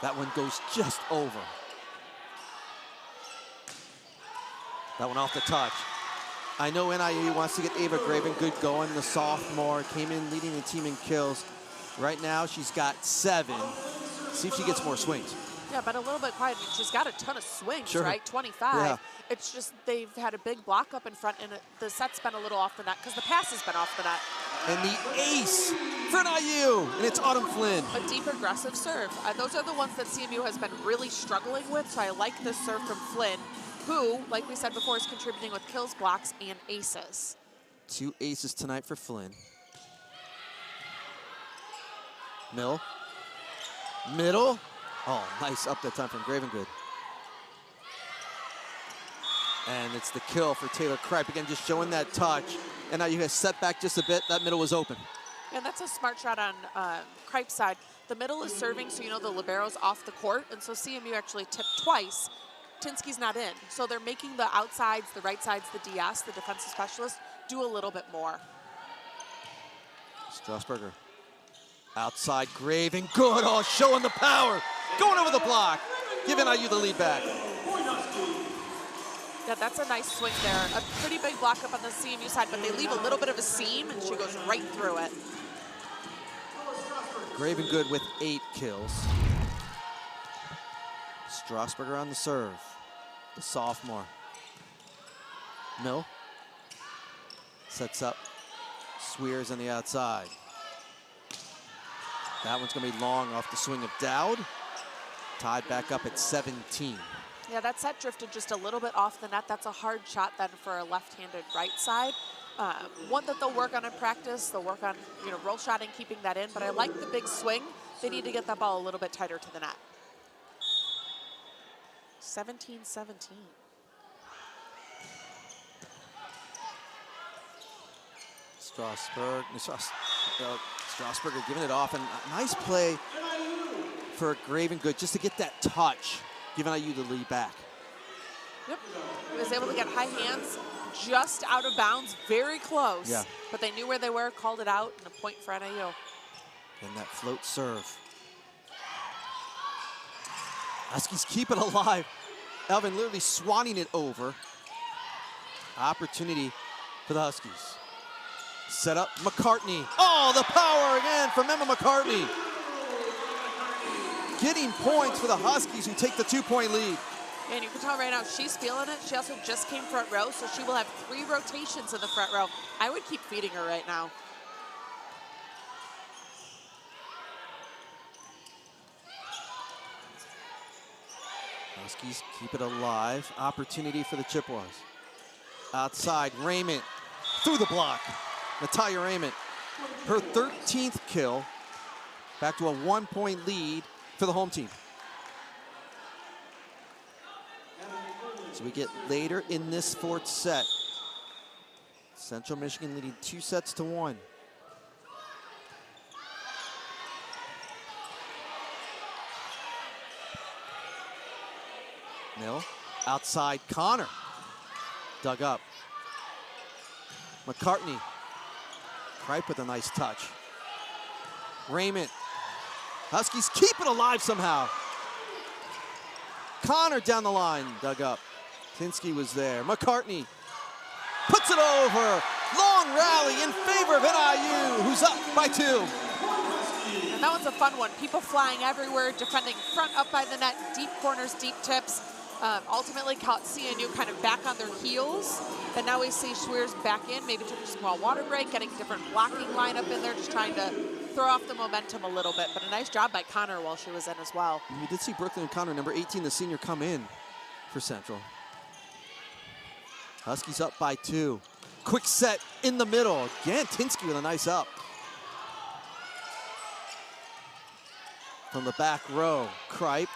That one goes just over. That one off the touch. I know NIU wants to get Ava Graven good going. The sophomore came in leading the team in kills. Right now, she's got 7. See if she gets more swings. Yeah, but a little bit quiet. I mean, she's got a ton of swings, Sure. right? 25. Yeah. It's just they've had a big block up in front, and the set's been a little off the net because the pass has been off the net. And the ace for NIU, and it's Autumn Flynn. A deep, aggressive serve. Those are the ones that CMU has been really struggling with, so I like this serve from Flynn, who, like we said before, is contributing with kills, blocks, and aces. 2 aces tonight for Flynn. Mill. Middle. Oh, nice up that time from Gravengood. And it's the kill for Taylor Kripe. Again, just showing that touch. And now you guys set back just a bit. That middle was open. And that's a smart shot on Kripe's side. The middle is serving, so you know the libero's off the court. And so CMU actually tipped twice. Tinsky's not in. So they're making the outsides, the right sides, the DS, the defensive specialist, do a little bit more. Strausberger. Outside Graven. Good. Oh, showing the power. Going over the block. Giving NIU the lead back. Yeah, that's a nice swing there. A pretty big block up on the CMU side, but they leave a little bit of a seam, and she goes right through it. Gravengood with 8 kills. Strausberger on the serve. The sophomore. Mill. Sets up. Swears on the outside. That one's going to be long off the swing of Dowd. Tied back up at 17. Yeah, that set drifted just a little bit off the net. That's a hard shot then for a left-handed right side. One that they'll work on in practice. They'll work on, roll shotting, keeping that in. But I like the big swing. They need to get that ball a little bit tighter to the net. 17-17. Strausberger giving it off, and a nice play for Gravengood just to get that touch, giving NIU the lead back. Yep. He was able to get high hands just out of bounds, very close. Yeah. But they knew where they were, called it out, and a point for NIU. And that float serve. Huskies keep it alive. Elvin literally swanning it over. Opportunity for the Huskies. Set up McCartney. Oh, the power again from Emma McCartney. Getting points for the Huskies, who take the 2-point lead. And you can tell right now she's feeling it. She also just came front row, so she will have 3 rotations in the front row. I would keep feeding her right now. Huskies keep it alive. Opportunity for the Chippewas. Outside, Raymond through the block. Natalia Raymond, her 13th kill. Back to a 1-point lead for the home team. So we get later in this 4th set. Central Michigan leading 2-1. Mill, outside, Connor. Dug up. McCartney. Kripe with a nice touch. Raymond. Huskies keep it alive somehow. Connor down the line, dug up. Tinsky was there. McCartney puts it over. Long rally in favor of NIU, who's up by 2. And that one's a fun one. People flying everywhere, defending front up by the net, deep corners, deep tips. Ultimately caught CMU kind of back on their heels. And now we see Schweers back in, maybe took a small water break, getting different blocking lineup in there, just trying to throw off the momentum a little bit. But a nice job by Connor while she was in as well. And we did see Brooklyn Connor, number 18, the senior, come in for Central. Huskies up by 2. Quick set in the middle. Again, Tinsky with a nice up. From the back row, Kripe.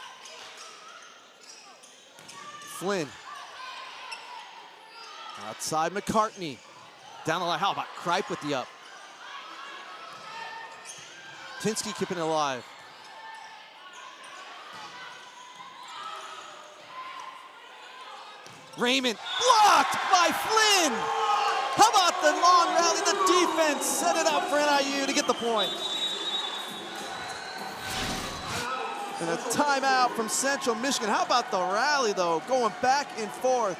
Flynn. Outside, McCartney. Down the line, how about Kripe with the up? Tinsky keeping it alive. Raymond blocked by Flynn. How about the long rally? The defense set it up for NIU to get the point. And a timeout from Central Michigan. How about the rally, though, going back and forth?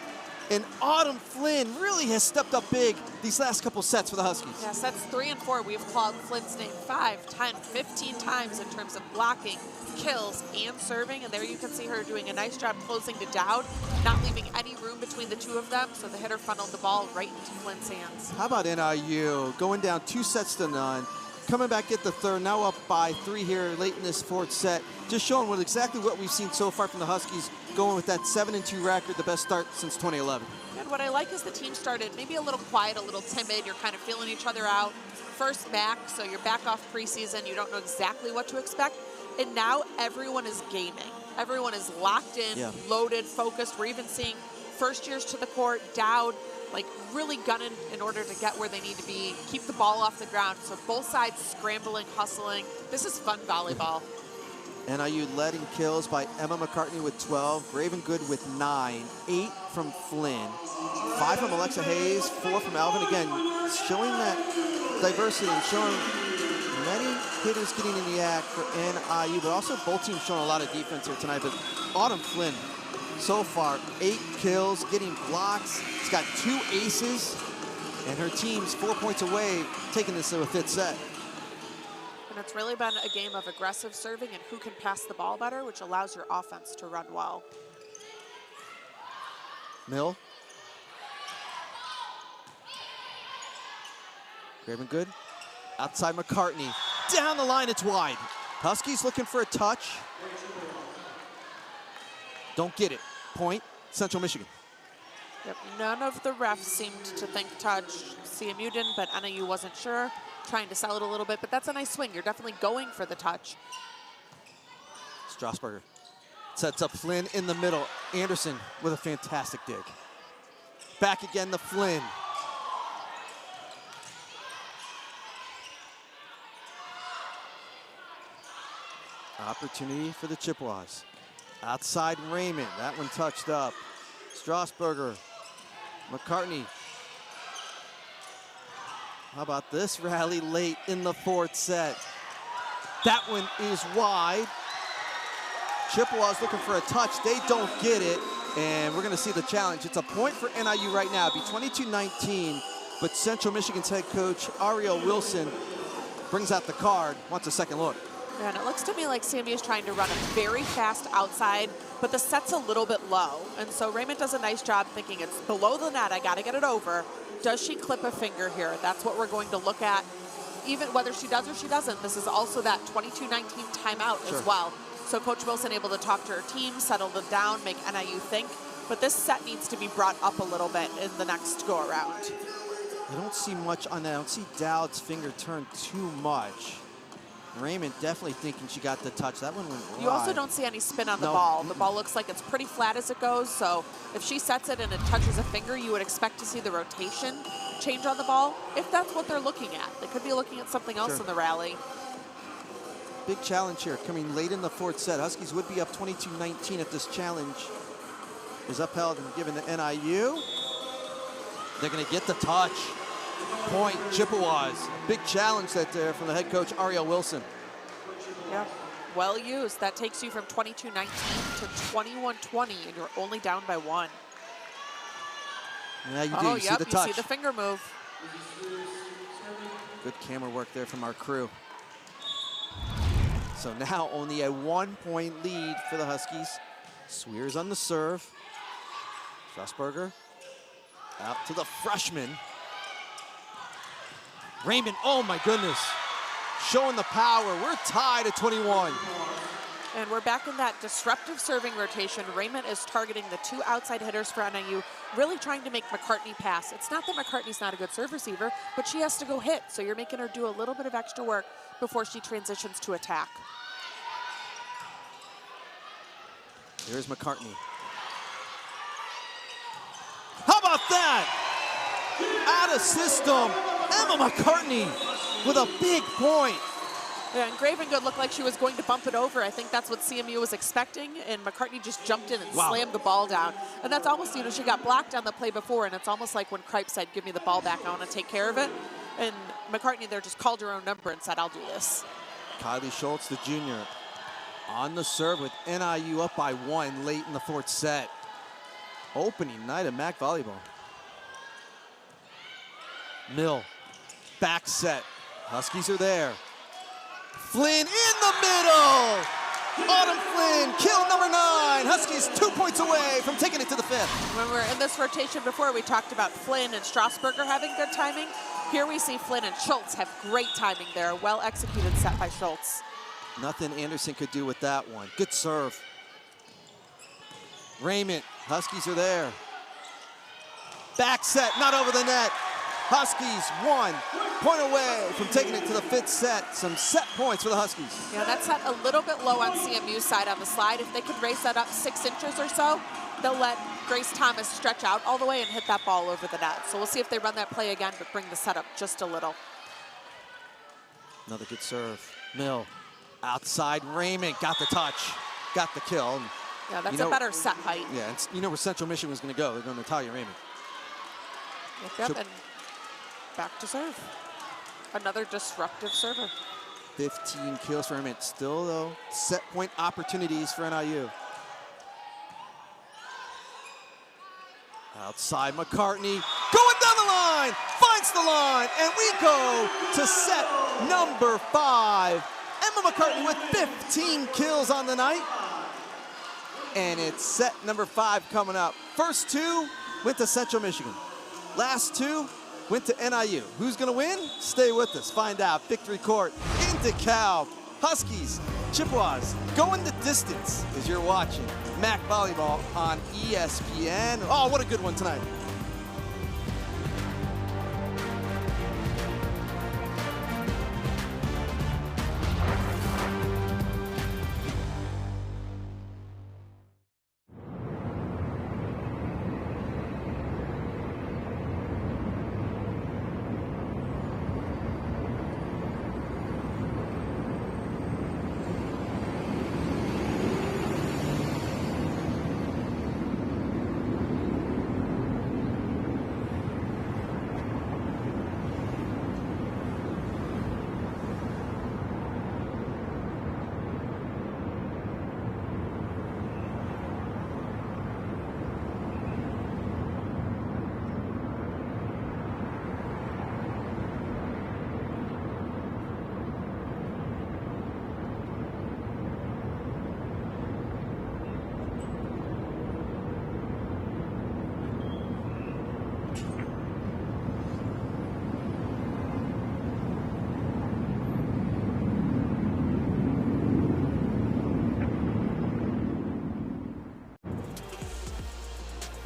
And Autumn Flynn really has stepped up big these last couple sets for the Huskies. Yeah, sets 3 and 4, we've called Flynn's name 5, 10, 15 times in terms of blocking, kills, and serving. And there you can see her doing a nice job closing to Dowd, not leaving any room between the two of them. So the hitter funneled the ball right into Flynn's hands. How about NIU going down 2-0, coming back at the 3rd, now up by 3 here late in this 4th set. Just showing exactly what we've seen so far from the Huskies, going with that 7-2 record, the best start since 2011. And what I like is the team started maybe a little quiet, a little timid. You're kind of feeling each other out. First back, so you're back off preseason. You don't know exactly what to expect. And now everyone is gaming. Everyone is locked in, loaded, focused. We're even seeing first years to the court, Dowd, like really gunning in order to get where they need to be, keep the ball off the ground. So both sides scrambling, hustling. This is fun volleyball. NIU led in kills by Emma McCartney with 12, Graven Good with 9, 8 from Flynn, 5 from Alexa Hayes, 4 from Alvin. Again, showing that diversity and showing many hitters getting in the act for NIU, but also both teams showing a lot of defense here tonight. But Autumn Flynn, so far, 8 kills, getting blocks. She's got 2 aces, and her team's 4 points away, taking this to a 5th set. And it's really been a game of aggressive serving and who can pass the ball better, which allows your offense to run well. Mill. Graven Good. Outside McCartney. Down the line, it's wide. Huskies looking for a touch. Don't get it. Point, Central Michigan. Yep, none of the refs seemed to think touch. CMU didn't, but NIU wasn't sure. Trying to sell it a little bit, but that's a nice swing. You're definitely going for the touch. Strasburger sets up Flynn in the middle. Anderson with a fantastic dig. Back again to Flynn. Opportunity for the Chippewas. Outside Raymond, that one touched up. Strasburger, McCartney. How about this rally late in the fourth set? That one is wide. Chippewa's looking for a touch. They don't get it, and we're going to see the challenge. It's a point for NIU right now. It'll be 22-19, but Central Michigan's head coach, Ariel Wilson, brings out the card, wants a second look. Yeah, and it looks to me like CMU is trying to run a very fast outside, but the set's a little bit low. And so Raymond does a nice job thinking it's below the net, I got to get it over. Does she clip a finger here? That's what we're going to look at. Even whether she does or she doesn't, this is also that 22-19 timeout as well. So Coach Wilson able to talk to her team, settle them down, make NIU think. But this set needs to be brought up a little bit in the next go-around. I don't see much on that. I don't see Dowd's finger turn too much. Raymond definitely thinking she got the touch. That one went wide. You also don't see any spin on the ball. The ball looks like it's pretty flat as it goes, so if she sets it and it touches a finger, you would expect to see the rotation change on the ball, if that's what they're looking at. They could be looking at something else in the rally. Big challenge here coming late in the fourth set. Huskies would be up 22-19 if this challenge is upheld and given to NIU. They're going to get the touch. Point, Chippewas. Big challenge that there from the head coach, Ariel Wilson. Yeah, well used. That takes you from 22-19 to 21-20, and you're only down by one. Yeah, you do. You see the touch. You see the finger move. Good camera work there from our crew. So now only a 1-point lead for the Huskies. Swears on the serve. Strasburger out to the freshman. Raymond, oh my goodness. Showing the power. We're tied at 21. And we're back in that disruptive serving rotation. Raymond is targeting the two outside hitters for NIU, really trying to make McCartney pass. It's not that McCartney's not a good serve receiver, but she has to go hit. So you're making her do a little bit of extra work before she transitions to attack. Here's McCartney. How about that? Out of system, Emma McCartney with a big point. Yeah, and Gravengood looked like she was going to bump it over. I think that's what CMU was expecting, and McCartney just jumped in and slammed the ball down. And that's almost, you know, she got blocked on the play before, and it's almost like when Kripe said, give me the ball back, I want to take care of it. And McCartney there just called her own number and said, I'll do this. Kylie Schultz, the junior, on the serve with NIU up by one late in the fourth set. Opening night of MAC volleyball. Mill, back set. Huskies are there. Flynn in the middle. Autumn Flynn, kill number 9. Huskies 2 points away from taking it to the fifth. When we're in this rotation before, we talked about Flynn and Strasburger having good timing. Here we see Flynn and Schultz have great timing there. Well executed set by Schultz. Nothing Anderson could do with that one. Good serve. Raymond, Huskies are there. Back set, not over the net. Huskies 1 point away from taking it to the fifth set. Some set points for the Huskies. Yeah, that's set a little bit low on CMU's side on the slide. If they could raise that up 6 inches or so, they'll let Grace Thomas stretch out all the way and hit that ball over the net. So we'll see if they run that play again, but bring the set up just a little. Another good serve. Mill, outside Raymond, got the touch, got the kill. Yeah, that's a better set height. Yeah, it's, you know where Central Michigan was going to go. They're going to Natalia Raymond. Yep, and back to serve. Another disruptive server. 15 kills for Raymond. Still, though, set point opportunities for NIU. Outside McCartney, going down the line, finds the line, and we go to set number 5. Emma McCartney with 15 kills on the night. And it's set number 5 coming up. First 2 went to Central Michigan. Last 2 went to NIU. Who's gonna win? Stay with us, find out. Victory Court in DeKalb. Huskies, Chippewas, going the distance as you're watching MAC Volleyball on ESPN. Oh, what a good one tonight.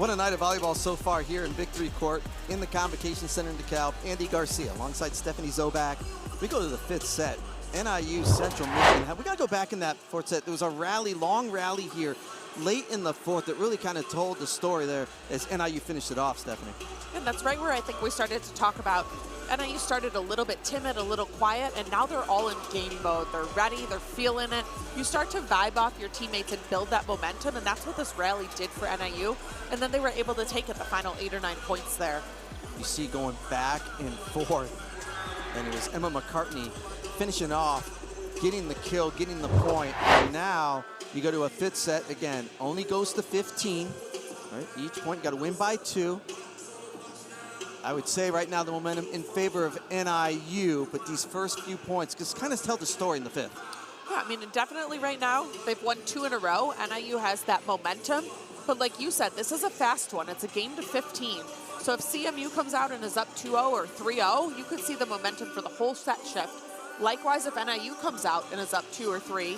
What a night of volleyball so far here in Victory Court in the Convocation Center in DeKalb. Andy Garcia alongside Stephanie Zobak. We go to the 5th set. NIU Central Michigan. We got to go back in that 4th set. There was a rally, long rally here late in the 4th that really kind of told the story there as NIU finished it off, Stephanie. And that's right where I think we started to talk about NIU started a little bit timid, a little quiet, and now they're all in game mode. They're ready, they're feeling it. You start to vibe off your teammates and build that momentum, and that's what this rally did for NIU. And then they were able to take it the final 8 or 9 points there. You see going back and forth, and it was Emma McCartney finishing off, getting the kill, getting the point, and now you go to a 5th set. Again, only goes to 15. Right? Each point, got to win by 2. I would say right now the momentum in favor of NIU, but these first few points just kind of tell the story in the 5th. Yeah, I mean, definitely right now, they've won 2 in a row. NIU has that momentum, but like you said, this is a fast one. It's a game to 15. So if CMU comes out and is up 2-0 or 3-0, you could see the momentum for the whole set shift. Likewise, if NIU comes out and is up 2 or 3,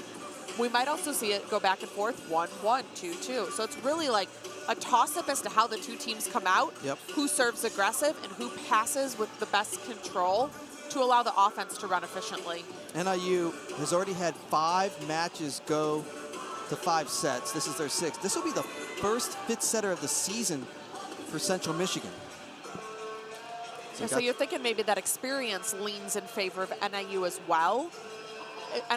we might also see it go back and forth, 1-1, 2-2. So it's really like a toss-up as to how the two teams come out, who serves aggressive and who passes with the best control to allow the offense to run efficiently. NIU has already had 5 matches go to 5 sets. This is their 6th. This will be the first 5th setter of the season for Central Michigan. So you're thinking maybe that experience leans in favor of NIU as well.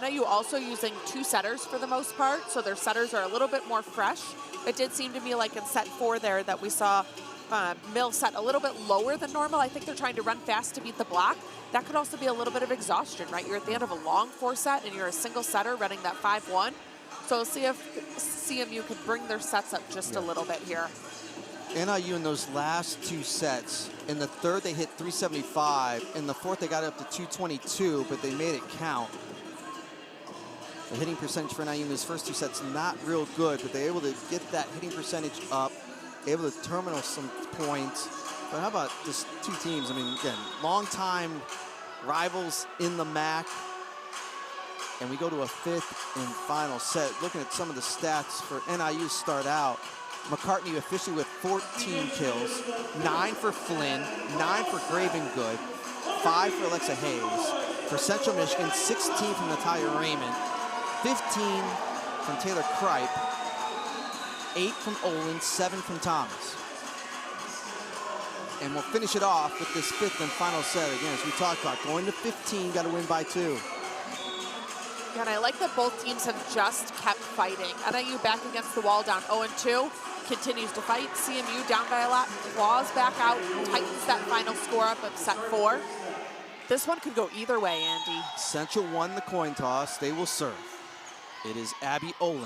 NIU also using 2 setters for the most part, so their setters are a little bit more fresh. It did seem to me like in set 4 there that we saw Mill set a little bit lower than normal. I think they're trying to run fast to beat the block. That could also be a little bit of exhaustion, right? You're at the end of a long 4 set and you're a single setter running that 5-1. So we'll see if CMU can bring their sets up just a little bit here. NIU in those last 2 sets, in the 3rd they hit 375, in the 4th they got up to 222, but they made it count. The hitting percentage for NIU in those first 2 sets, not real good, but they're able to get that hitting percentage up, able to terminal some points. But how about just 2 teams? I mean, again, long-time rivals in the MAC. And we go to a 5th and final set. Looking at some of the stats for NIU start out, McCartney officially with 14 kills, 9 for Flynn, 9 for Graven Good, 5 for Alexa Hayes. For Central Michigan, 16 from Natalia Raymond, 15 from Taylor Kripe, 8 from Olin, 7 from Thomas. And we'll finish it off with this 5th and final set. Again, as we talked about, going to 15, got to win by 2. Yeah, and I like that both teams have just kept fighting. NIU back against the wall down 0-2, continues to fight. CMU down by a lot, claws back out, tightens that final score up of set 4. This one could go either way, Andy. Central won the coin toss. They will serve. It is Abby Olin.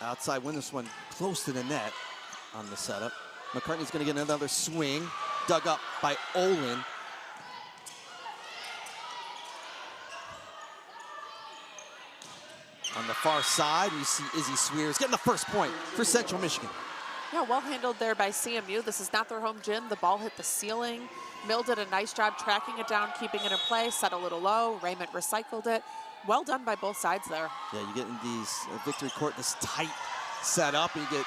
Outside win this one close to the net on the setup. McCartney's going to get another swing. Dug up by Olin. On the far side, you see Izzy Swears getting the first point for Central Michigan. Yeah, well handled there by CMU. This is not their home gym. The ball hit the ceiling. Mill did a nice job tracking it down, keeping it in play, set a little low. Raymond recycled it. Well done by both sides there. Yeah, you get in these Victory Court, this tight setup, and you get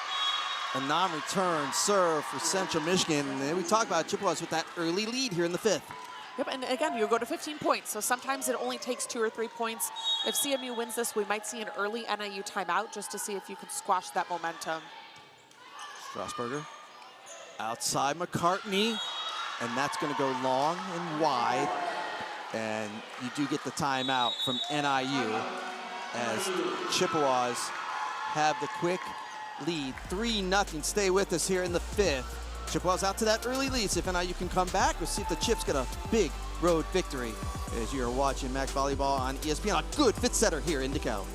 a non-return serve for Central Michigan. And we talk about Chippewas with that early lead here in the 5th. Yep, and again, you go to 15 points, so sometimes it only takes 2 or 3 points. If CMU wins this, we might see an early NIU timeout just to see if you can squash that momentum. Strasburger outside McCartney, and that's going to go long and wide. And you do get the timeout from NIU as Chippewas have the quick lead, 3-0. Stay with us here in the 5th. Chippewas out to that early lead. See if NIU can come back. We'll see if the Chips get a big road victory as you're watching MAC Volleyball on ESPN. A good 5th setter here in DeKalb.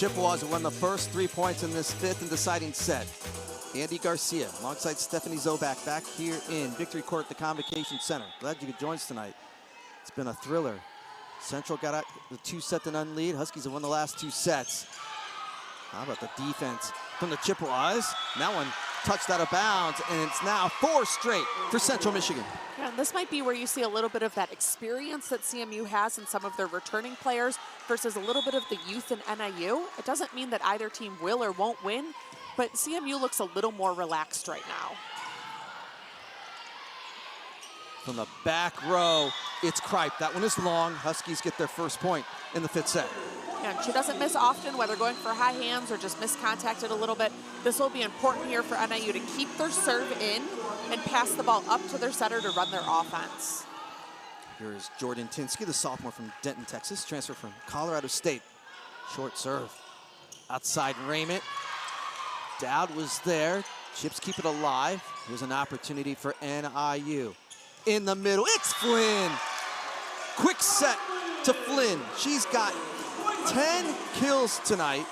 Chippewas won the first 3 points in this fifth and deciding set. Andy Garcia alongside Stephanie Zobak back here in Victory Court at the Convocation Center. Glad you could join us tonight. It's been a thriller. Central got out the 2-0 lead. Huskies have won the last 2 sets. How about the defense from the Chippewas? That one touched out of bounds, and it's now 4 straight for Central Michigan. Yeah, and this might be where you see a little bit of that experience that CMU has in some of their returning players versus a little bit of the youth in NIU. It doesn't mean that either team will or won't win, but CMU looks a little more relaxed right now. From the back row, it's Kripe. That one is long. Huskies get their first point in the 5th set. Yeah, and she doesn't miss often, whether going for high hands or just miscontacted a little bit. This will be important here for NIU to keep their serve in and pass the ball up to their setter to run their offense. Here's Jordan Tinsky, the sophomore from Denton, Texas, transfer from Colorado State. Short serve. Outside Raymond. Dowd was there. Chips keep it alive. Here's an opportunity for NIU. In the middle, it's Flynn. Quick set to Flynn. She's got 10 kills tonight.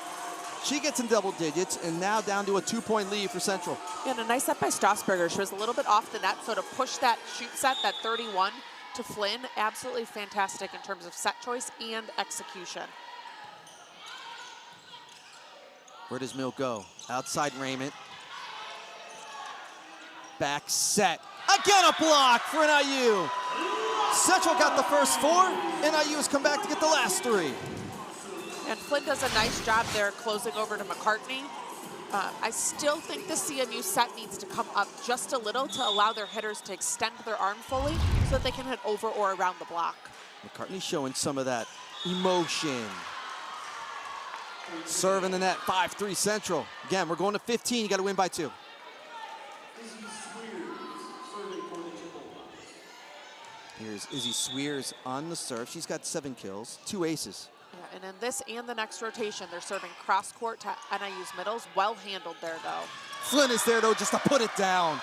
She gets in double digits and now down to a 2-point lead for Central. Yeah, and a nice set by Strasburger. She was a little bit off the net, so to push that shoot set, that 31 to Flynn, absolutely fantastic in terms of set choice and execution. Where does Mill go? Outside Raymond. Back set. Again a block for NIU. Central got the first 4. NIU has come back to get the last 3. And Flynn does a nice job there closing over to McCartney. I still think the CMU set needs to come up just a little to allow their hitters to extend their arm fully so that they can hit over or around the block. McCartney showing some of that emotion. Serve in the net, 5-3 Central. Again, we're going to 15. You got to win by 2. Here's Izzy Swears on the serve. She's got 7 kills, 2 aces. Yeah, and in this and the next rotation, they're serving cross court to NIU's middles. Well handled there, though. Flynn is there, though, just to put it down.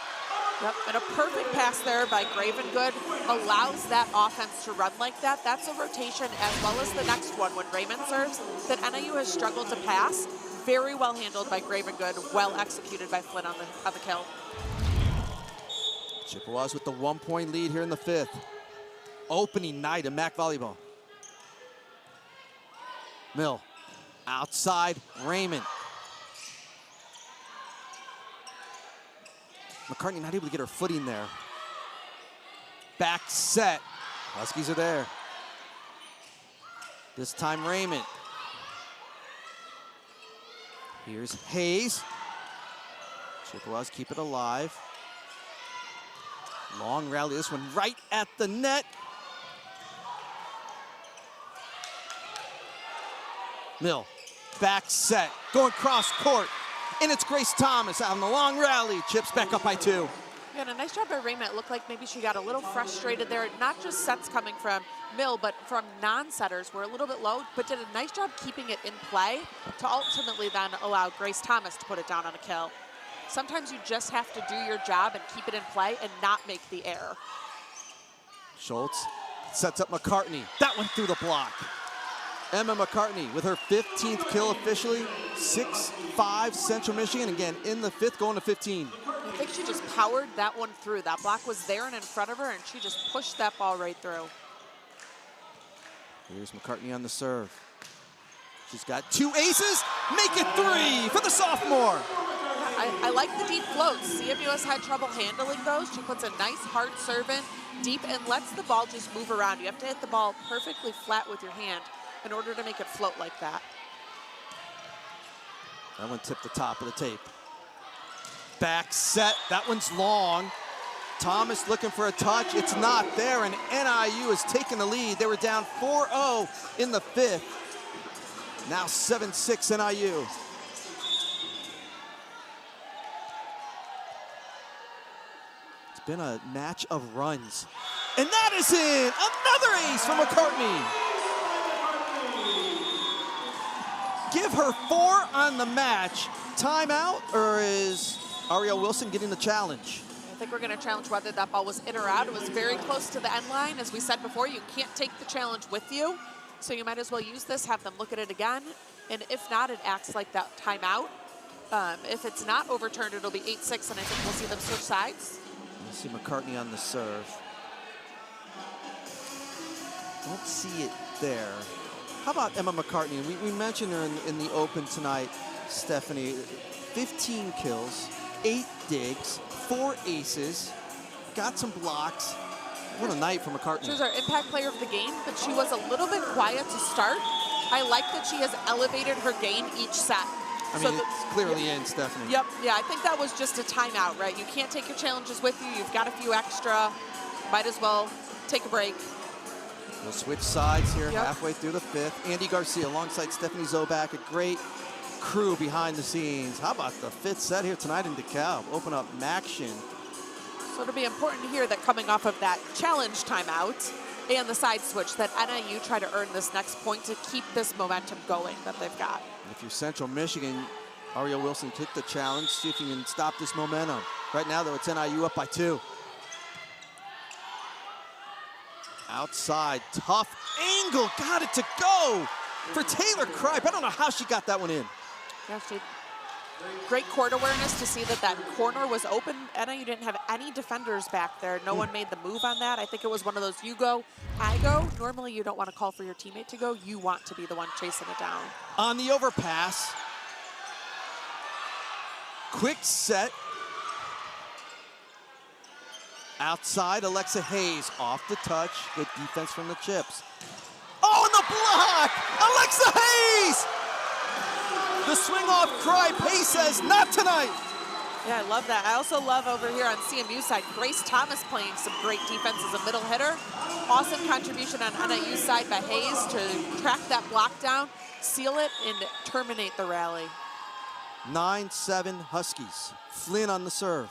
Yep, and a perfect pass there by Gravengood allows that offense to run like that. That's a rotation as well as the next one when Raymond serves that NIU has struggled to pass. Very well handled by Gravengood, well executed by Flynn on the kill. Chippewas with the 1-point lead here in the 5th. Opening night of MAC volleyball. Mill, outside Raymond. McCartney not able to get her footing there. Back set. Huskies are there. This time Raymond. Here's Hayes. Chippewas keep it alive. Long rally, this one right at the net. Mill, back set, going cross court, and it's Grace Thomas out on the long rally. Chips back up by 2. Yeah, and a nice job by Raymond. It looked like maybe she got a little frustrated there. Not just sets coming from Mill, but from non-setters were a little bit low, but did a nice job keeping it in play to ultimately then allow Grace Thomas to put it down on a kill. Sometimes you just have to do your job and keep it in play and not make the error. Schultz sets up McCartney. That one through the block. Emma McCartney with her 15th kill officially. 6-5 Central Michigan. Again, in the 5th, going to 15. I think she just powered that one through. That block was there and in front of her, and she just pushed that ball right through. Here's McCartney on the serve. She's got 2 aces. Make it 3 for the sophomore. I like the deep floats. CMU has had trouble handling those. She puts a nice hard serve in deep and lets the ball just move around. You have to hit the ball perfectly flat with your hand in order to make it float like that. That one tipped the top of the tape. Back set, that one's long. Thomas looking for a touch, it's not there, and NIU has taken the lead. They were down 4-0 in the 5th. Now 7-6 NIU. It's been a match of runs. And that is in, another ace from McCartney. Give her 4 on the match. Timeout, or is Ariel Wilson getting the challenge? I think we're going to challenge whether that ball was in or out. It was very close to the end line. As we said before, you can't take the challenge with you. So you might as well use this, have them look at it again, And if not, it acts like that timeout. If it's not overturned, it'll be 8-6, and I think we'll see them switch sides. You see McCartney on the serve. Don't see it there. How about Emma McCartney? We mentioned her in the Open tonight, Stephanie. 15 kills, 8 digs, 4 aces, got some blocks. What a night for McCartney. She was our impact player of the game, but she was a little bit quiet to start. I like that she has elevated her game each set. I mean, it's clearly in, Stephanie. Yep, yeah, I think that was just a timeout, right? You can't take your challenges with you. You've got a few extra. Might as well take a break. We'll switch sides here halfway through the 5th. Andy Garcia alongside Stephanie Zobak, a great crew behind the scenes. How about the 5th set here tonight in DeKalb? Open up Maction. So it'll be important to hear that coming off of that challenge timeout and the side switch, that NIU try to earn this next point to keep this momentum going that they've got. If you're Central Michigan, Ariel Wilson took the challenge, see if you can stop this momentum. Right now, though, it's NIU up by 2. Outside, tough angle, got it to go for Taylor Kripe. I don't know how she got that one in. Yeah, great court awareness to see that that corner was open. NIU didn't have any defenders back there. No one made the move on that. I think it was one of those you go, I go. Normally you don't want to call for your teammate to go. You want to be the one chasing it down. On the overpass, quick set. Outside, Alexa Hayes off the touch. Good defense from the Chips. Oh, and the block! Alexa Hayes! The swing off Kripe. Hayes says, not tonight. Yeah, I love that. I also love over here on CMU side, Grace Thomas playing some great defense as a middle hitter. Awesome contribution on NIU side by Hayes to track that block down, seal it, and terminate the rally. 9-7 Huskies. Flynn on the serve.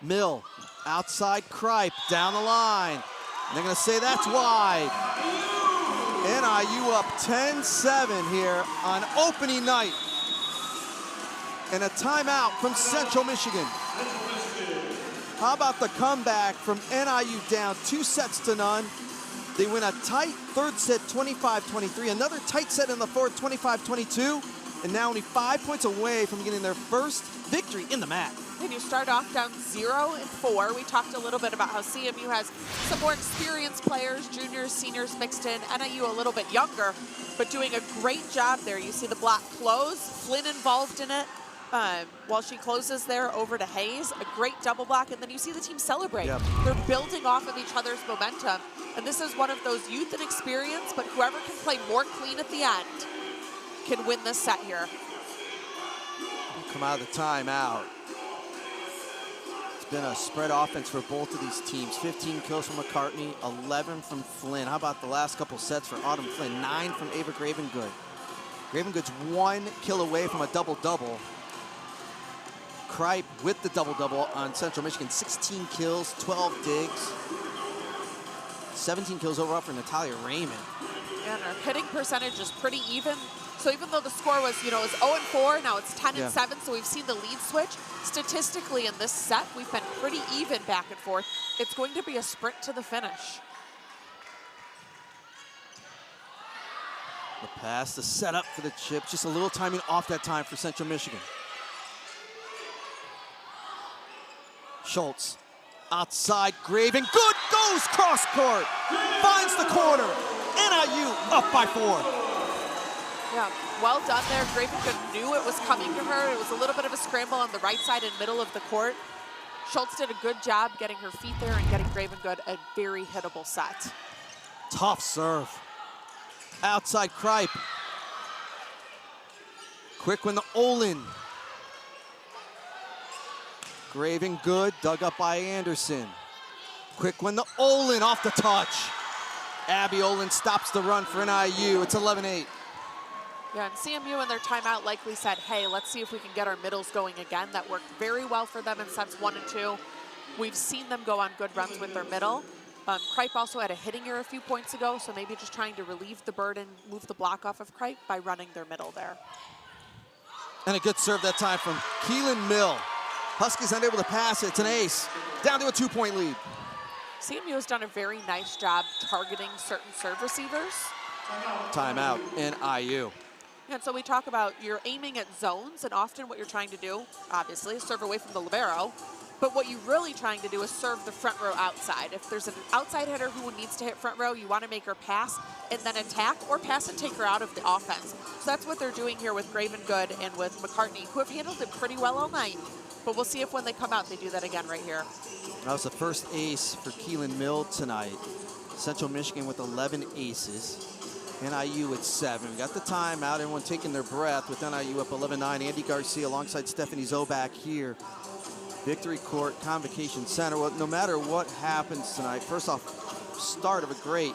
Mill, outside Kripe, down the line. They're gonna say that's wide. NIU up 10-7 here on opening night. And a timeout from Central Michigan. How about the comeback from NIU down 2-0? They win a tight 3rd set, 25-23. Another tight set in the 4th, 25-22. And now only 5 points away from getting their first victory in the MAC. And you start off down 0-4. We talked a little bit about how CMU has some more experienced players, juniors, seniors mixed in. NIU a little bit younger, but doing a great job there. You see the block close, Flynn involved in it. While she closes there over to Hayes, a great double block, and then you see the team celebrate. Yep. They're building off of each other's momentum, and this is one of those youth and experience, but whoever can play more clean at the end can win this set here. Come out of the timeout. It's been a spread offense for both of these teams. 15 kills from McCartney, 11 from Flynn. How about the last couple sets for Autumn Flynn? 9 from Ava Gravengood. Gravengood's 1 kill away from a double-double. Kripe with the double-double on Central Michigan. 16 kills, 12 digs. 17 kills overall for Natalia Raymond. Yeah, and our hitting percentage is pretty even. So even though the score was, it was 0-4, now it's 10-7, so we've seen the lead switch. Statistically in this set, we've been pretty even back and forth. It's going to be a sprint to the finish. The pass, the setup for the Chips. Just a little timing off that time for Central Michigan. Schultz, outside, Graven, good, goes cross court, finds the corner. NIU up by 4. Yeah, well done there. Gravengood knew it was coming to her. It was a little bit of a scramble on the right side and middle of the court. Schultz did a good job getting her feet there and getting Gravengood a very hittable set. Tough serve. Outside Kripe. Quick one to Olin. Gravengood dug up by Anderson. Quick one to Olin off the touch. Abby Olin stops the run for NIU. It's 11-8. Yeah, and CMU in their timeout likely said, hey, let's see if we can get our middles going again. That worked very well for them in sets 1 and 2. We've seen them go on good runs with their middle. Kripe also had a hitting error a few points ago, so maybe just trying to relieve the burden, move the block off of Kripe by running their middle there. And a good serve that time from Keelan Mill. Huskies unable to pass it. It's an ace. Down to a 2-point lead. CMU has done a very nice job targeting certain serve receivers. Timeout, NIU. And so we talk about you're aiming at zones, and often what you're trying to do, obviously, is serve away from the libero. But what you're really trying to do is serve the front row outside. If there's an outside hitter who needs to hit front row, you want to make her pass and then attack, or pass and take her out of the offense. So that's what they're doing here with Graven Good and with McCartney, who have handled it pretty well all night. But we'll see if when they come out, they do that again right here. That was the first ace for Keelan Mill tonight. Central Michigan with 11 aces. NIU at 7. We got the timeout. Everyone taking their breath with NIU up 11-9. Andy Garcia alongside Stephanie Zobak here. Victory Court Convocation Center. Well, no matter what happens tonight, first off, start of a great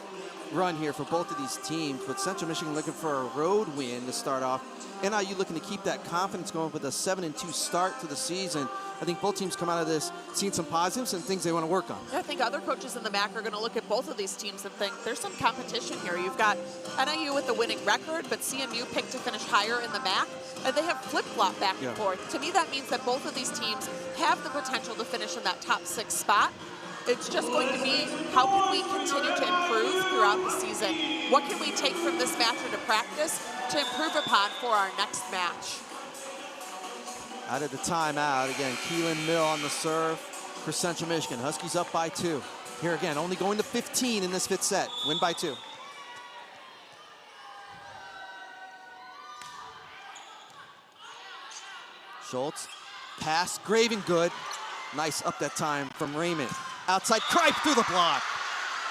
run here for both of these teams, with Central Michigan looking for a road win to start off. NIU looking to keep that confidence going with a 7-2 start to the season. I think both teams come out of this seeing some positives and things they want to work on. Yeah, I think other coaches in the MAC are going to look at both of these teams and think there's some competition here. You've got NIU with the winning record, but CMU picked to finish higher in the MAC, and they have flip-flop back and forth. To me, that means that both of these teams have the potential to finish in that top 6 spot. It's just going to be, how can we continue to improve throughout the season? What can we take from this match into practice to improve upon for our next match? Out of the timeout, again, Keelan Mill on the serve for Central Michigan. Huskies up by 2. Here again, only going to 15 in this 5th set. Win by 2. Schultz, pass, Graven good. Nice up that time from Raymond. Outside, Kripe through the block.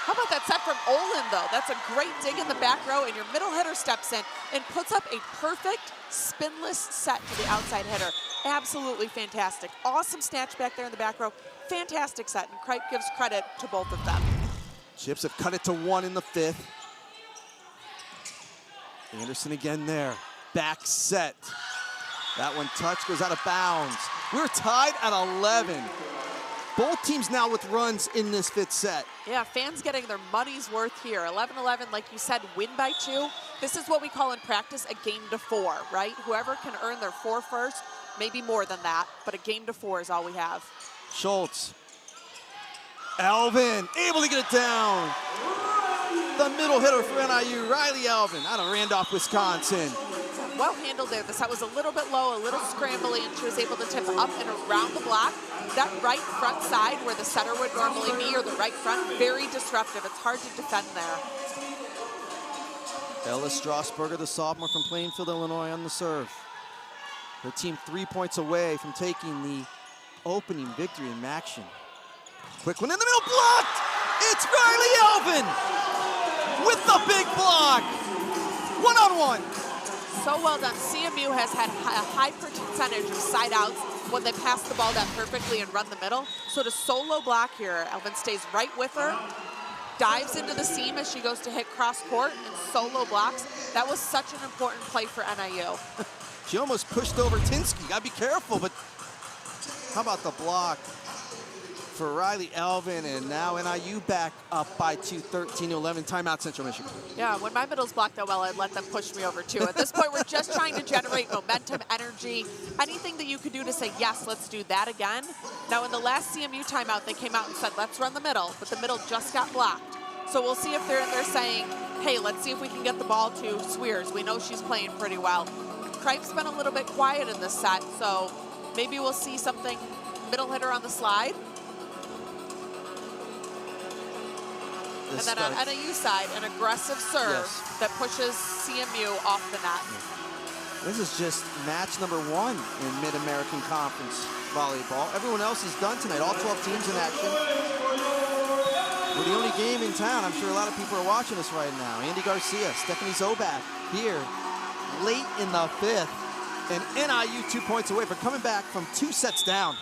How about that set from Olin, though? That's a great dig in the back row, and your middle hitter steps in and puts up a perfect spinless set to the outside hitter. Absolutely fantastic. Awesome snatch back there in the back row. Fantastic set, and Kripe gives credit to both of them. Chips have cut it to 1 in the 5th. Anderson again there. Back set. That one touch goes out of bounds. We're tied at 11. Both teams now with runs in this 5th set. Yeah, fans getting their money's worth here. 11-11, like you said, win by 2. This is what we call in practice a game to 4, right? Whoever can earn their 4 first, maybe more than that, but a game to 4 is all we have. Schultz. Alvin, able to get it down. The middle hitter for NIU, Riley Alvin, out of Randolph, Wisconsin. Well handled there. The set was a little bit low, a little scrambly, and she was able to tip up and around the block. That right front side where the setter would normally be, or the right front, very disruptive. It's hard to defend there. Ella Strasburger, the sophomore from Plainfield, Illinois, on the serve. Her team 3 points away from taking the opening victory in action. Quick one in the middle, blocked! It's Riley Alvin with the big block. 1-on-1. So well done. CMU has had a high percentage of side outs when they pass the ball down perfectly and run the middle. So to solo block here, Alvin stays right with her, dives into the seam as she goes to hit cross court and solo blocks. That was such an important play for NIU. She almost pushed over Tinsky. Gotta be careful, but how about the block for Riley Alvin, and now NIU back up by 2, 13-11. Timeout, Central Michigan. Yeah, when my middle's blocked that well, I'd let them push me over too. At this point, we're just trying to generate momentum, energy, anything that you could do to say, yes, let's do that again. Now, in the last CMU timeout, they came out and said, let's run the middle, but the middle just got blocked. So we'll see if they're saying, hey, let's see if we can get the ball to Swears. We know she's playing pretty well. Kripe's been a little bit quiet in this set, so maybe we'll see something middle hitter on the slide. And then on NIU side, an aggressive serve that pushes CMU off the net. This is just match number 1 in Mid-American Conference volleyball. Everyone else is done tonight. All 12 teams in action. We're the only game in town. I'm sure a lot of people are watching us right now. Andy Garcia, Stephanie Zobak here late in the 5th. And NIU 2 points away from coming back from 2 sets down.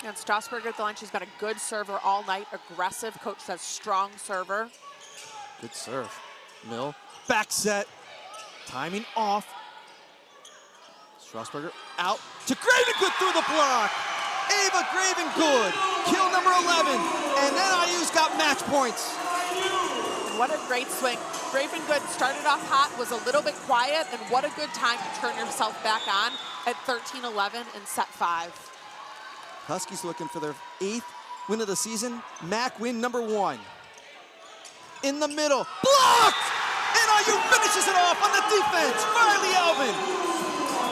And Strasburger at the line, she's been a good server all night, aggressive. Coach says strong server. Good serve. Mill, back set, timing off. Strasburger out to Graven Good through the block. Ava Graven Good, kill number 11, and NIU's got match points. What a great swing. Graven Good started off hot, was a little bit quiet, and what a good time to turn yourself back on at 13-11 in set 5. Huskies looking for their 8th win of the season. MAC win number 1. In the middle, blocked! NIU finishes it off on the defense. Riley Alvin.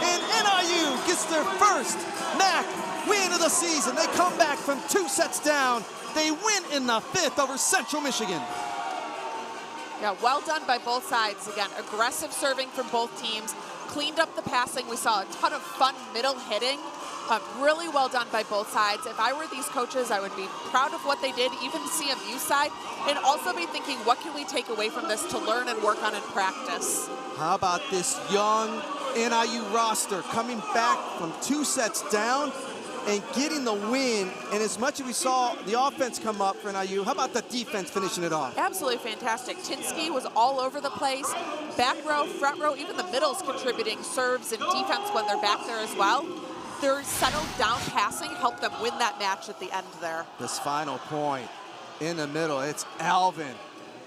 And NIU gets their first MAC win of the season. They come back from 2 sets down. They win in the 5th over Central Michigan. Yeah, well done by both sides. Again, aggressive serving from both teams. Cleaned up the passing. We saw a ton of fun middle hitting. Really well done by both sides. If I were these coaches, I would be proud of what they did, even the CMU side, and also be thinking, what can we take away from this to learn and work on in practice? How about this young NIU roster coming back from 2 sets down and getting the win? And as much as we saw the offense come up for NIU, how about the defense finishing it off? Absolutely fantastic. Tinsky was all over the place. Back row, front row, even the middle's contributing serves and defense when they're back there as well. Their settled down passing helped them win that match at the end there. This final point in the middle, it's Alvin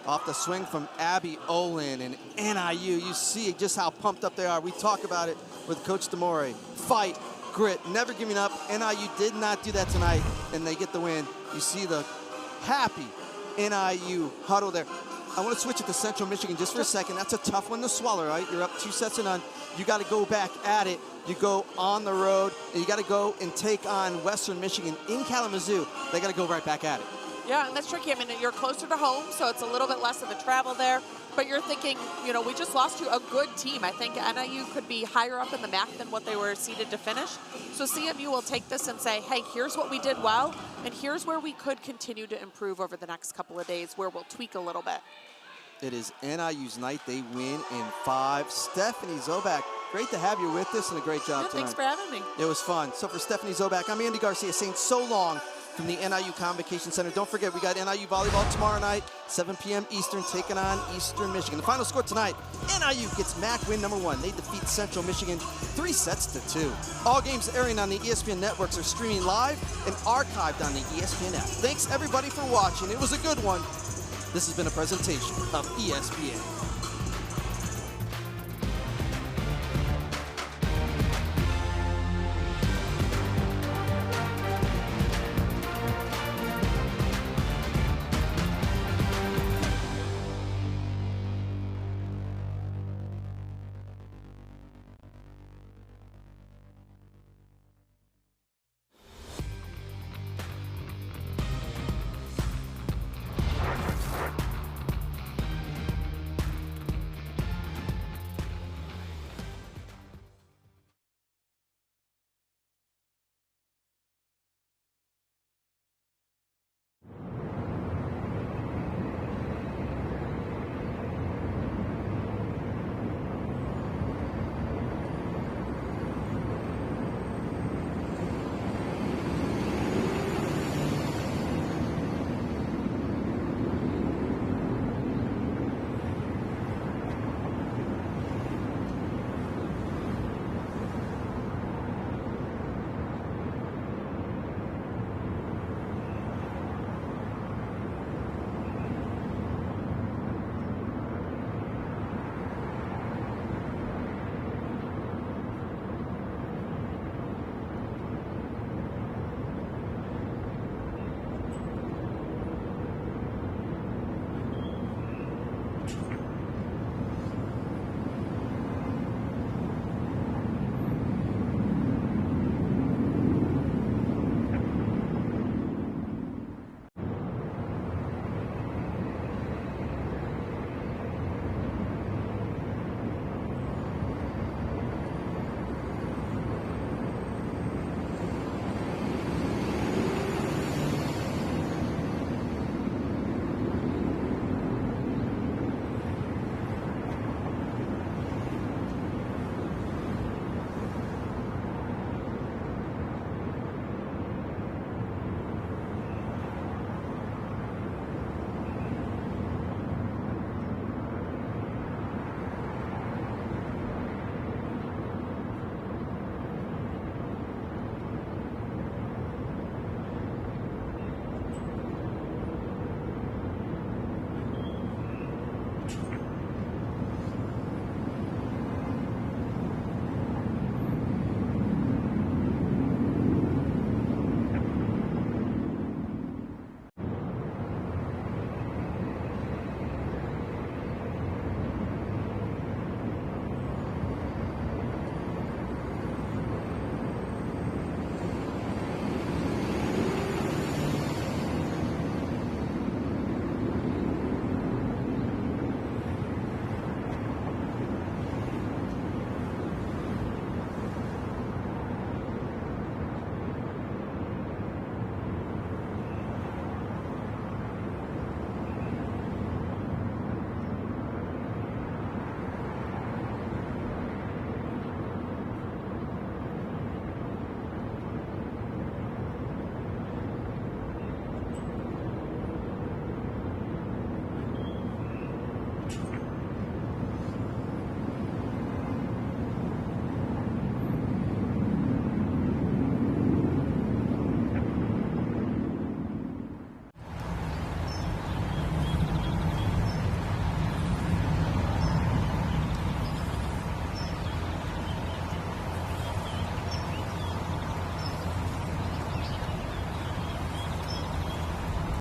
off the swing from Abby Olin and NIU. You see just how pumped up they are. We talk about it with Coach Demore. Fight, grit, never giving up. NIU did not do that tonight, and they get the win. You see the happy NIU huddle there. I want to switch it to Central Michigan just for a second. That's a tough one to swallow, right? You're up 2 sets to none. You got to go back at it. You go on the road, and you got to go and take on Western Michigan in Kalamazoo. They got to go right back at it. Yeah, and that's tricky. I mean, you're closer to home, so it's a little bit less of a travel there. But you're thinking, you know, we just lost to a good team. I think NIU could be higher up in the MAC than what they were seeded to finish. So CMU will take this and say, hey, here's what we did well, and here's where we could continue to improve over the next couple of days, where we'll tweak a little bit. It is NIU's night. They win in 5. Stephanie Zobak, great to have you with us, and a great job tonight. Thanks for having me. It was fun. So for Stephanie Zobak, I'm Andy Garcia saying so long from the NIU Convocation Center. Don't forget, we got NIU volleyball tomorrow night, 7 p.m. Eastern, taking on Eastern Michigan. The final score tonight, NIU gets MAC win number 1. They defeat Central Michigan 3 sets to 2. All games airing on the ESPN networks are streaming live and archived on the ESPN app. Thanks, everybody, for watching. It was a good one. This has been a presentation of ESPN.